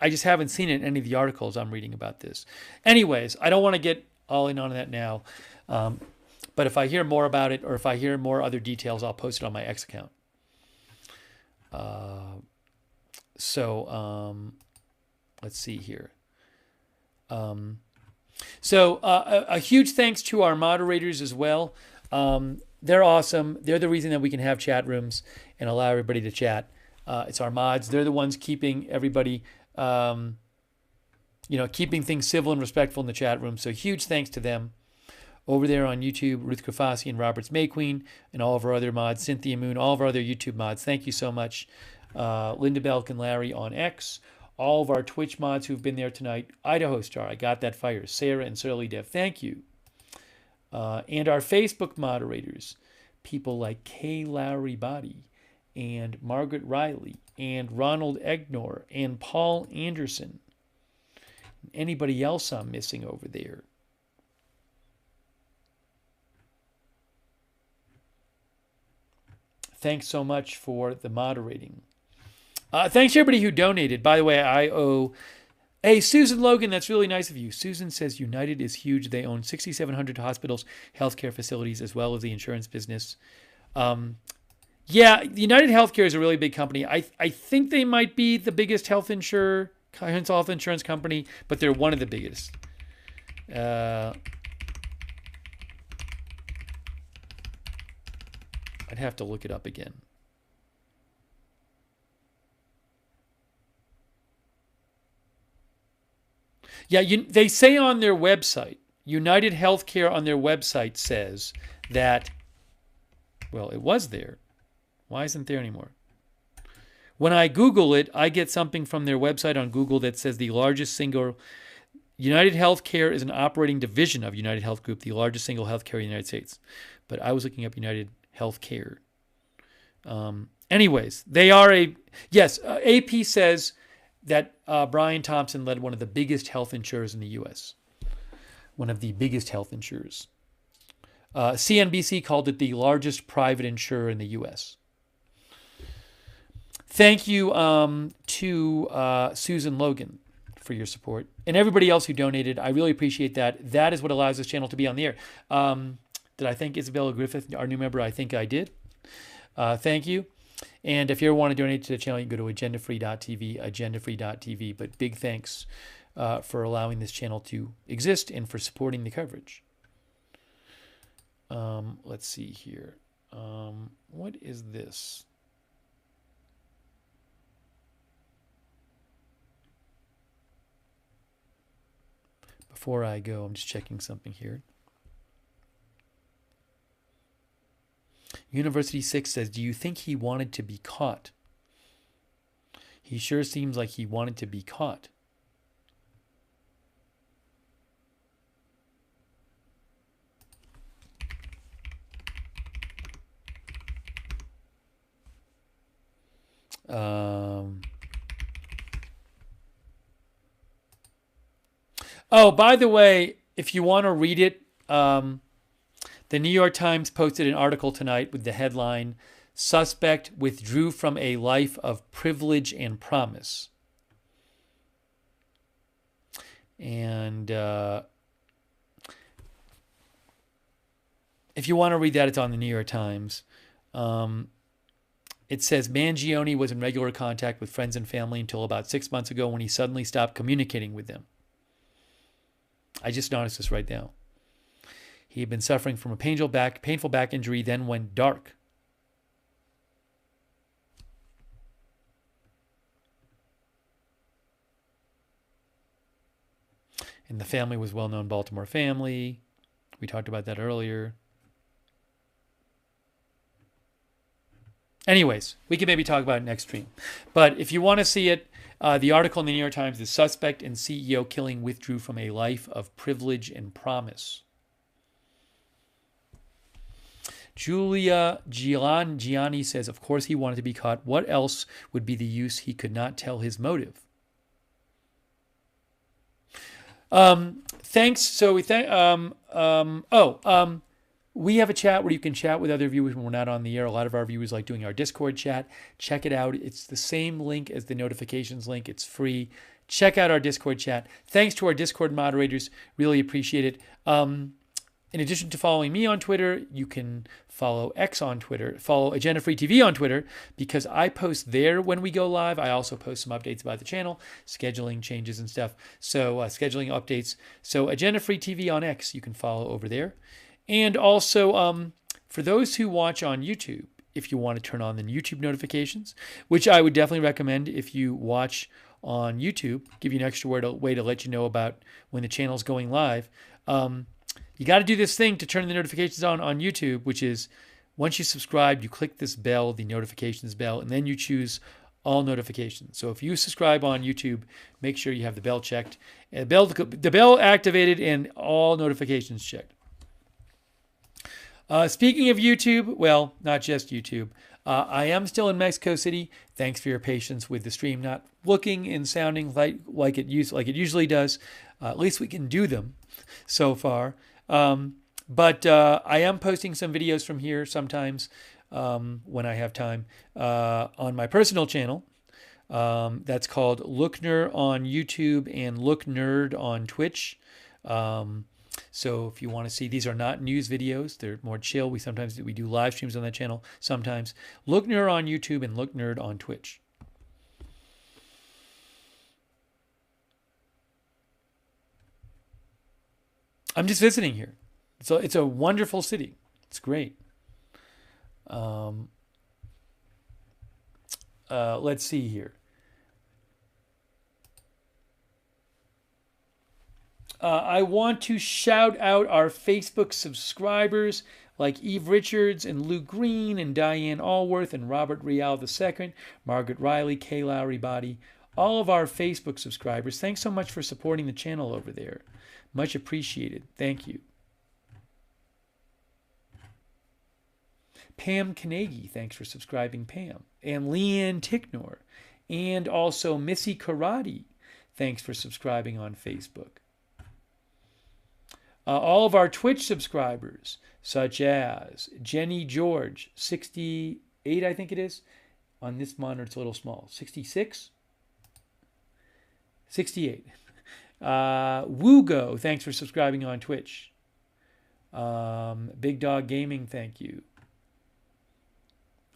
just haven't seen it in any of the articles I'm reading about this. Anyways, I don't want to get all in on that now. But if I hear more about it or if I hear more other details, I'll post it on my X account. Let's see here. A huge thanks to our moderators as well. They're awesome. They're the reason that we can have chat rooms and allow everybody to chat. It's our mods. They're the ones keeping everybody, keeping things civil and respectful in the chat room. So huge thanks to them. Over there on YouTube, Ruth Kafasi and Roberts Mayqueen and all of our other mods, Cynthia Moon, all of our other YouTube mods. Thank you so much. Linda Belk and Larry on X. All of our Twitch mods who've been there tonight. Idaho Star, I Got That Fire. Sarah and Surly Dev, thank you. And our Facebook moderators, people like K. Lowry Body and Margaret Riley and Ronald Egnor and Paul Anderson. Anybody else I'm missing over there? Thanks so much for the moderating. Thanks to everybody who donated. By the way, I owe... Hey, Susan Logan, that's really nice of you. Susan says United is huge. They own 6,700 hospitals, healthcare facilities, as well as the insurance business. Yeah, United Healthcare is a really big company. I think they might be the biggest health insurance company, but they're one of the biggest. I'd have to look it up again. Yeah, they say on their website, United Healthcare on their website says that, well, it was there. Why isn't it there anymore? When I Google it, I get something from their website on Google that says the largest single... United Healthcare is an operating division of United Health Group, the largest single healthcare in the United States. But I was looking up United Healthcare. Anyways, they are a... Yes, AP says that Brian Thompson led one of the biggest health insurers in the U.S. One of the biggest health insurers. CNBC called it the largest private insurer in the U.S. Thank you to Susan Logan for your support. And everybody else who donated. I really appreciate that. That is what allows this channel to be on the air. Did I thank Isabella Griffith, our new member? I think I did. Thank you. And if you ever want to donate to the channel, you can go to agendafree.tv, agendafree.tv. But big thanks for allowing this channel to exist and for supporting the coverage. Let's see here. What is this? Before I go, I'm just checking something here. University 6 says, do you think he wanted to be caught? He sure seems like he wanted to be caught. Oh, by the way, if you want to read it, the New York Times posted an article tonight with the headline, Suspect Withdrew from a Life of Privilege and Promise. And if you want to read that, it's on the New York Times. It says Mangione was in regular contact with friends and family until about 6 months ago when he suddenly stopped communicating with them. I just noticed this right now. He had been suffering from a painful back injury, then went dark. And the family was well-known Baltimore family. We talked about that earlier. Anyways, we can maybe talk about it next stream. But if you want to see it, the article in the New York Times, the suspect in CEO killing withdrew from a life of privilege and promise. Julia Gianni says, of course he wanted to be caught. What else would be the use? He could not tell his motive. Thanks. So we have a chat where you can chat with other viewers when we're not on the air. A lot of our viewers like doing our Discord chat. Check it out. It's the same link as the notifications link. It's free. Check out our Discord chat. Thanks to our Discord moderators. Really appreciate it. In addition to following me on Twitter, you can follow X on Twitter, follow Agenda Free TV on Twitter, because I post there when we go live. I also post some updates about the channel, scheduling changes and stuff. So scheduling updates. So Agenda Free TV on X, you can follow over there. And also, for those who watch on YouTube, if you want to turn on the YouTube notifications, which I would definitely recommend if you watch on YouTube, give you an extra way to let you know about when the channel's going live. You got to do this thing to turn the notifications on YouTube, which is once you subscribe, you click this bell, the notifications bell, and then you choose all notifications. So if you subscribe on YouTube, make sure you have the bell checked, the bell activated, and all notifications checked. Speaking of YouTube, well, not just YouTube, I am still in Mexico City. Thanks for your patience with the stream not looking and sounding like it usually does. At least we can do them so far. But I am posting some videos from here sometimes when I have time on my personal channel. That's called Lookner on YouTube and Look Nerd on Twitch. So if you want to see, these are not news videos. They're more chill. We do live streams on that channel sometimes. Lookner on YouTube and Look Nerd on Twitch. I'm just visiting here. So it's a wonderful city. It's great. Let's see here. I want to shout out our Facebook subscribers like Eve Richards and Lou Green and Diane Allworth and Robert Rial II, Margaret Riley, Kay Lowry Body, all of our Facebook subscribers. Thanks so much for supporting the channel over there. Much appreciated. Thank you. Pam Carnegie, thanks for subscribing, Pam. And Leanne Ticknor. And also Missy Karate, thanks for subscribing on Facebook. All of our Twitch subscribers, such as Jenny George, 68, I think it is. On this monitor, it's a little small. 66? 68. Woogo, thanks for subscribing on Twitch. Big Dog Gaming, thank you.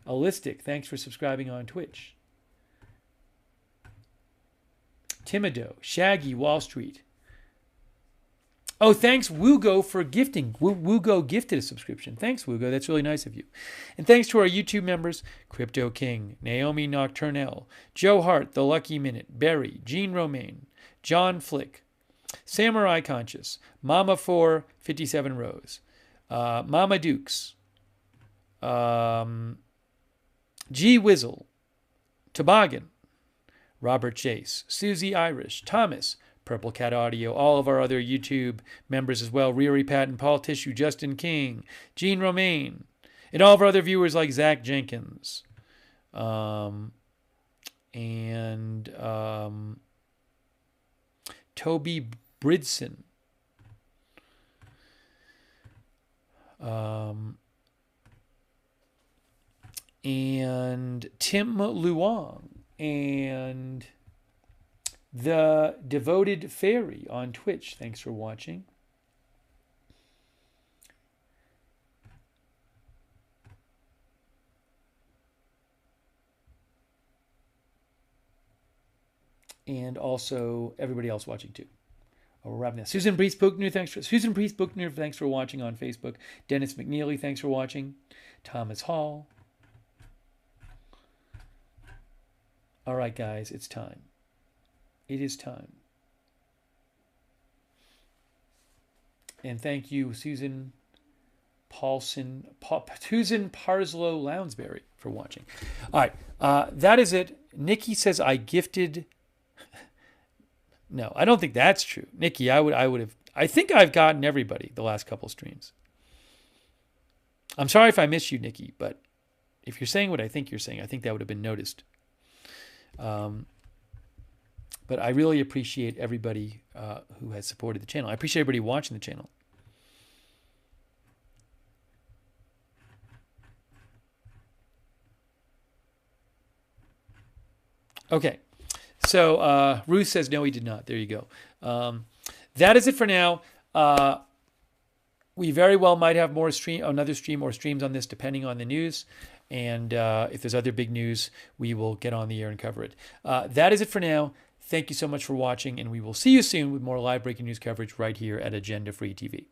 Allistic, thanks for subscribing on Twitch. Timido, Shaggy, Wall Street. Oh, thanks, Woogo, for gifting. Woogo gifted a subscription. Thanks, Woogo. That's really nice of you. And thanks to our YouTube members, Crypto King, Naomi Nocturnell, Joe Hart, The Lucky Minute, Barry, Jean Romaine, John Flick, Samurai Conscious, Mama 4, 57 Rose, Mama Dukes, G Wizzle, Toboggan, Robert Chase, Susie Irish, Thomas, Purple Cat Audio, all of our other YouTube members as well, Riri Patton, Paul Tissue, Justin King, Jean Romaine, and all of our other viewers like Zach Jenkins, and Toby Bridson, and Tim Luong, and The Devoted Fairy on Twitch. Thanks for watching. And also everybody else watching too. We're wrapping that. Susan Priest Buchner, thanks for watching on Facebook. Dennis McNeely, thanks for watching. Thomas Hall. All right, guys, it's time. It is time. And thank you, Susan Parslow Lounsbury, for watching. All right, that is it. Nikki says I gifted. No, I don't think that's true. Nikki, I would have. I think I've gotten everybody the last couple streams. I'm sorry if I missed you, Nikki, but if you're saying what I think you're saying, I think that would have been noticed. But I really appreciate everybody who has supported the channel. I appreciate everybody watching the channel. Okay. So Ruth says, no, he did not. There you go. That is it for now. We very well might have another stream or streams on this, depending on the news. And if there's other big news, we will get on the air and cover it. That is it for now. Thank you so much for watching, and we will see you soon with more live breaking news coverage right here at Agenda Free TV.